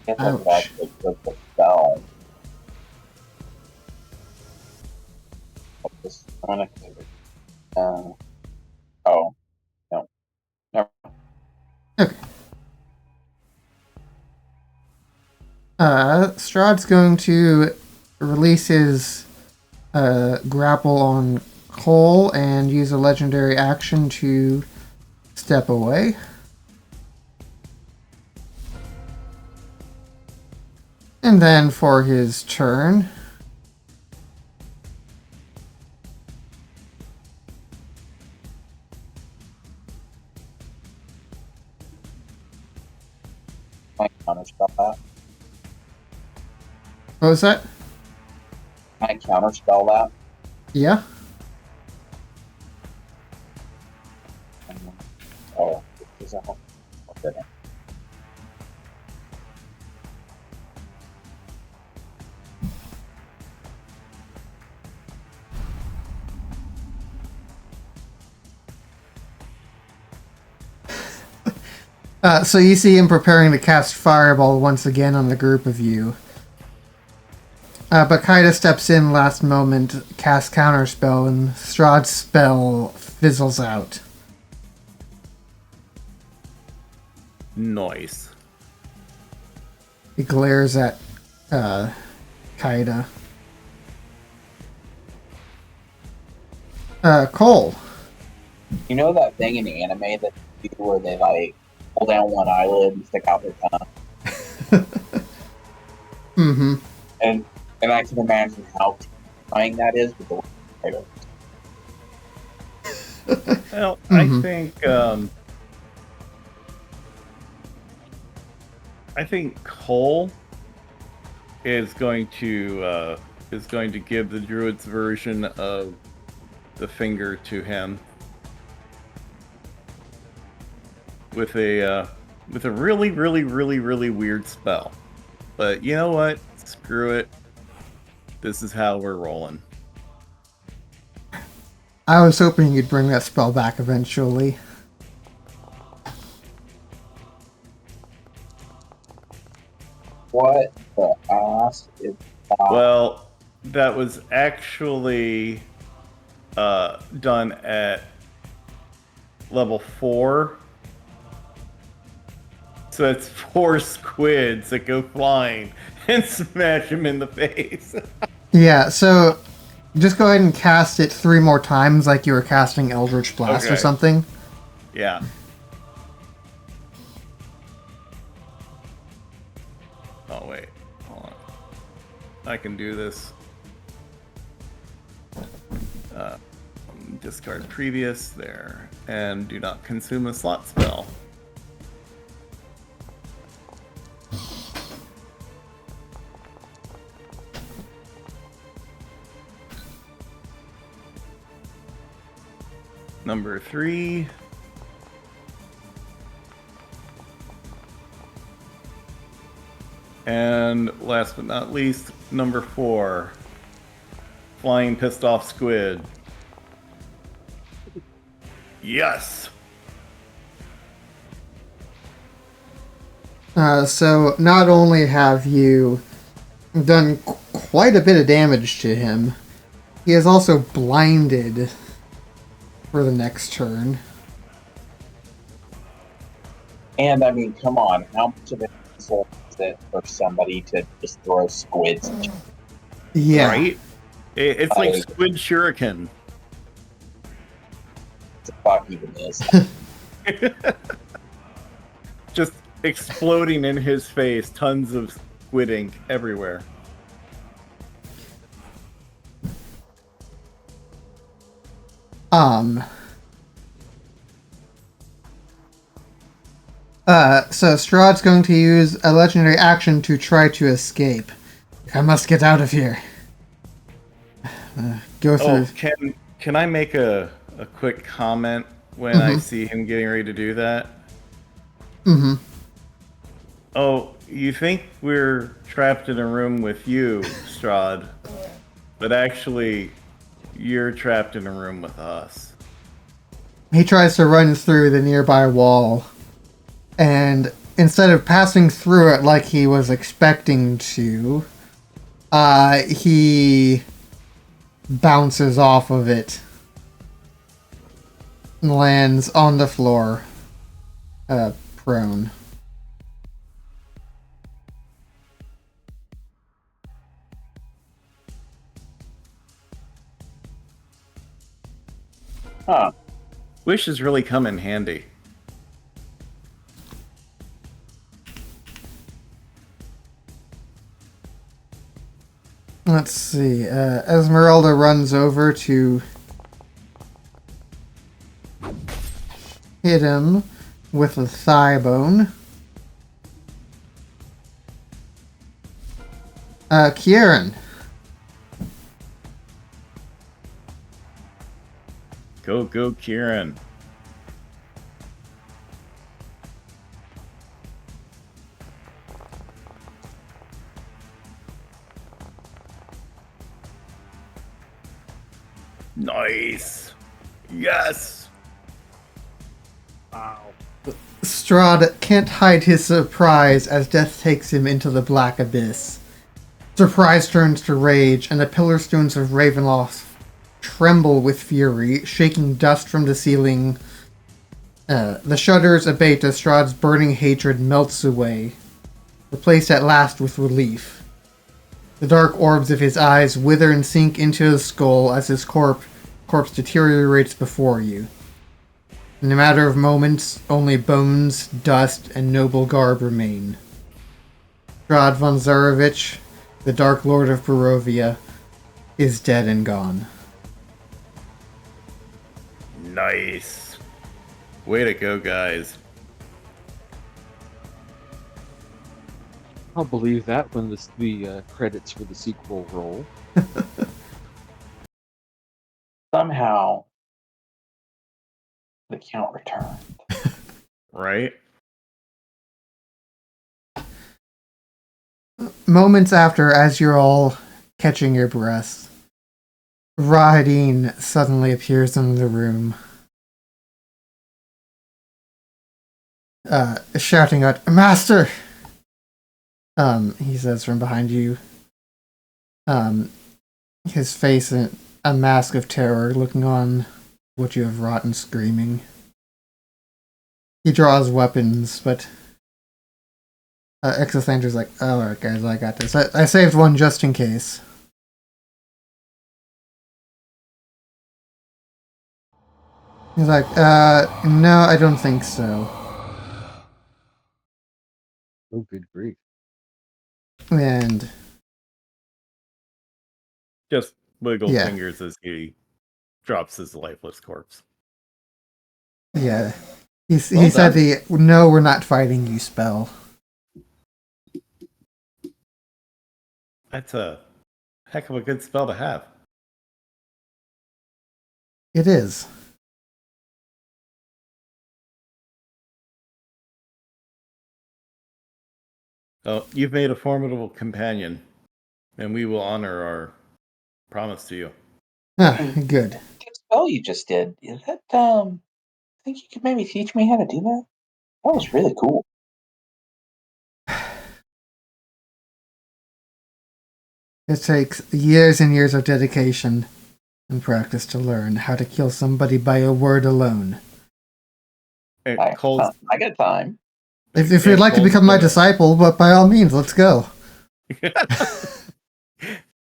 Can't Ouch. that's the spell. This oh no. Never. Okay. Strahd's going to release his grapple on Cole and use a legendary action to step away. And then for his turn, Can I counterspell that? what was that? Can I counterspell that? Yeah? Oh, So you see him preparing to cast Fireball once again on the group of you. But Kaida steps in last moment, casts Counterspell, and Strahd's spell fizzles out. Nice. He glares at Kaida. Cole. You know that thing in the anime that they do where they like pull down one eyelid and stick out their tongue? Mm-hmm. And I can imagine how terrifying that is with the way Well, Mhm. I think Cole is going to give the druid's version of the finger to him with a really, really, really, really weird spell. But you know what? Screw it. This is how we're rolling. I was hoping you'd bring that spell back eventually. What the ass is that? Well, that was actually done at level 4. So it's 4 squids that go flying and smash him in the face. Yeah, so just go ahead and cast it 3 more times like you were casting Eldritch Blast or Okay. something. Yeah. Oh, wait. Hold on. I can do this. Discard previous there. And do not consume a slot spell. Number 3. And last but not least, number 4. Flying pissed off squid. Yes! So not only have you done quite a bit of damage to him, he is also blinded for the next turn. And I mean, come on, how much of an insult is it for somebody to just throw squids? Yeah. Right? It's like squid shuriken. The fuck even is. Just exploding in his face, tons of squid ink everywhere. So Strahd's going to use a legendary action to try to escape. I must get out of here. Go through. Oh, can I make a quick comment when I see him getting ready to do that? Mm-hmm. Oh, you think we're trapped in a room with you, Strahd, but actually, you're trapped in a room with us. He tries to run through the nearby wall, and instead of passing through it like he was expecting to, he bounces off of it and lands on the floor, prone. Huh. Wishes really come in handy. Let's see. Esmeralda runs over to hit him with a thigh bone. Kieran. Go, Kieran. Nice. Yes. Wow. Strahd can't hide his surprise as death takes him into the black abyss. Surprise turns to rage, and the pillar stones of Ravenloft tremble with fury, shaking dust from the ceiling. The shudders abate as Strahd's burning hatred melts away, replaced at last with relief. The dark orbs of his eyes wither and sink into his skull as his corpse deteriorates before you. In a matter of moments, only bones, dust, and noble garb remain. Strahd von Zarovich, the Dark Lord of Barovia, is dead and gone. Nice. Way to go, guys. I'll believe that when the credits for the sequel roll. Somehow, the count returned. Right? Moments after, as you're all catching your breath, Rahadin suddenly appears in the room, shouting out, "Master!" He says from behind you, his face a mask of terror, looking on what you have wrought and screaming. He draws weapons, but Exosander's like, "Alright guys, I got this. I saved one just in case." He's like, no, I don't think so." Oh, good grief. And Just wiggle Yeah. fingers as he drops his lifeless corpse. yeah, he Well said done. "No, we're not fighting you" spell. That's a heck of a good spell to have. It is. Well, you've made a formidable companion, and we will honor our promise to you. Good. That spell you just did, is that, I think you could maybe teach me how to do that? That was really cool. It takes years and years of dedication and practice to learn how to kill somebody by a word alone. And I got time. If you'd like to become my disciple, but by all means, let's go.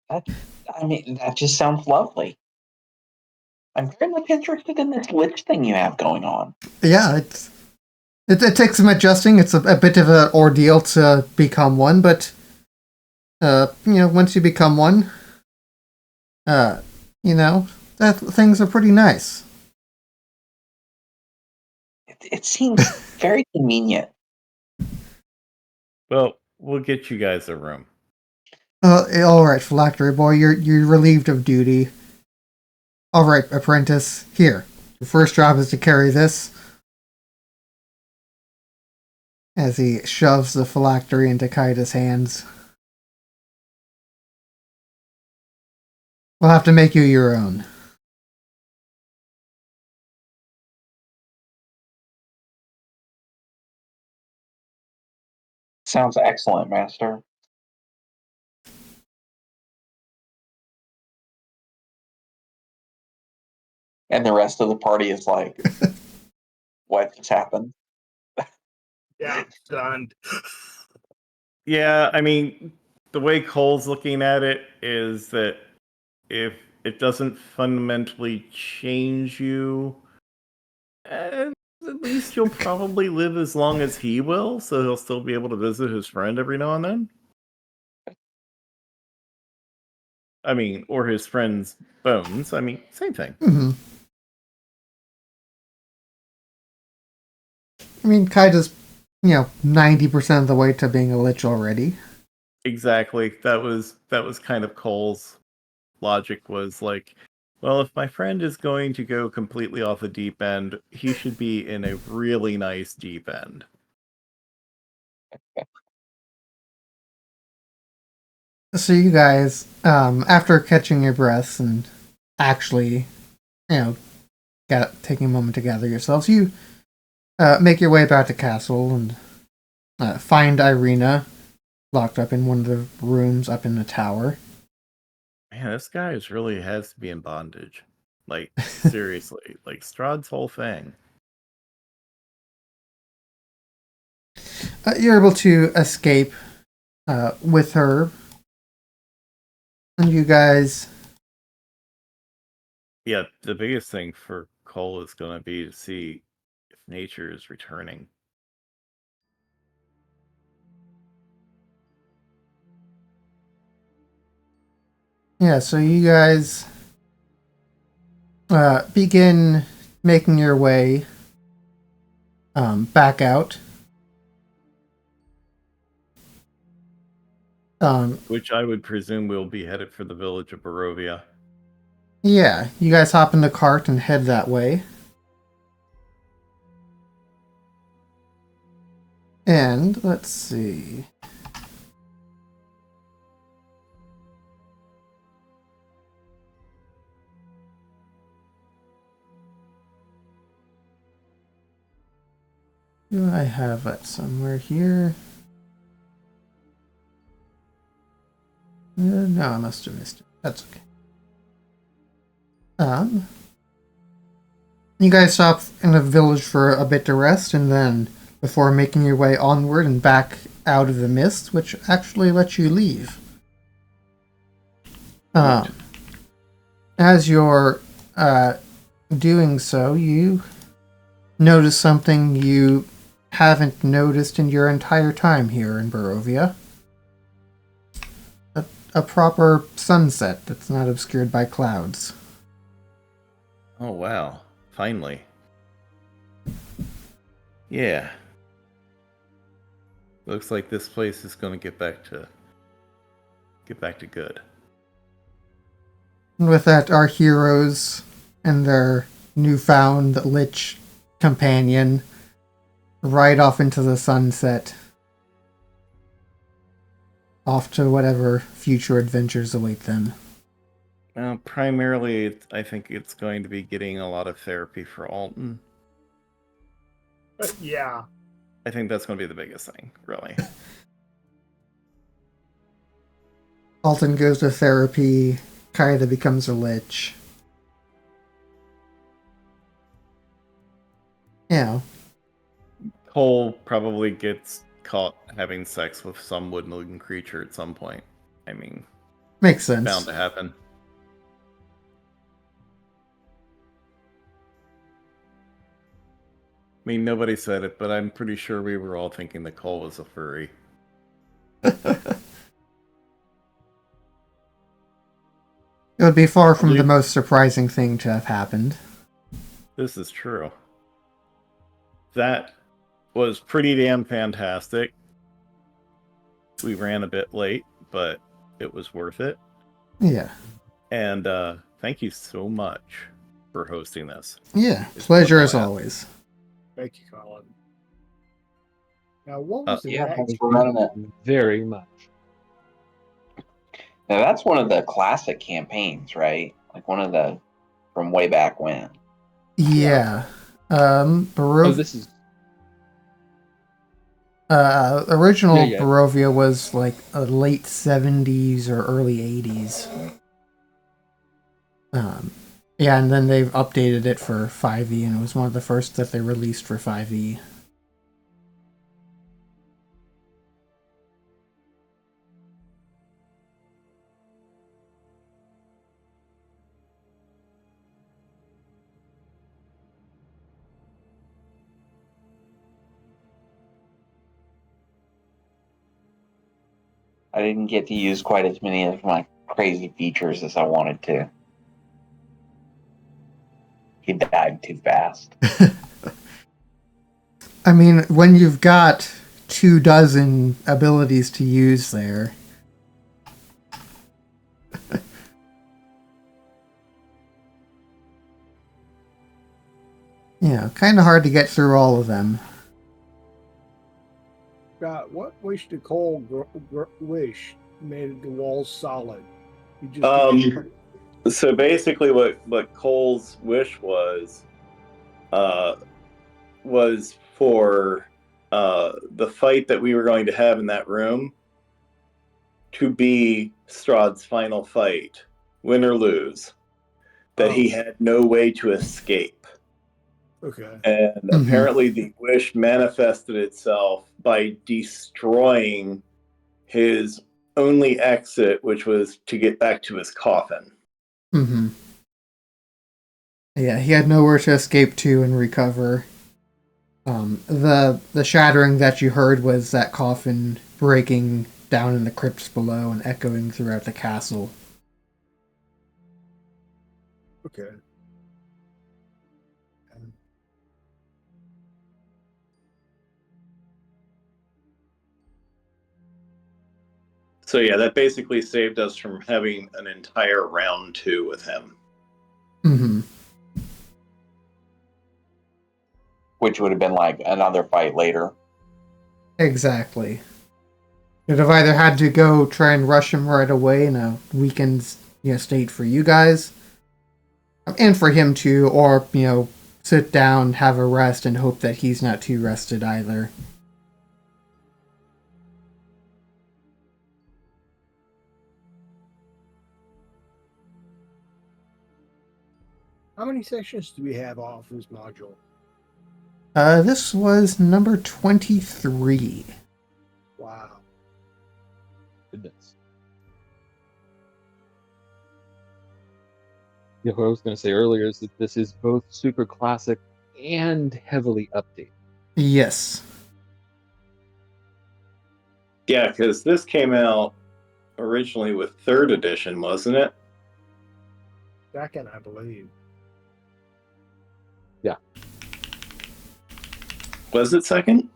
That just sounds lovely. I'm very much interested in this lich thing you have going on. Yeah, it takes some adjusting. It's a bit of an ordeal to become one, but once you become one, that things are pretty nice. It seems very convenient. Well, we'll get you guys a room. All right, phylactery boy, you're relieved of duty. All right, apprentice, here. Your first job is to carry this. As he shoves the phylactery into Kaida's hands. We'll have to make you your own. Sounds excellent, Master. And the rest of the party is like, what just happened? Yeah, stunned. Yeah, I mean, the way Cole's looking at it is that if it doesn't fundamentally change you, at least you'll probably live as long as he will, so he'll still be able to visit his friend every now and then. I mean, or his friend's bones. I mean, same thing. Mm-hmm. I mean, Kaida's, 90% of the way to being a lich already. Exactly. That was kind of Cole's logic, was like, well, if my friend is going to go completely off the deep end, he should be in a really nice deep end. So you guys, after catching your breaths and actually, taking a moment to gather yourselves, you make your way back to castle and find Irina locked up in one of the rooms up in the tower. Man, this guy really has to be in bondage. Like, seriously. Like, Strahd's whole thing. You're able to escape with her. And you guys... Yeah, the biggest thing for Cole is going to be to see if nature is returning. Yeah, so you guys begin making your way back out. Which I would presume will be headed for the village of Barovia. Yeah, you guys hop in the cart and head that way. And, let's see... Do I have it somewhere here? No, I must have missed it. That's okay. You guys stop in the village for a bit to rest, and then before making your way onward and back out of the mist, which actually lets you leave. As you're doing so, you notice something you haven't noticed in your entire time here in Barovia. A proper sunset that's not obscured by clouds. Oh, wow. Finally. Yeah. Looks like this place is going to get back to good. And with that, our heroes and their newfound lich companion ride off into the sunset. Off to whatever future adventures await them. Well, primarily, I think it's going to be getting a lot of therapy for Alton. Yeah. I think that's going to be the biggest thing, really. Alton goes to therapy. Kaida becomes a lich. Yeah. Cole probably gets caught having sex with some woodland creature at some point. I mean, Makes sense. bound to happen. I mean, nobody said it, but I'm pretty sure we were all thinking that Cole was a furry. It would be far from the most surprising thing to have happened. This is true. That was pretty damn fantastic. We ran a bit late, but it was worth it. Yeah. And thank you so much for hosting this. Yeah, It's pleasure been a as while. always. Thank you, Colin. Now, what was the Yeah, next? thanks for running it. Very much. Now that's one of the classic campaigns, right? Like one of the from way back when. Yeah. Oh, this is Original Yeah, yeah. Barovia was like late 70s or early 80s. Yeah, and then they've updated it for 5e, and it was one of the first that they released for 5e. I didn't get to use quite as many of my crazy features as I wanted to. He died too fast. I mean, when you've got 24 abilities to use there. Yeah, kind of hard to get through all of them. God, what wish did Cole wish made the walls solid? He just So basically, what Cole's wish was for the fight that we were going to have in that room to be Strahd's final fight, win or lose, that he had no way to escape. Okay. And apparently the wish manifested itself by destroying his only exit, which was to get back to his coffin. Mm-hmm. Yeah, he had nowhere to escape to and recover. The shattering that you heard was that coffin breaking down in the crypts below and echoing throughout the castle. Okay. So yeah, that basically saved us from having an entire round 2 with him. Mm-hmm. Which would have been like another fight later. Exactly. You'd have either had to go try and rush him right away in a weakened state for you guys, and for him too, or sit down, have a rest, and hope that he's not too rested either. How many sections do we have off this module? This was number 23. Wow. Goodness. Yeah, what I was going to say earlier is that this is both super classic and heavily updated. Yes. Yeah, because this came out originally with 3rd edition, wasn't it? Second, I believe. Yeah. Was it 2nd?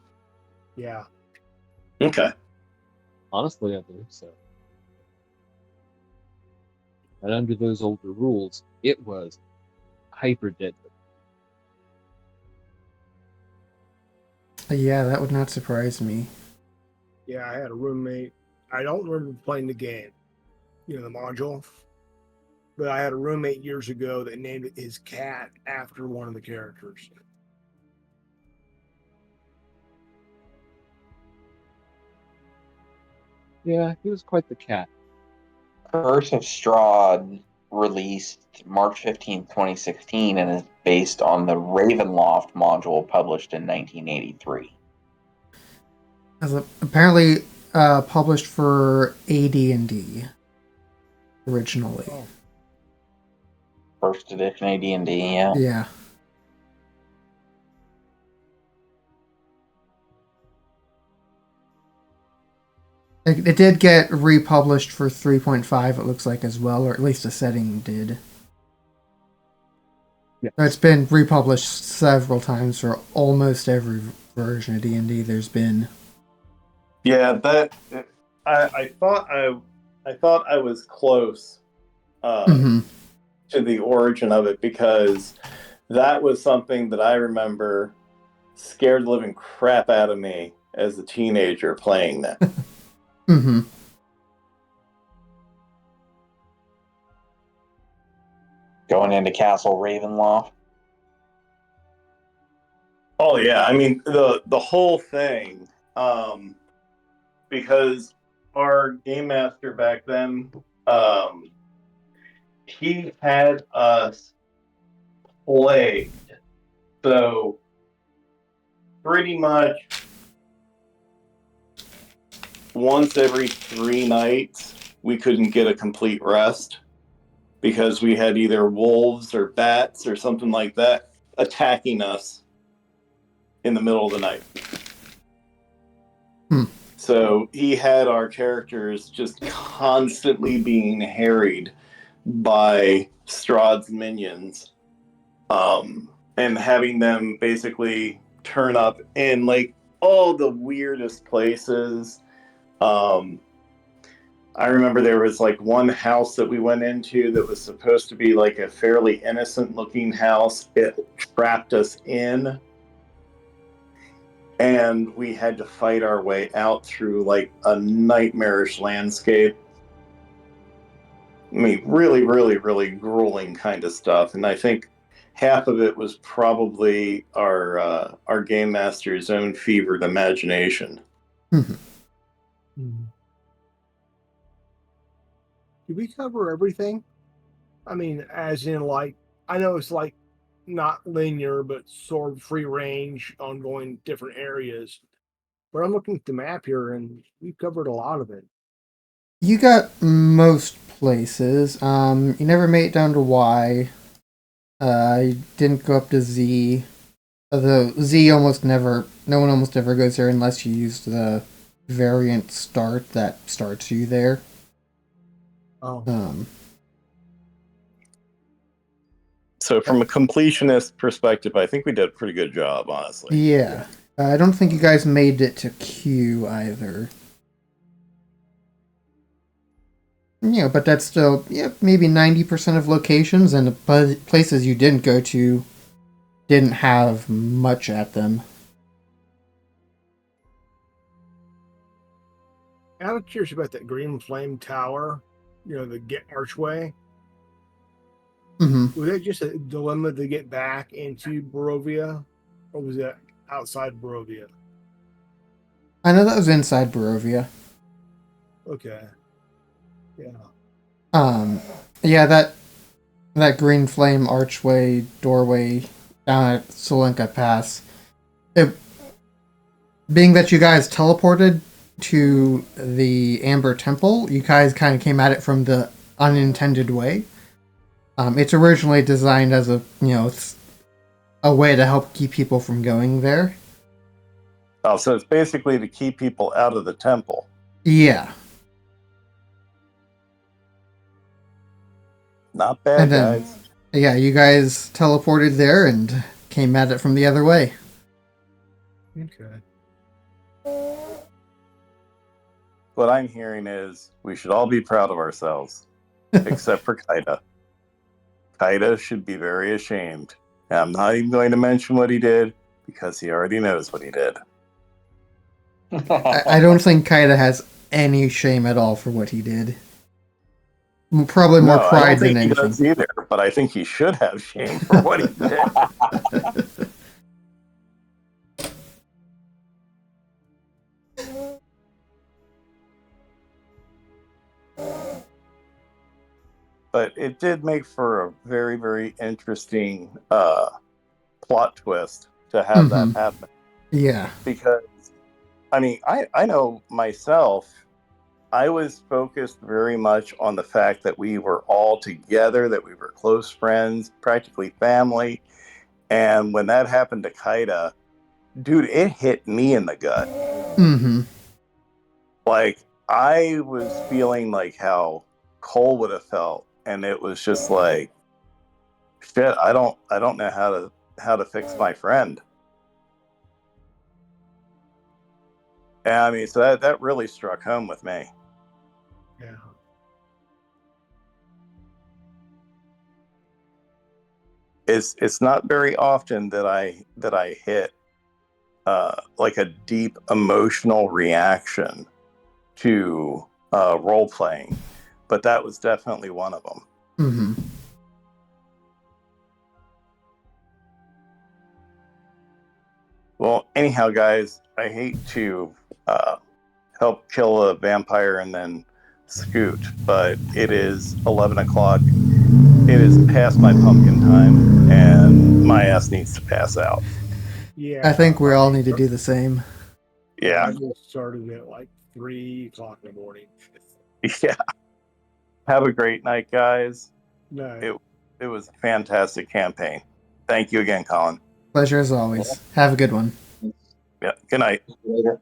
Yeah. Okay. Honestly, I believe so. And under those older rules, it was hyper deadly. Yeah, that would not surprise me. Yeah, I had a roommate. I don't remember playing the game, the module. But I had a roommate years ago that named his cat after one of the characters. Yeah, he was quite the cat. Curse of Strahd released March 15th, 2016, and is based on the Ravenloft module published in 1983. As apparently published for AD&D originally. Oh. First edition AD&D, yeah. Yeah. It did get republished for 3.5, it looks like, as well, or at least the setting did. Yeah. It's been republished several times for almost every version of D&D there's been. Yeah, that I thought I was close to the origin of it, because that was something that I remember scared the living crap out of me as a teenager playing that. Mm-hmm. Going into Castle Ravenloft. Oh yeah, I mean the whole thing, because our game master back then, he had us plagued. So pretty much once every 3 nights we couldn't get a complete rest, because we had either wolves or bats or something like that attacking us in the middle of the night. So he had our characters just constantly being harried by Strahd's minions, and having them basically turn up in like all the weirdest places. I remember there was like one house that we went into that was supposed to be like a fairly innocent looking house. It trapped us in, and we had to fight our way out through like a nightmarish landscape. I mean, really, really, really grueling kind of stuff. And I think half of it was probably our game master's own fevered imagination. Mhm. Did we cover everything? I mean, as in, like, I know it's like not linear, but sort of free range, ongoing different areas. But I'm looking at the map here, and we've covered a lot of it. You got most places. You never made it down to Y. You didn't go up to Z. Although Z almost never, no one almost ever goes there unless you use the variant start that starts you there. Oh, So from a completionist perspective, I think we did a pretty good job, honestly. yeah. I don't think you guys made it to Q either. Yeah, but that's still, yeah, maybe 90% of locations, and the places you didn't go to didn't have much at them. I'm curious about that green flame tower. The get archway. Hmm. Was that just a dilemma to get back into Barovia, or was that outside Barovia? I know that was inside Barovia. Okay. Yeah. Yeah, that green flame archway doorway down at Solenka Pass. Being that you guys teleported to the Amber Temple, you guys kind of came at it from the unintended way. It's originally designed as a way to help keep people from going there. Oh, so it's basically to keep people out of the temple. Yeah. Not bad, And then, guys. yeah, you guys teleported there and came at it from the other way. Okay. What I'm hearing is we should all be proud of ourselves, except for Kaida. Kaida should be very ashamed. And I'm not even going to mention what he did because he already knows what he did. I don't think Kaida has any shame at all for what he did. Probably more No, I pride don't think than he anything. does either, but I think he should have shame for what he did. But it did make for a very, very interesting plot twist to have that happen. Yeah. Because, I mean, I know myself, I was focused very much on the fact that we were all together, that we were close friends, practically family. And when that happened to Kaida, dude, it hit me in the gut. Mm-hmm. Like, I was feeling like how Cole would have felt. And it was just like, shit, I don't know how to fix my friend. And I mean, so that really struck home with me. Yeah. It's not very often that I hit like a deep emotional reaction to role playing, but that was definitely one of them. Mm-hmm. Well, anyhow, guys, I hate to help kill a vampire and then scoot, but it is 11 o'clock. It is past my pumpkin time, and my ass needs to pass out. Yeah. I think we all need to do the same. Yeah. I just started at like 3 o'clock in the morning. Yeah. Have a great night, guys. No. It was a fantastic campaign. Thank you again, Colin. Pleasure as always. Have a good one. Yeah. Good night. Later.